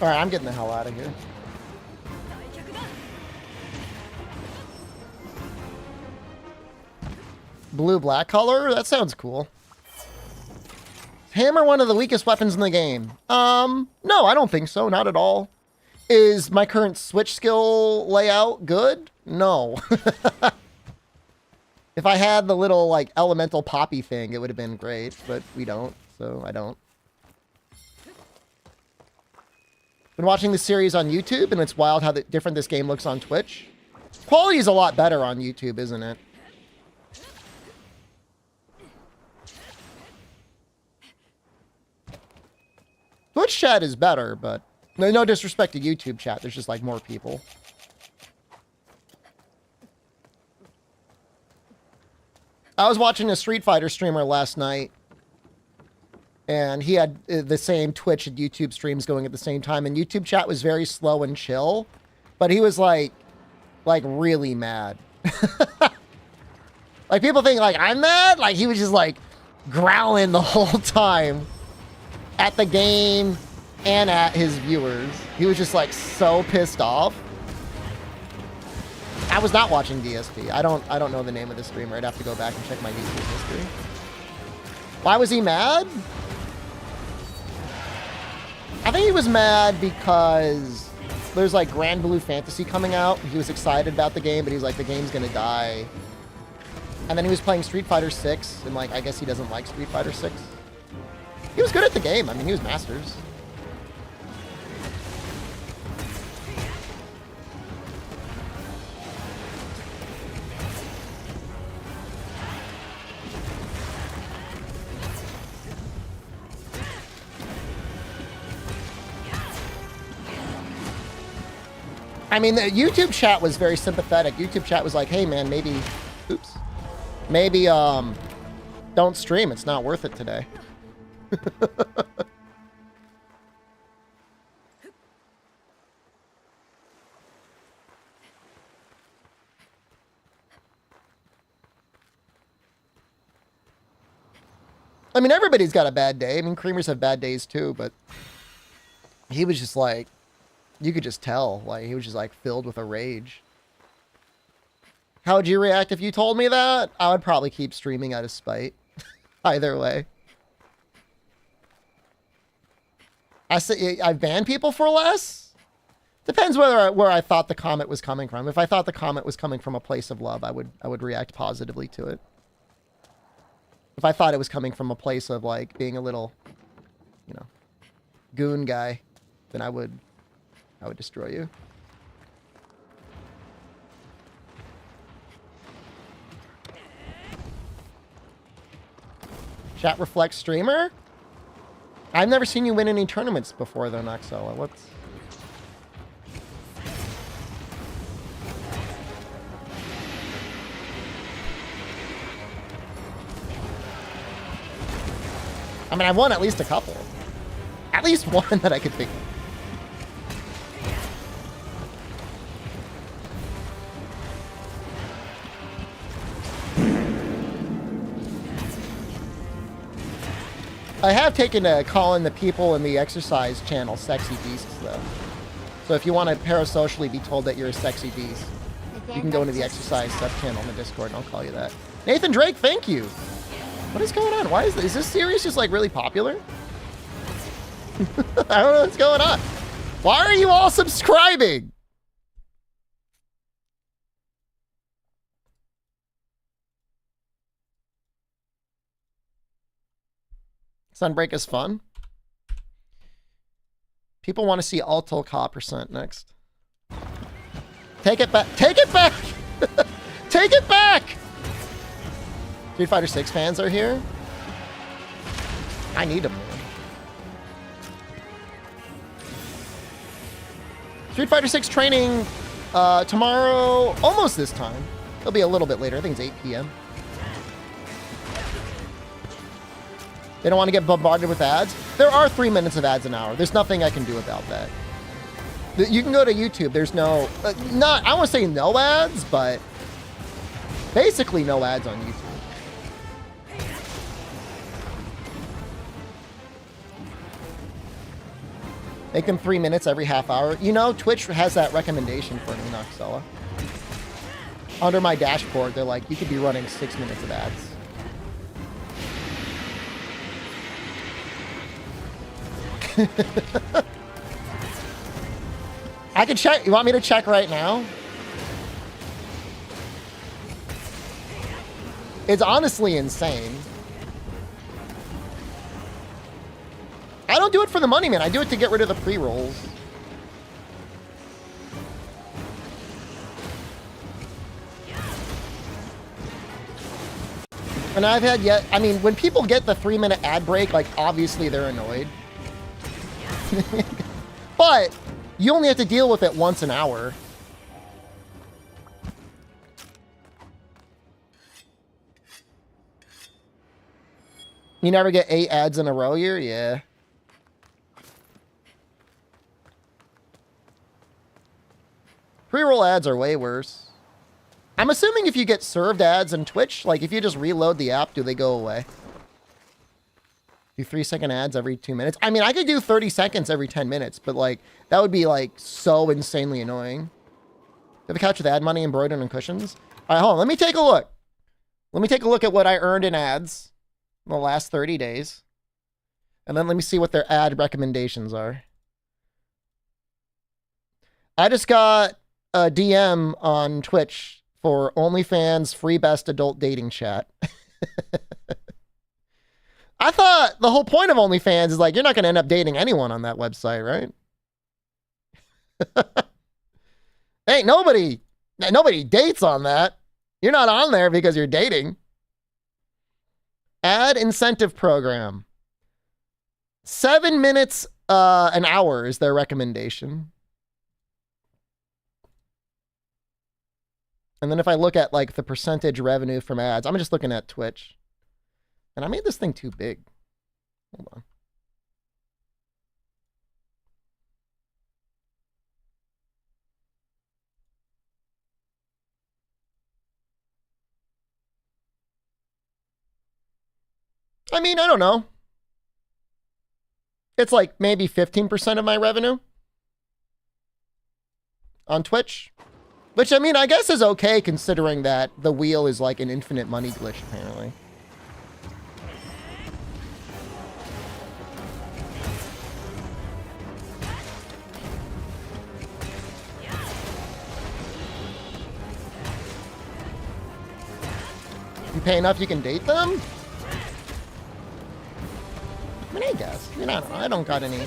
All right, I'm getting the hell out of here. Blue-black color? That sounds cool. Hammer one of the weakest weapons in the game? No, I don't think so. Not at all. Is my current switch skill layout good? No. If I had the little, like, elemental poppy thing, it would have been great, but we don't, so I don't. Been watching the series on YouTube, and it's wild how different this game looks on Twitch. Quality is a lot better on YouTube, isn't it? Twitch chat is better, but no disrespect to YouTube chat. There's just like more people. I was watching a Street Fighter streamer last night, and he had the same Twitch and YouTube streams going at the same time, and YouTube chat was very slow and chill, but he was like really mad. Like people think like I'm mad, like he was just like growling the whole time at the game and at his viewers. He was just like so pissed off. I was not watching DSP. I don't know the name of the streamer. I'd have to go back and check my YouTube history. Why was he mad? I think he was mad because there's like Grand Blue Fantasy coming out. He was excited about the game, but he's like, the game's gonna die. And then he was playing Street Fighter 6, and like, I guess he doesn't like Street Fighter 6. He was good at the game. I mean, he was Masters. I mean, the YouTube chat was very sympathetic. YouTube chat was like, hey man, maybe, oops, maybe don't stream. It's not worth it today. I mean, everybody's got a bad day. I mean, creamers have bad days too, but he was just like, you could just tell, like, he was just like filled with a rage. How would you react if you told me that? I would probably keep streaming out of spite. Either way. I ban people for less? Depends where I thought the comment was coming from. If I thought the comment was coming from a place of love, I would react positively to it. If I thought it was coming from a place of like being a little, you know, goon guy, then I would destroy you. Chat reflects streamer? I've never seen you win any tournaments before though, Noxella. What's... I mean, I've won at least a couple. At least one that I could think of. I have taken to calling the people in the exercise channel sexy beasts, though. So if you want to parasocially be told that you're a sexy beast, you can go into the exercise sub-channel in the Discord, and I'll call you that. Nathan Drake, thank you! What is going on? Why is this series just, like, really popular? I don't know what's going on. Why are you all subscribing? Sunbreak is fun. People want to see Alto Ka percent next. Take it back. Take it back. Take it back. Street Fighter 6 fans are here. I need them. Street Fighter 6 training tomorrow, almost this time. It'll be a little bit later. I think it's 8 p.m. They don't want to get bombarded with ads. There are 3 minutes of ads an hour. There's nothing I can do about that. You can go to YouTube. There's no, I don't want to say no ads, but basically no ads on YouTube. Make them 3 minutes every half hour. You know, Twitch has that recommendation for me, Noxella. Under my dashboard, they're like, you could be running 6 minutes of ads. I can check. You want me to check right now? It's honestly insane. I don't do it for the money, man. I do it to get rid of the pre-rolls. And I've had yet, I mean, when people get the 3-minute ad break, like, obviously they're annoyed. But you only have to deal with it once an hour. You never get 8 ads in a row here? Yeah. Pre-roll ads are way worse. I'm assuming if you get served ads in Twitch, like if you just reload the app, do they go away? Do 3-second ads every 2 minutes? I mean, I could do 30 seconds every 10 minutes, but like, that would be like so insanely annoying. Have a couch with ad money embroidered on cushions? All right, hold on. Let me take a look. Let me take a look at what I earned in ads in the last 30 days. And then let me see what their ad recommendations are. I just got a DM on Twitch for OnlyFans free best adult dating chat. I thought the whole point of OnlyFans is like, you're not going to end up dating anyone on that website, right? Hey, nobody dates on that. You're not on there because you're dating. Ad incentive program. 7 minutes an hour is their recommendation. And then if I look at like the percentage revenue from ads, I'm just looking at Twitch. And I made this thing too big. Hold on. I mean, I don't know. It's like maybe 15% of my revenue on Twitch. Which, I mean, I guess is okay considering that the wheel is like an infinite money glitch, apparently. You pay enough, you can date them? I mean, I guess. I mean, I don't know. I don't got any.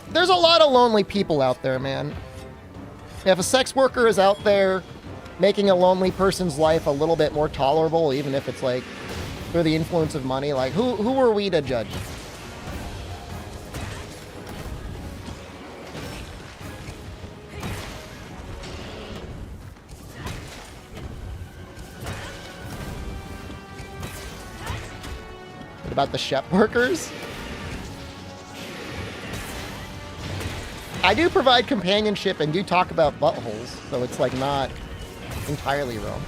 There's a lot of lonely people out there, man. If a sex worker is out there making a lonely person's life a little bit more tolerable, even if it's like through the influence of money, like who are we to judge? What about the chef workers? I do provide companionship and do talk about buttholes, so it's like not entirely wrong.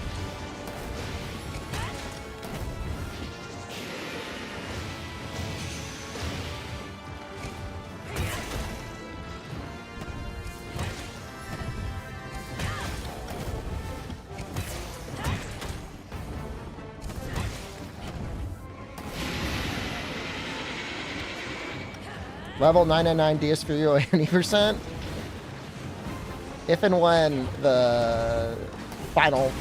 Level 999 DS for you 80%. If and when the final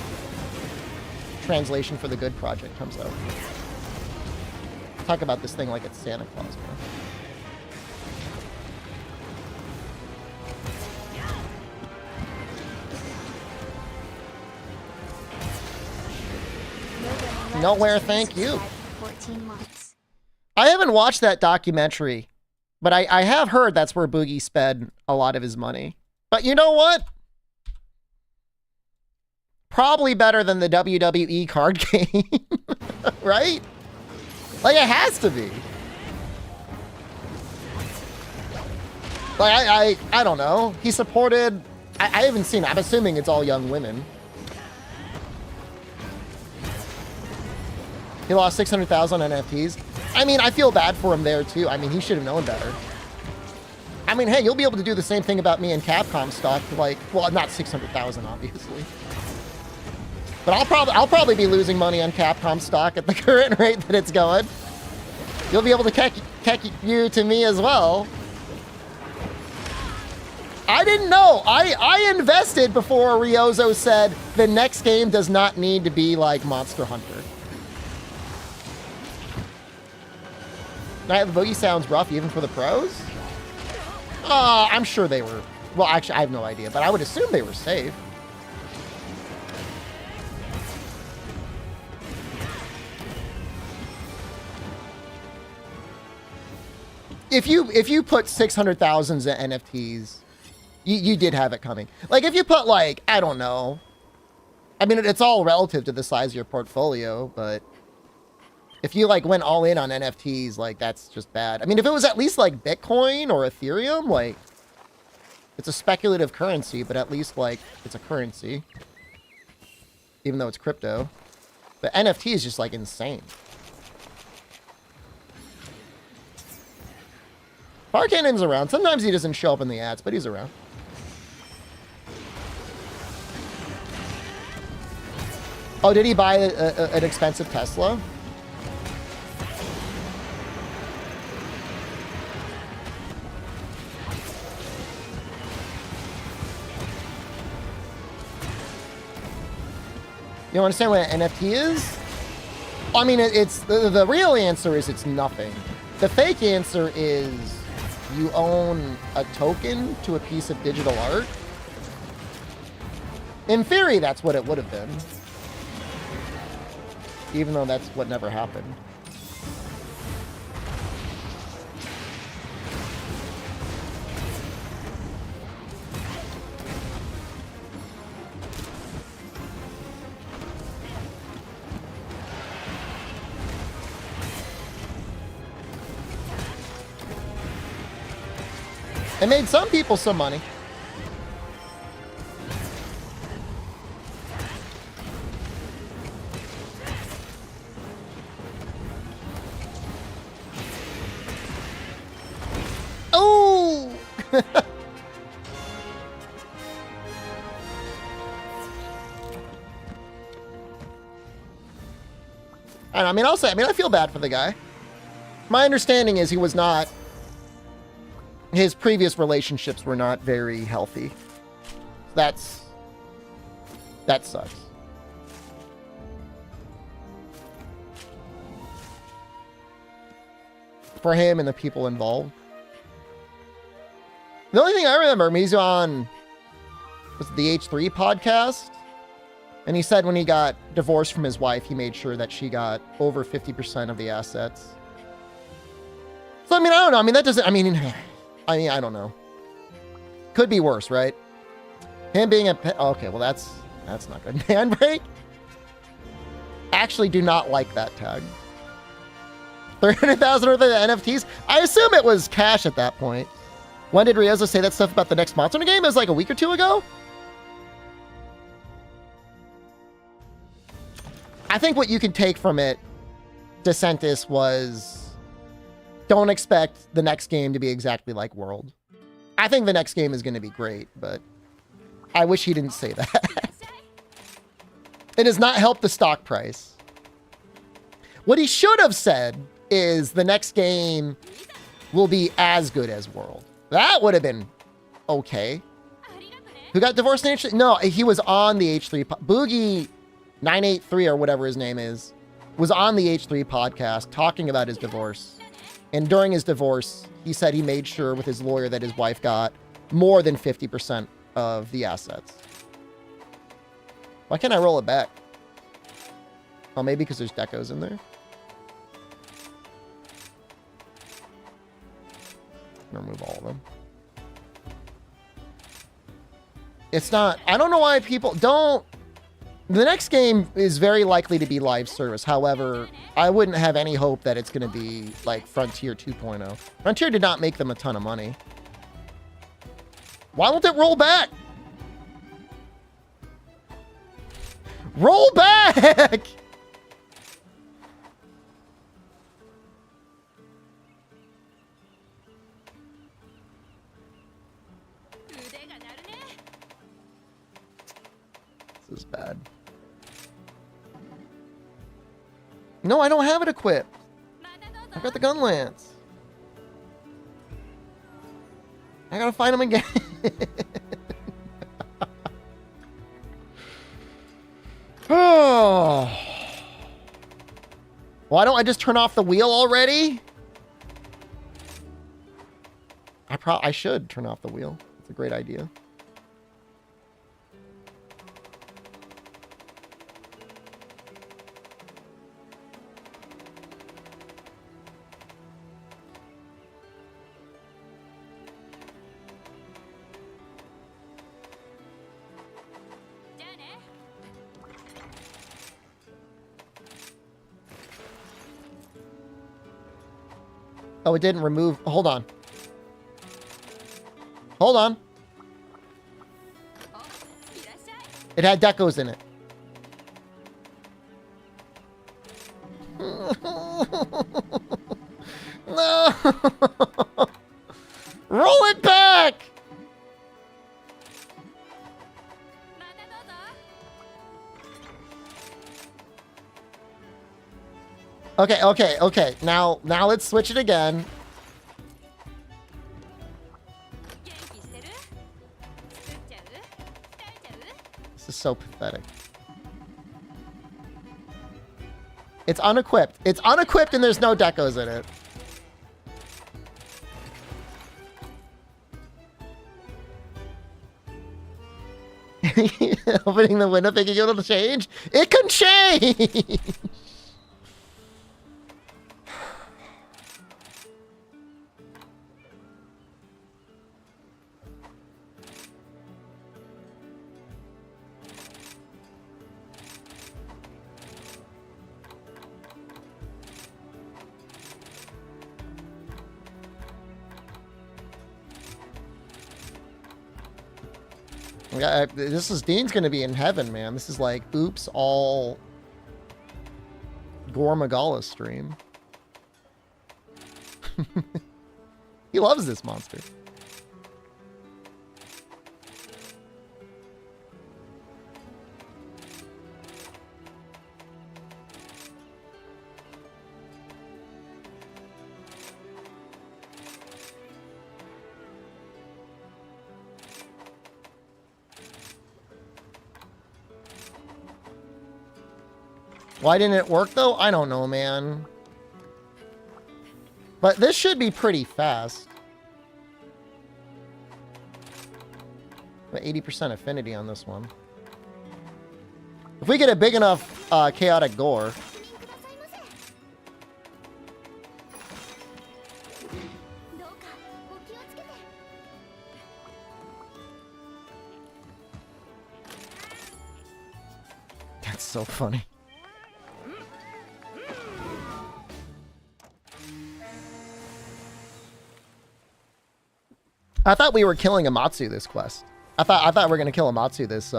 translation for the Good Project comes out. Talk about this thing like it's Santa Claus, man. Nowhere, thank you. For 14 months. I haven't watched that documentary, but I have heard that's where Boogie spent a lot of his money. But you know what? Probably better than the WWE card game, right? Like, it has to be. Like, I don't know. He supported... I haven't seen it. I'm assuming it's all young women. He lost 600,000 on NFTs. I mean, I feel bad for him there, too. I mean, he should have known better. I mean, hey, you'll be able to do the same thing about me in Capcom stock. Like, well, not 600,000, obviously. But I'll probably be losing money on Capcom stock at the current rate that it's going. You'll be able to keck you to me as well. I didn't know. I invested before Ryozo said the next game does not need to be like Monster Hunter. Night of the Boogie sounds rough even for the pros. I'm sure they were. Well, actually, I have no idea, but I would assume they were safe. If you put 600,000 in NFTs, you did have it coming. Like, if you put, like, I don't know. I mean, it's all relative to the size of your portfolio, but if you, like, went all in on NFTs, like, that's just bad. I mean, if it was at least, like, Bitcoin or Ethereum, like, it's a speculative currency, but at least, like, it's a currency. Even though it's crypto. But NFT is just, like, insane. Arcanon's around. Sometimes he doesn't show up in the ads, but he's around. Oh, did he buy an expensive Tesla? You understand what an NFT is? I mean, it's the real answer is it's nothing. The fake answer is you own a token to a piece of digital art. In theory, that's what it would have been. Even though that's what never happened. It made some people some money. Oh! I mean, I'll say, I feel bad for the guy. My understanding is he was not... His previous relationships were not very healthy. That sucks. For him and the people involved. The only thing I remember, he's on was the H3 podcast. And he said when he got divorced from his wife, he made sure that she got over 50% of the assets. So, I mean, I don't know. I mean, that doesn't... I don't know. Could be worse, right? Him being a pet... Okay, well, that's not good. Mindbreak? Actually do not like that tag. 300,000 worth of NFTs? I assume it was cash at that point. When did Ryozo say that stuff about the next Monster Hunter game? It was like a week or two ago? I think what you can take from it, DeSantis, was... Don't expect the next game to be exactly like World. I think the next game is going to be great, but I wish he didn't say that. It does not help the stock price. What he should have said is the next game will be as good as World. That would have been okay. Who got divorced in H3? No, he was on the H3. Boogie 983 or whatever his name is was on the H3 podcast talking about his divorce. And during his divorce, he said he made sure with his lawyer that his wife got more than 50% of the assets. Why can't I roll it back? Oh, maybe because there's decos in there. Remove all of them. It's not... I don't know why people don't... The next game is very likely to be live service. However, I wouldn't have any hope that it's going to be like Frontier 2.0. Frontier did not make them a ton of money. Why won't it roll back? Roll back! This is bad. No, I don't have it equipped. I've got the gun lance. I gotta find him again. Oh. Why don't I just turn off the wheel already? I should turn off the wheel. It's a great idea. Oh, it didn't remove. Hold on. Hold on. It had decos in it. No. Roll it back. Okay. Now let's switch it again. This is so pathetic. It's unequipped. It's unequipped and there's no decos in it. Opening the window thinking it'll change? It can change! Dean's gonna be in heaven, man. This is like, oops, all Gore Magala stream. He loves this monster. Why didn't it work, though? I don't know, man. But this should be pretty fast. 80% affinity on this one. If we get a big enough chaotic gore. That's so funny. I thought we were killing Amatsu this quest. I thought we were gonna kill Amatsu this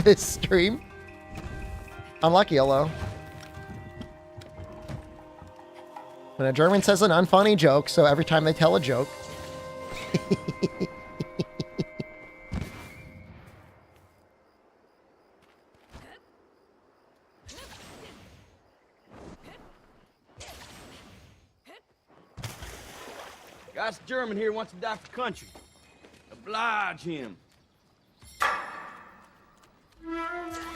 this stream. Unlucky, hello. When a German says an unfunny joke, so every time they tell a joke. Guy's German here wants to die for country. Oblige him.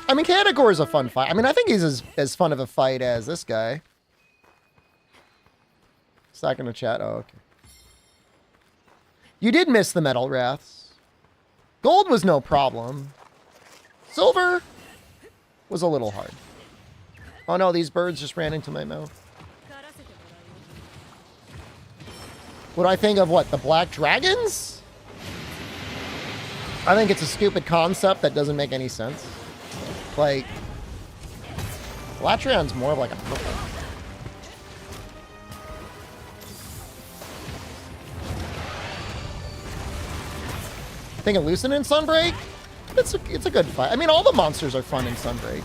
I mean, Kanagor is a fun fight. I mean, I think he's as fun of a fight as this guy. It's not gonna chat. Oh, okay. You did miss the metal wraths. Gold was no problem. Silver was a little hard. Oh no, these birds just ran into my mouth. What do I think of what? The black dragons? I think it's a stupid concept that doesn't make any sense. Like, Latreon's more of like a purple. Think of Lucent in Sunbreak? It's a good fight. I mean, all the monsters are fun in Sunbreak.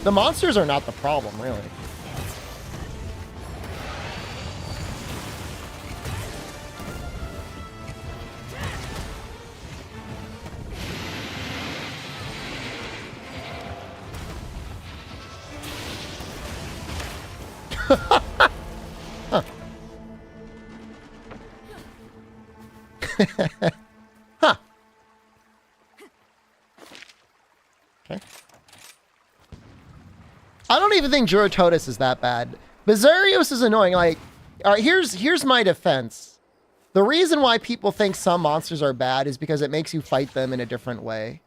The monsters are not the problem, really. Huh. Huh. Okay. I don't even think Jurototus is that bad. Bizarios is annoying. Like, all right, here's my defense. The reason why people think some monsters are bad is because it makes you fight them in a different way.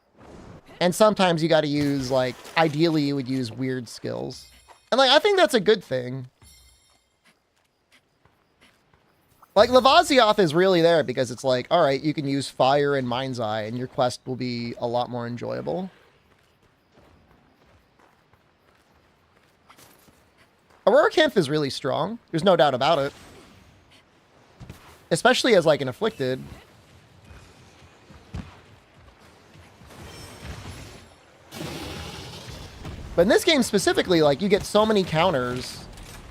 And sometimes you got to use, like, ideally you would use weird skills. And, like, I think that's a good thing. Like, Lavazioth is really there because it's like, all right, you can use fire and Mind's Eye and your quest will be a lot more enjoyable. Auroracanth is really strong. There's no doubt about it. Especially as, like, an Afflicted. But in this game specifically, like, you get so many counters.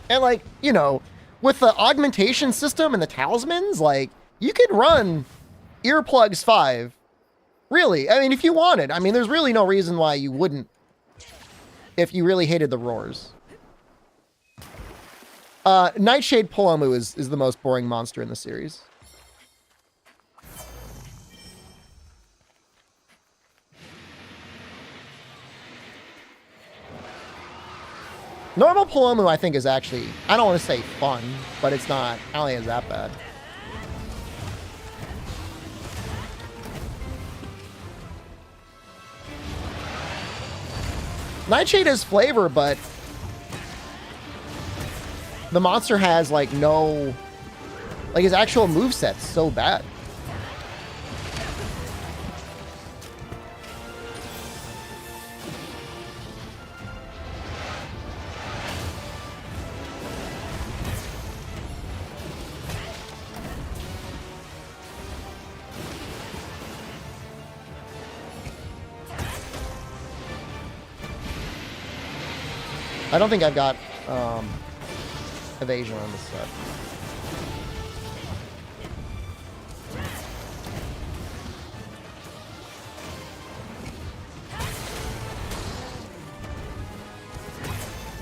And, like, you know, with the augmentation system and the talismans, like, you could run Earplugs 5. Really. I mean, if you wanted. I mean, there's really no reason why you wouldn't if you really hated the roars. Nightshade Polomu is the most boring monster in the series. Normal Polomu, I think, is actually, I don't want to say fun, but it's not, I don't think it's that bad. Nightshade is flavor, but the monster has, like, no, like, his actual moveset's so bad. I don't think I've got evasion on this set.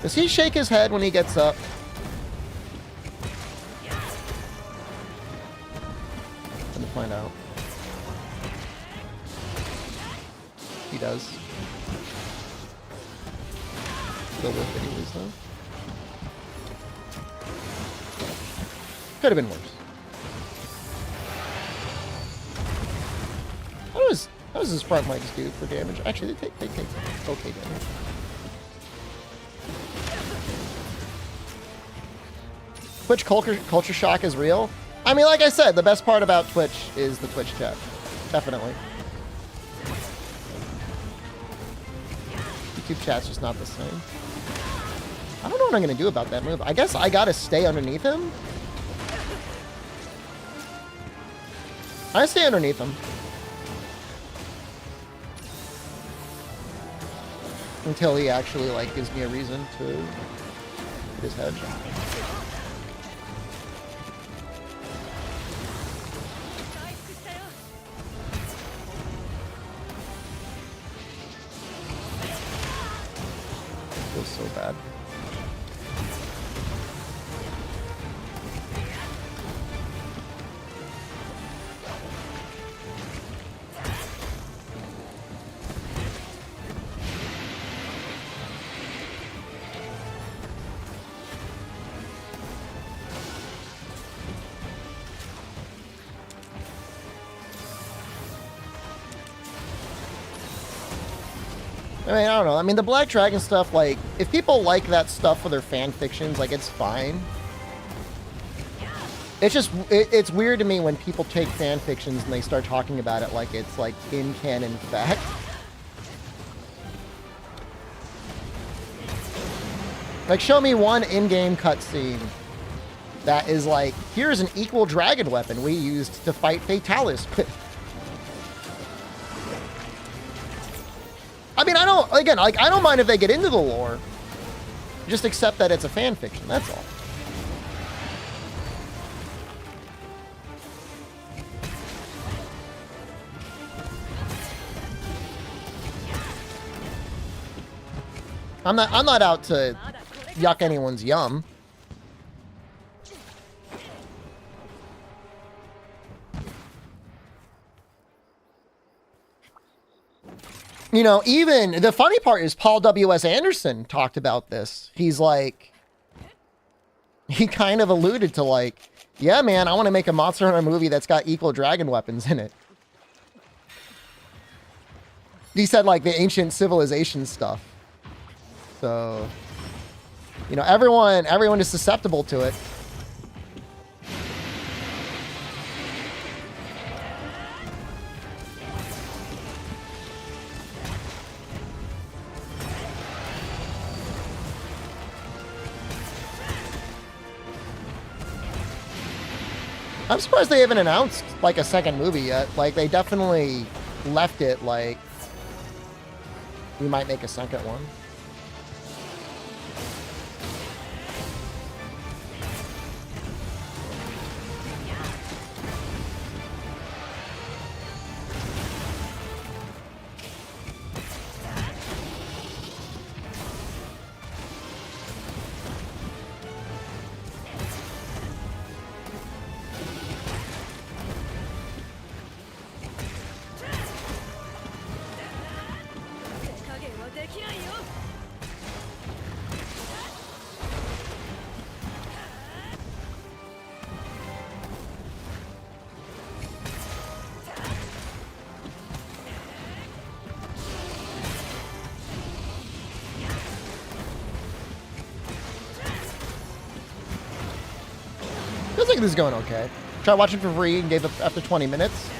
Does he shake his head when he gets up? Let me find out. He does. Still worth anyways, though. Could have been worse. How does his front legs do for damage? Actually, they take okay damage. Twitch culture shock is real. I mean, like I said, the best part about Twitch is the Twitch chat. Definitely. YouTube chat's just not the same. I don't know what I'm gonna do about that move. I guess I gotta stay underneath him. I stay underneath him. Until he actually, like, gives me a reason to hit his head. Feels so bad. I mean, I don't know. I mean, the Black Dragon stuff, like, if people like that stuff for their fan fictions, like, it's fine. It's just, it's weird to me when people take fan fictions and they start talking about it like it's, like, in canon fact. Like, show me one in-game cutscene that is like, here's an equal dragon weapon we used to fight Fatalis with. I mean, I don't, again, like, I don't mind if they get into the lore. Just accept that it's a fan fiction, that's all. I'm not out to yuck anyone's yum. You know, even the funny part is Paul W.S. Anderson talked about this. He's like, he kind of alluded to like, yeah, man, I want to make a Monster Hunter movie that's got equal dragon weapons in it. He said like the ancient civilization stuff. So, you know, everyone is susceptible to it. I'm surprised they haven't announced like a second movie yet. Like they definitely left it like we might make a second one. Feels like this is going okay. Tried watching for free and gave up after 20 minutes.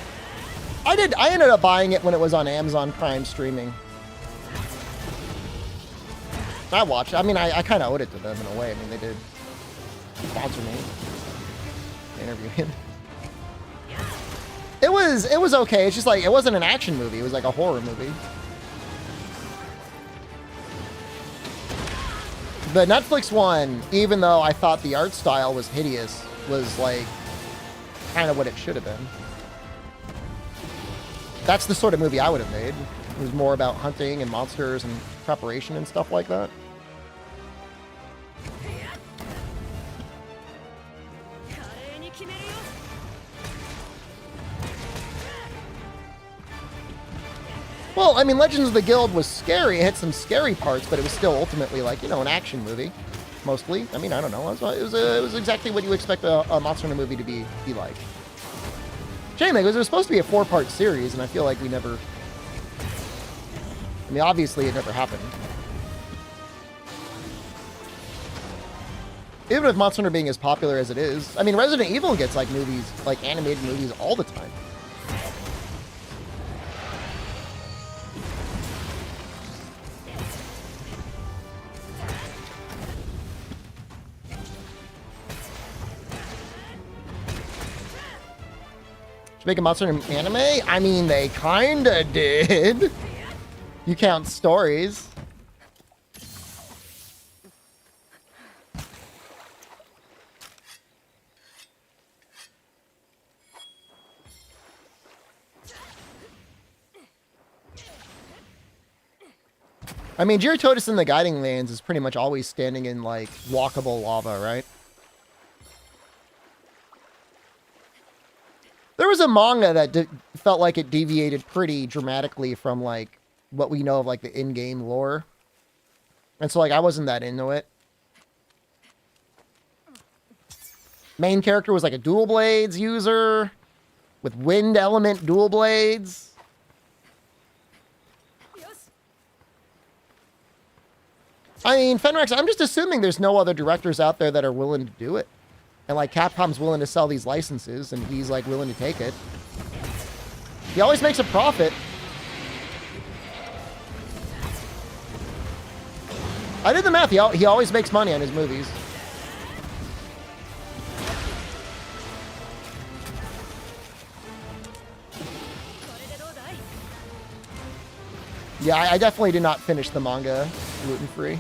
I ended up buying it when it was on Amazon Prime streaming. I watched it. I mean, I kind of owed it to them in a way. I mean, they did sponsor me. Interview him. It was okay. It's just like, it wasn't an action movie. It was like a horror movie. The Netflix one, even though I thought the art style was hideous, was like kind of what it should have been. That's the sort of movie I would have made. It was more about hunting and monsters and preparation and stuff like that. Well, I mean, Legends of the Guild was scary. It had some scary parts, but it was still ultimately like, you know, an action movie. Mostly. I mean, I don't know. It was exactly what you expect a Monster Hunter movie to be like. Shame, because it was supposed to be a 4-part series, and I feel like we never... I mean, obviously it never happened. Even with Monster Hunter being as popular as it is, I mean, Resident Evil gets like movies, like animated movies all the time. To make a Monster Hunter anime? I mean, they kinda did. You count stories. I mean, Gyarados in the Guiding Lands is pretty much always standing in, like, walkable lava, right? There was a manga that felt like it deviated pretty dramatically from, like, what we know of, like, the in-game lore. And so, like, I wasn't that into it. Main character was, like, a dual blades user with wind element dual blades. I mean, Fenrex, I'm just assuming there's no other directors out there that are willing to do it. And like Capcom's willing to sell these licenses and he's like willing to take it. He always makes a profit. I did the math. He always makes money on his movies. Yeah, I definitely did not finish the manga gluten-free.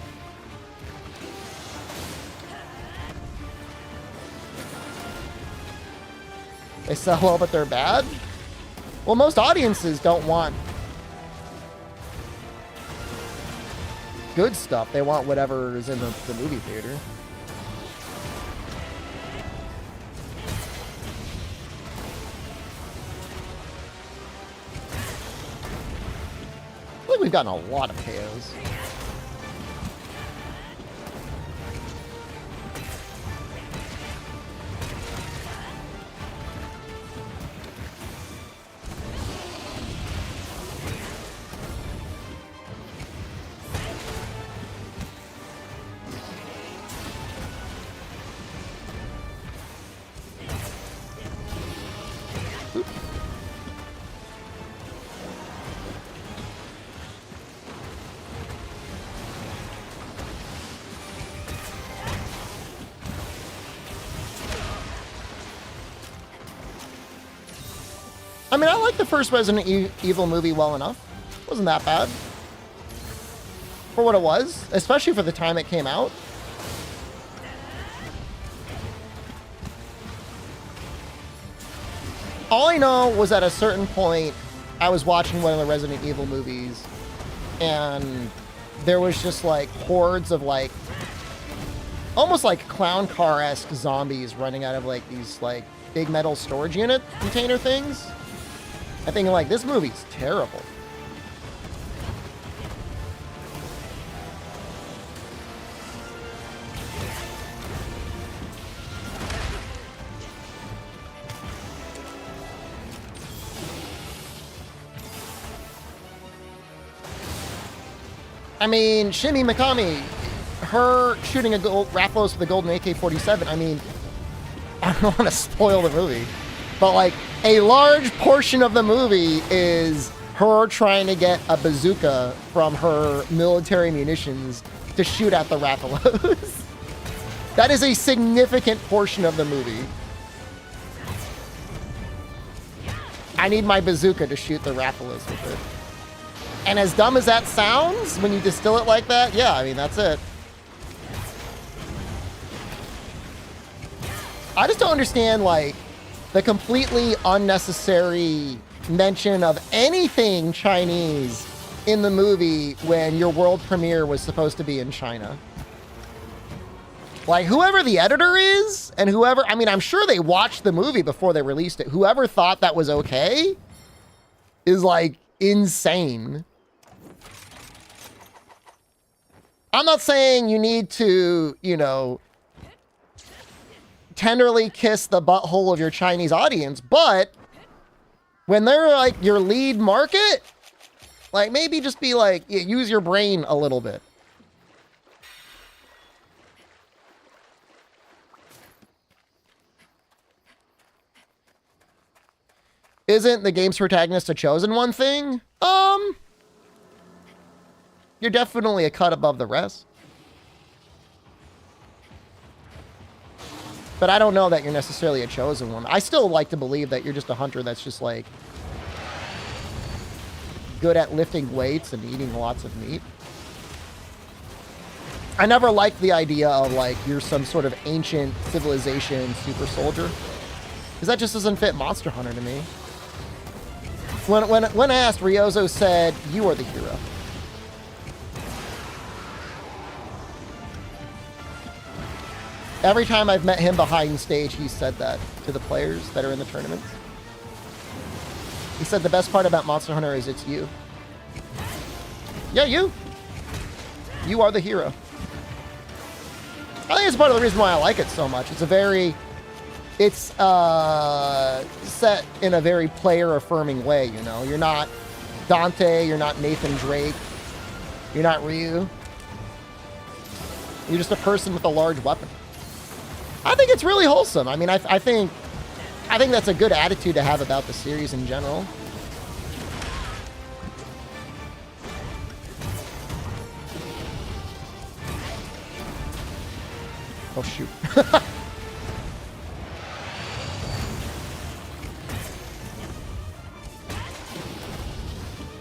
They sell well, but they're bad? Well, most audiences don't want good stuff. They want whatever is in the movie theater. I feel like we've gotten a lot of KOs. I mean, I like the first Resident Evil movie well enough. Wasn't that bad. For what it was, especially for the time it came out. All I know was at a certain point, I was watching one of the Resident Evil movies, and there was just like hordes of like, almost like clown car-esque zombies running out of like these like big metal storage unit container things. I'm thinking like, this movie's terrible. I mean, Shimi Mikami, her shooting a Rathalos with the golden AK-47, I mean, I don't want to spoil the movie, but like, a large portion of the movie is her trying to get a bazooka from her military munitions to shoot at the Rathalos. That is a significant portion of the movie. I need my bazooka to shoot the Rathalos with it. And as dumb as that sounds, when you distill it like that, yeah, I mean, that's it. I just don't understand, like, the completely unnecessary mention of anything Chinese in the movie when your world premiere was supposed to be in China. Like, whoever the editor is, and whoever, I mean, I'm sure they watched the movie before they released it. Whoever thought that was okay is, like, insane. I'm not saying you need to, you know, tenderly kiss the butthole of your Chinese audience, but when they're like your lead market, like maybe just be like, use your brain a little bit. Isn't the game's protagonist a chosen one thing? You're definitely a cut above the rest. But I don't know that you're necessarily a chosen one. I still like to believe that you're just a hunter that's just like good at lifting weights and eating lots of meat. I never liked the idea of like you're some sort of ancient civilization super soldier, because that just doesn't fit Monster Hunter to me. When asked, Ryozo said, "You are the hero." Every time I've met him behind stage, he said that to the players that are in the tournaments. He said the best part about Monster Hunter is it's you. Yeah, you. You are the hero. I think it's part of the reason why I like it so much. It's set in a very player-affirming way, you know? You're not Dante, you're not Nathan Drake, you're not Ryu. You're just a person with a large weapon. I think it's really wholesome. I mean, I think that's a good attitude to have about the series in general. Oh, shoot.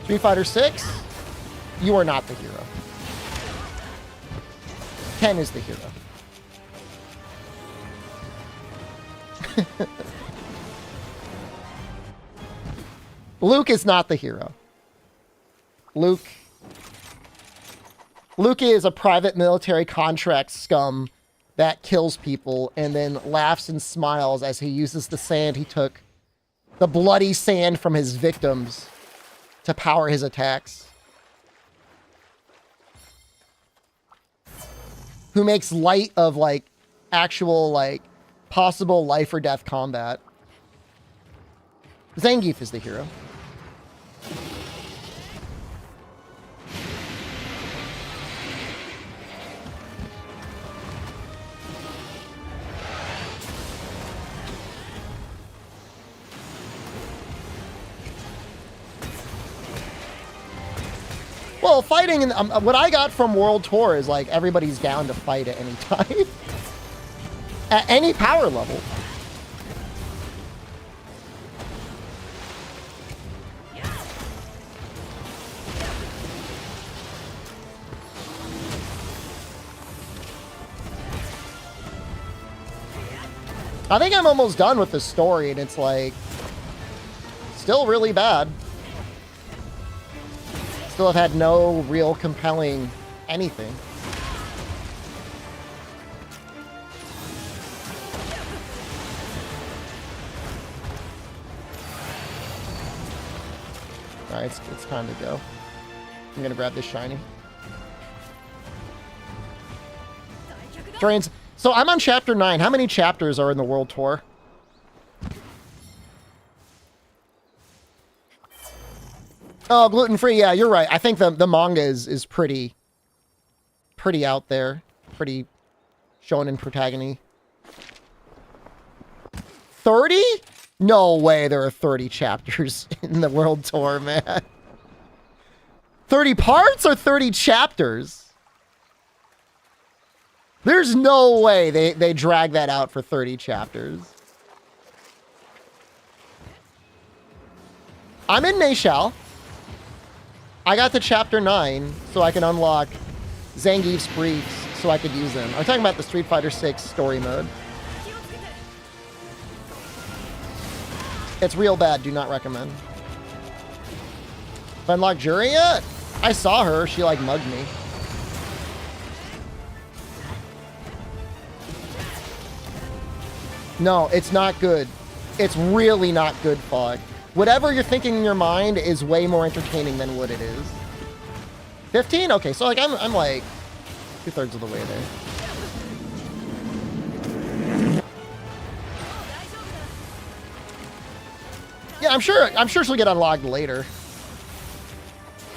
Street Fighter 6, you are not the hero. Ken is the hero. Luke is not the hero. Luke is a private military contract scum that kills people and then laughs and smiles as he uses the sand he took, the bloody sand from his victims, to power his attacks. Who makes light of, like, actual, like, possible life or death combat. Zangief is the hero. Well, fighting, what I got from World Tour is, like, everybody's down to fight at any time. At any power level. I think I'm almost done with the story, and it's, like, still really bad. Still have had no real compelling anything. Alright, it's time to go. I'm gonna grab this shiny. Drains. So I'm on chapter 9. How many chapters are in the World Tour? Oh, gluten-free. Yeah, you're right. I think the manga is pretty out there. Pretty shonen protagony. 30? No way there are 30 chapters in the World Tour, man. 30 parts or 30 chapters? There's no way they drag that out for 30 chapters. I'm in Meishal. I got to chapter 9 so I can unlock Zangief's briefs so I could use them. I'm talking about the Street Fighter 6 story mode. It's real bad. Do not recommend. Have I unlocked Jury yet? I saw her. She, like, mugged me. No, it's not good. It's really not good, Fog. Whatever you're thinking in your mind is way more entertaining than what it is. 15? Okay, so, like, I'm like 2/3 of the way there. Yeah, I'm sure she'll get unlocked later.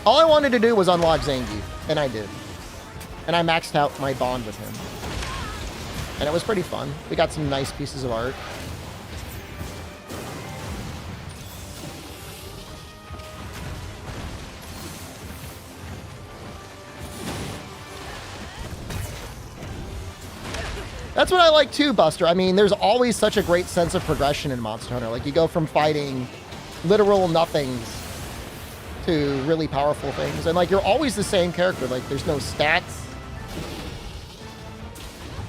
All I wanted to do was unlock Zangief, and I did. And I maxed out my bond with him. And it was pretty fun. We got some nice pieces of art. That's what I like too, Buster. I mean, there's always such a great sense of progression in Monster Hunter. Like, you go from fighting literal nothings to really powerful things. And, like, you're always the same character. Like, there's no stats.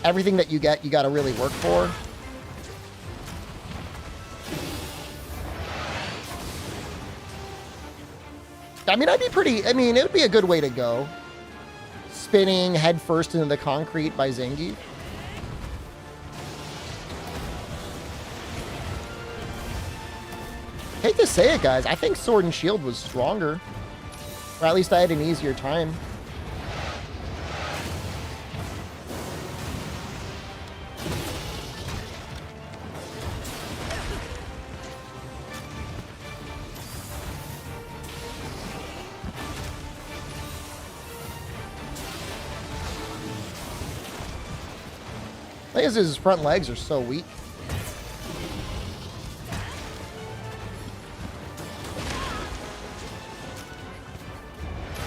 Everything that you get, you got to really work for. I mean, it would be a good way to go. Spinning headfirst into the concrete by Zangief. Hate to say it, guys. I think Sword and Shield was stronger. Or at least I had an easier time. thing is his front legs are so weak.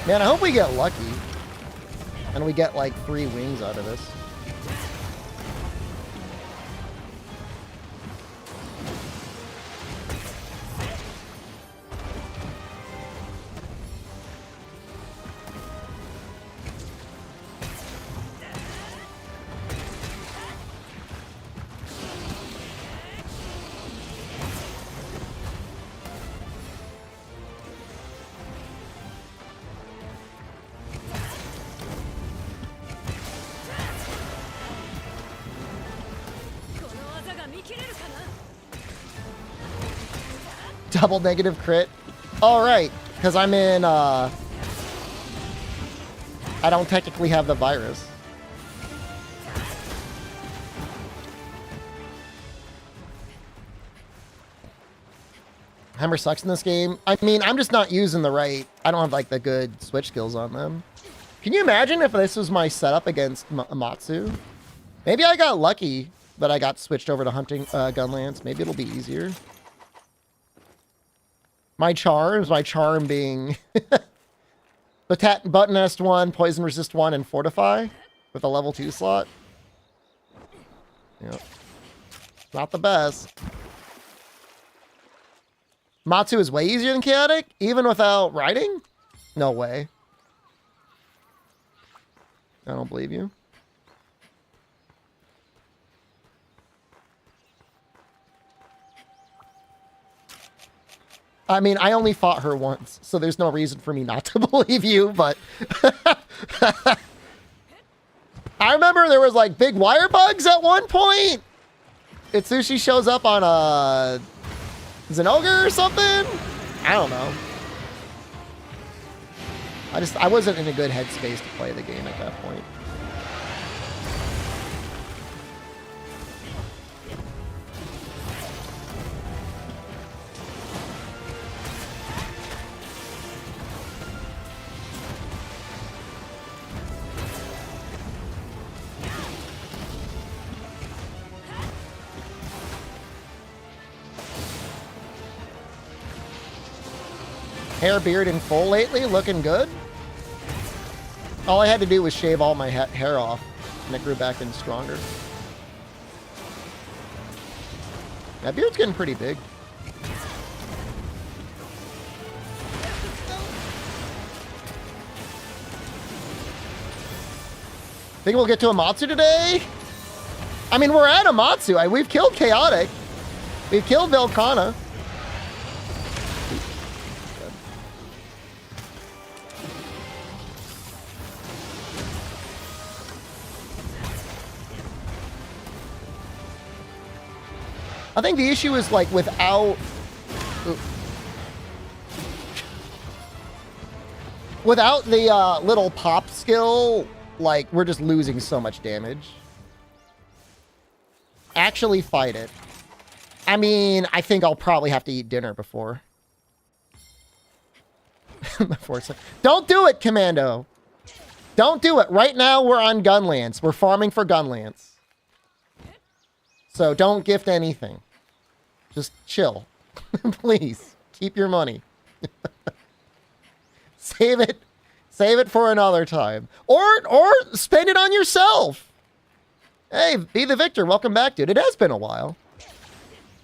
Man, I hope we get lucky. And we get like 3 wings out of this. Double negative crit. All right, because I'm in, I don't technically have the virus. Hammer sucks in this game. I mean, I'm just not using the right, I don't have like the good switch skills on them. Can you imagine if this was my setup against Amatsu? Maybe I got lucky that I got switched over to hunting Gunlance. Maybe it'll be easier. My charm being Button Nest 1, Poison Resist 1, and Fortify with a level 2 slot. Yep. Not the best. Matsu is way easier than Chaotic, even without riding? No way. I don't believe you. I mean, I only fought her once, so there's no reason for me not to believe you, but... I remember there was, like, big wire bugs at one point! Itsushi shows up on a... Zenogre or something? I don't know. I wasn't in a good headspace to play the game at that point. Hair, beard, and full lately, looking good. All I had to do was shave all my hair off, and it grew back in stronger. That beard's getting pretty big. Think we'll get to Amatsu today? I mean, we're at Amatsu. We've killed Chaotic. We've killed Velkhana. I think the issue is like without the little pop skill, like we're just losing so much damage. Actually fight it. I mean, I think I'll probably have to eat dinner before. Don't do it, Commando. Don't do it. Right now we're on Gunlance. We're farming for Gunlance. So don't gift anything. Just chill. Please. Keep your money. Save it. Save it for another time. Or spend it on yourself. Hey, be the victor. Welcome back, dude. It has been a while.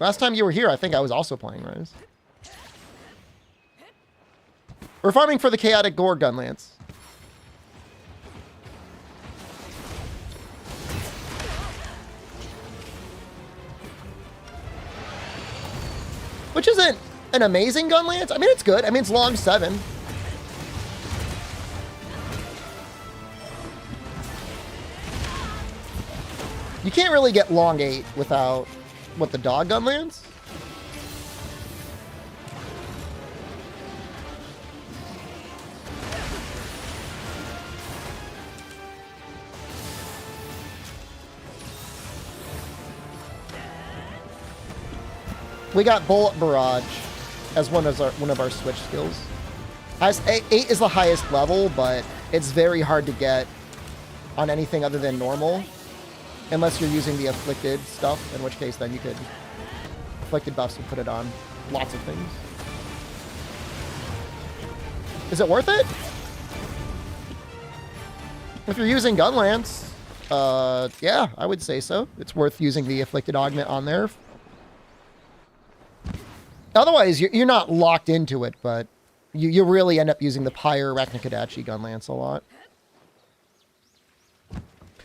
Last time you were here, I think I was also playing Rise. We're farming for the Chaotic Gore Gunlance. Which isn't an amazing Gunlance. I mean, it's good. I mean, it's long 7. You can't really get long 8 without, what, the dog Gunlance? We got Bullet Barrage as one of our switch skills. 8 is the highest level, but it's very hard to get on anything other than normal. Unless you're using the afflicted stuff, in which case then you could... Afflicted buffs would put it on lots of things. Is it worth it? If you're using Gunlance, yeah, I would say so. It's worth using the afflicted augment on there. Otherwise, you're not locked into it, but you really end up using the Pyre Arachnokodachi Gunlance a lot.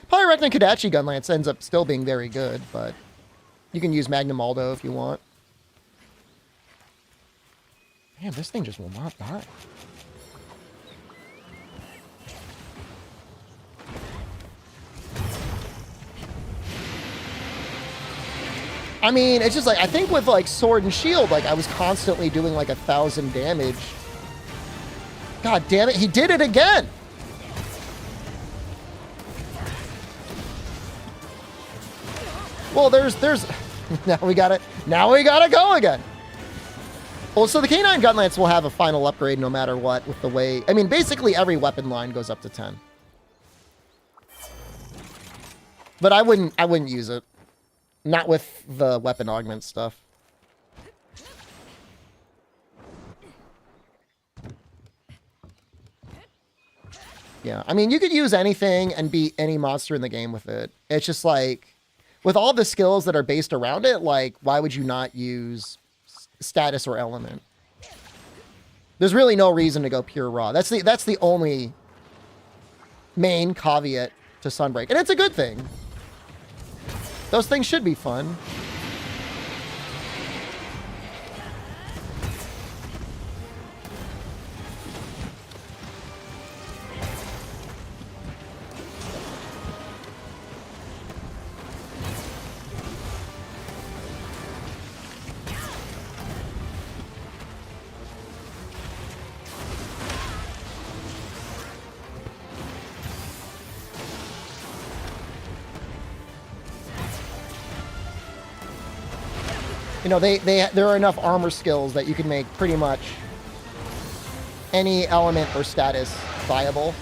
Pyre Arachnokodachi Gunlance ends up still being very good, but you can use Magnum Aldo if you want. Man, this thing just will not die. I mean, it's just like, I think with like Sword and Shield, like I was constantly doing like 1,000 damage. God damn it, he did it again! Well, there's, now we gotta go again. Well, so the K9 Gunlance will have a final upgrade no matter what with the way, I mean, basically every weapon line goes up to 10. But I wouldn't use it. Not with the weapon augment stuff. Yeah, I mean, you could use anything and beat any monster in the game with it. It's just like, with all the skills that are based around it, like, why would you not use status or element? There's really no reason to go pure raw. That's the only main caveat to Sunbreak. And it's a good thing. Those things should be fun. You know, there are enough armor skills that you can make pretty much any element or status viable.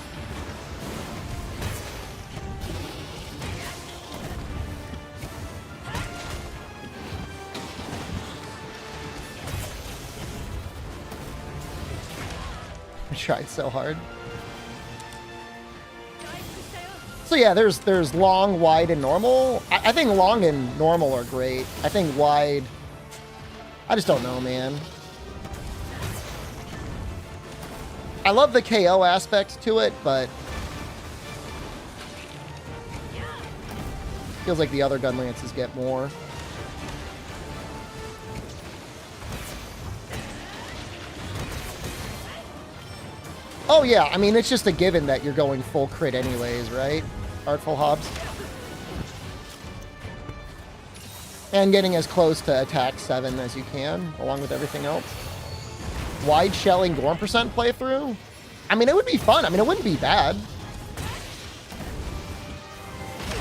I tried so hard. So yeah, there's long, wide, and normal. I think long and normal are great. I think wide... I just don't know, man. I love the KO aspect to it, but feels like the other Gunlances get more. Oh yeah, I mean, it's just a given that you're going full crit anyways, right? Artful Hobbs. And getting as close to attack 7 as you can, along with everything else. Wide shelling Gorm percent playthrough? I mean, it would be fun. I mean, it wouldn't be bad.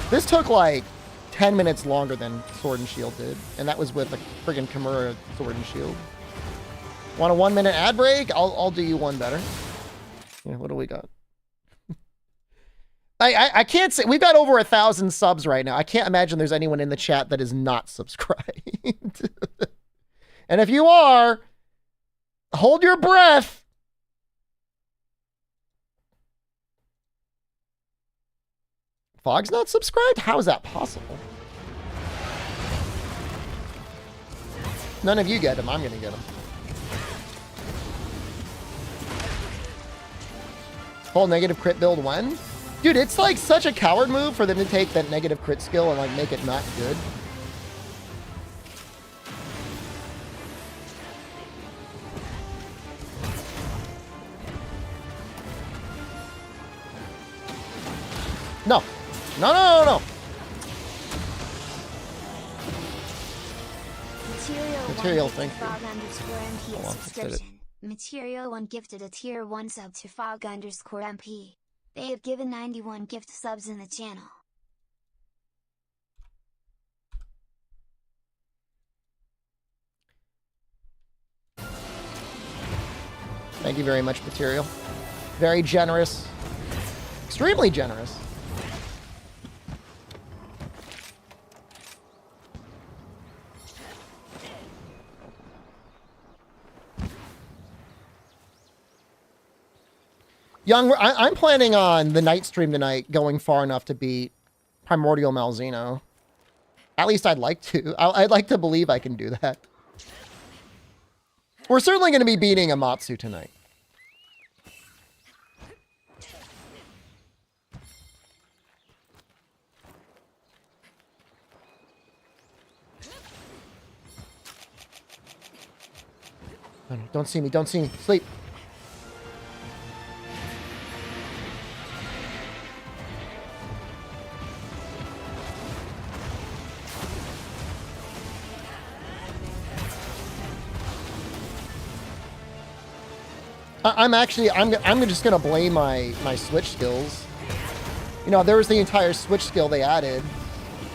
This took like 10 minutes longer than Sword and Shield did. And that was with a friggin' Kimura Sword and Shield. Want a 1-minute ad break? I'll do you one better. Yeah, what do we got? I can't say, we've got over 1,000 subs right now. I can't imagine there's anyone in the chat that is not subscribed. And if you are, hold your breath. Fog's not subscribed? How is that possible? None of you get him. I'm going to get him. Whole negative crit build when? Dude, it's like such a coward move for them to take that negative crit skill and like make it not good. No. No, no, no, no. Material, thank you. Hold on, let's get it. Material 1 gifted a tier 1 sub to Fog_MP. They have given 91 gift subs in the channel. Thank you very much, Material. Very generous. Extremely generous. Young, I'm planning on the night stream tonight going far enough to beat Primordial Malzeno. At least I'd like to. I'd like to believe I can do that. We're certainly going to be beating Amatsu tonight. No, no, don't see me. Don't see me. Sleep. I'm just gonna blame my switch skills. You know, there was the entire switch skill they added,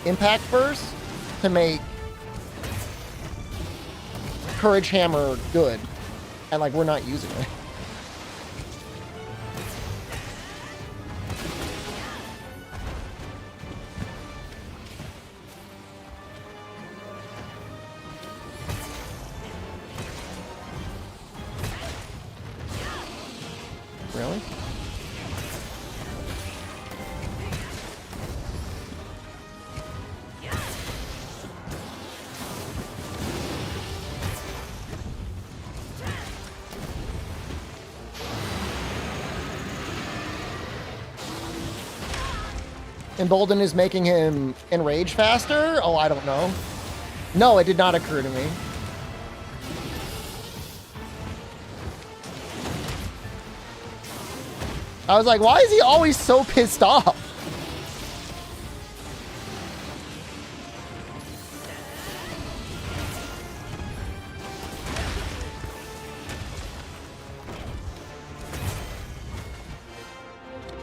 Impact Burst, to make Courage Hammer good, and like we're not using it. Really? Embolden is making him enrage faster? Oh, I don't know. No, it did not occur to me. I was like, why is he always so pissed off?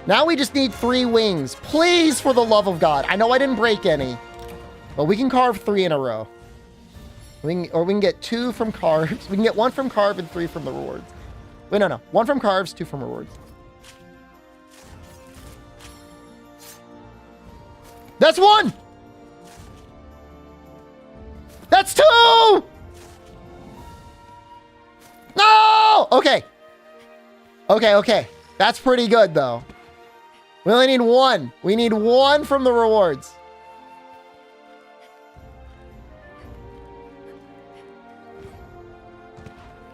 Now we just need 3 wings. Please, for the love of God. I know I didn't break any, but we can carve 3 in a row. We can get 2 from carves. We can get 1 from carve and 3 from the rewards. Wait, no. 1 from carves, 2 from rewards. That's 1! That's 2! No! Okay. Okay. That's pretty good, though. We only need 1. We need 1 from the rewards.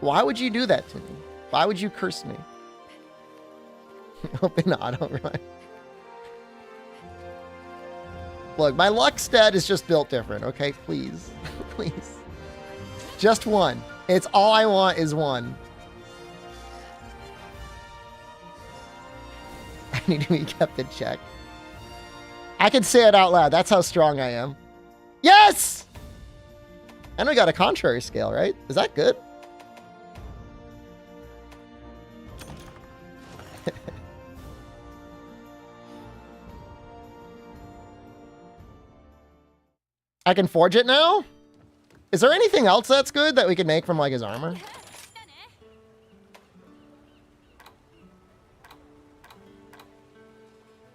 Why would you do that to me? Why would you curse me? Open auto run. Look, my luck stat is just built different, okay? Please. Please. Just 1. It's all I want is 1. I need to be kept in check. I can say it out loud. That's how strong I am. Yes! And we got a contrary scale, right? Is that good? I can forge it now? Is there anything else that's good that we can make from like his armor?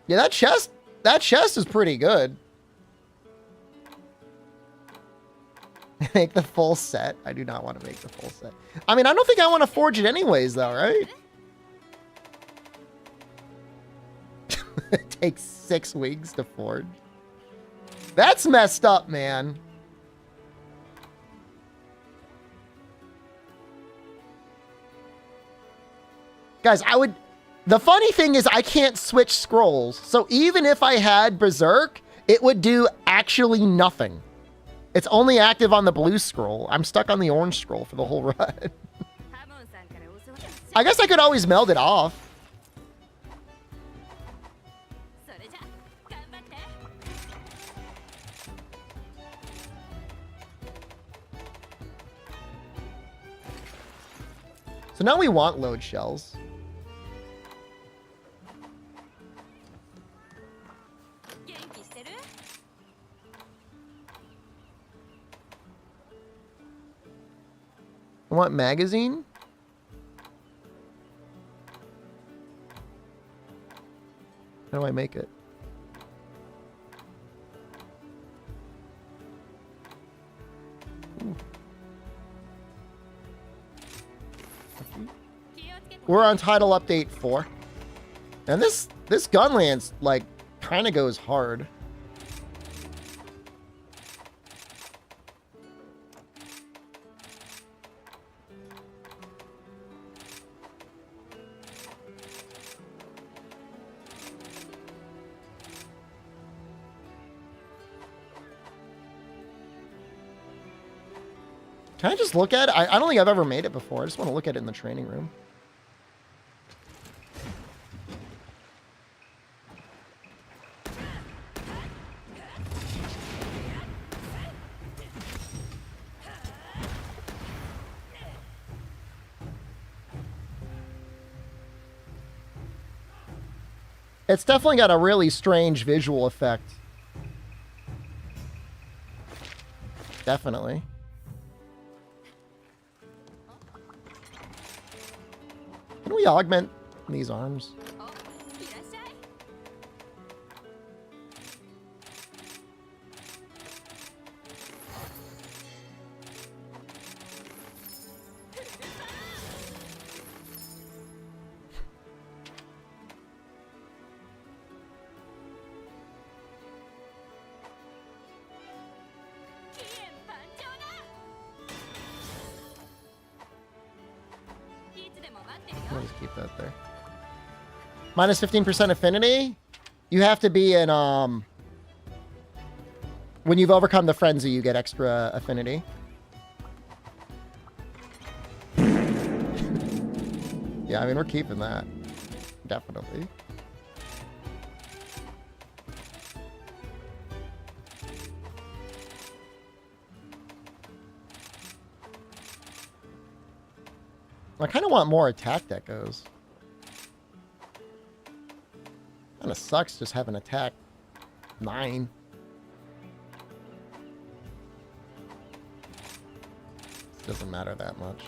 Yeah, that chest is pretty good. Make the full set. I do not want to make the full set. I mean, I don't think I want to forge it anyways, though, right? It takes 6 weeks to forge. That's messed up, man. Guys, the funny thing is I can't switch scrolls. So even if I had Berserk, it would do actually nothing. It's only active on the blue scroll. I'm stuck on the orange scroll for the whole run. I guess I could always meld it off. So now we want load shells. I want magazine. How do I make it? Ooh. We're on title update 4. And this gun lance, like, kind of goes hard. Can I just look at it? I don't think I've ever made it before. I just want to look at it in the training room. It's definitely got a really strange visual effect. Definitely. Can we augment these arms? I'll just keep that there. Minus 15% affinity? You have to be in, when you've overcome the frenzy, you get extra affinity. Yeah, I mean, we're keeping that. Definitely. I kind of want more attack deckos. Kind of sucks just having attack 9. Doesn't matter that much.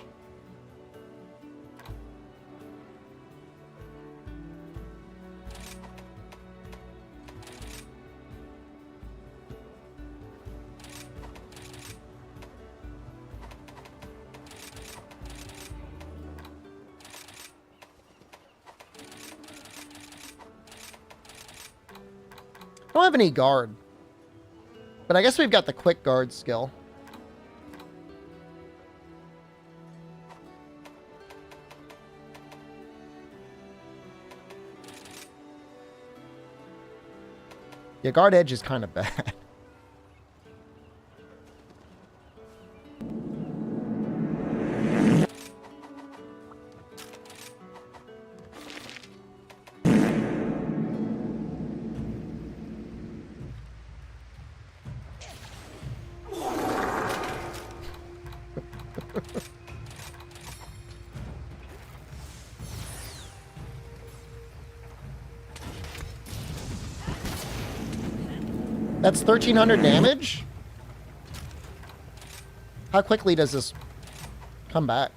I don't have any guard. But I guess we've got the quick guard skill. Yeah, guard edge is kind of bad. That's 1,300 damage? How quickly does this come back?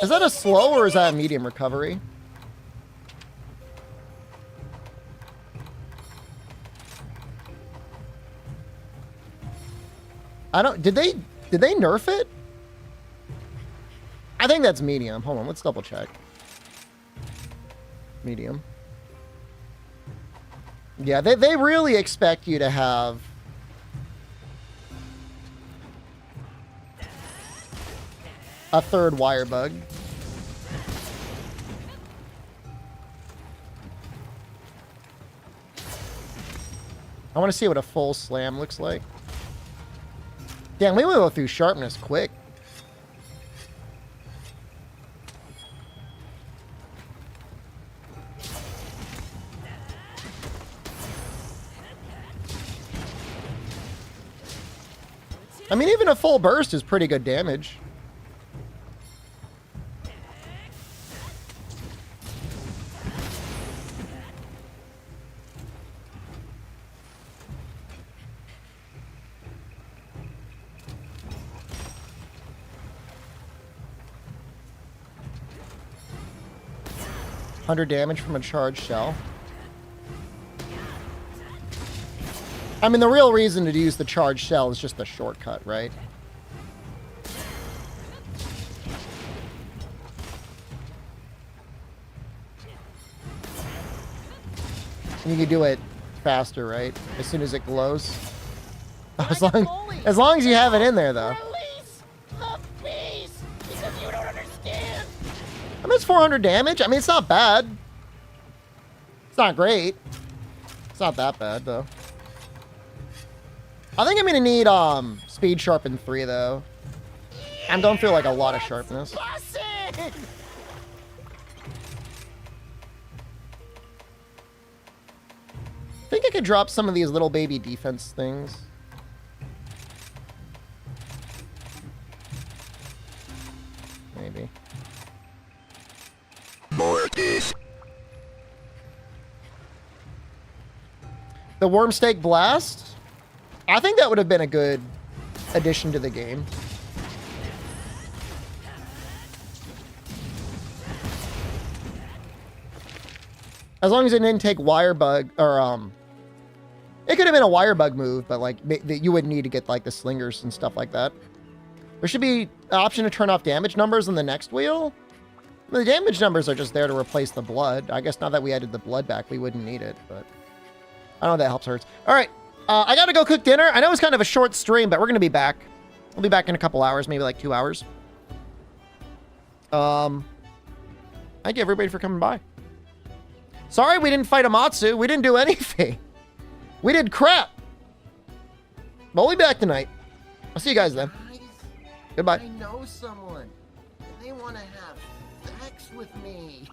Is that a slow or is that a medium recovery? I don't, did they nerf it? I think that's medium. Hold on, let's double check. Medium. Yeah, they really expect you to have a third wire bug. I want to see what a full slam looks like. Damn, we will go through sharpness quick. I mean, even a full burst is pretty good damage. $100 damage from a charged shell. I mean, the real reason to use the charged shell is just the shortcut, right? And you can do it faster, right? As soon as it glows. As long as you have it in there, though. Release the beast, because you don't understand. I mean, it's 400 damage. I mean, it's not bad. It's not great. It's not that bad, though. I think I'm gonna need speed sharpen 3, though. I'm going through like a lot of sharpness. Bussin'! I think I could drop some of these little baby defense things. Maybe. Mortis. The Wormstake Blast? I think that would have been a good addition to the game. As long as it didn't take wire bug, or it could have been a wire bug move, but like you would need to get like the slingers and stuff like that. There should be an option to turn off damage numbers on the next wheel. The damage numbers are just there to replace the blood. I guess now that we added the blood back, we wouldn't need it, but I don't know if that helps or hurts. All right, I gotta go cook dinner. I know it's kind of a short stream, but we're gonna be back. We'll be back in a couple hours, maybe like 2 hours. Thank you everybody for coming by. Sorry we didn't fight Amatsu. We didn't do anything. We did crap. But we'll be back tonight. I'll see you guys then. Guys, Goodbye. I know someone. And they want to have sex with me.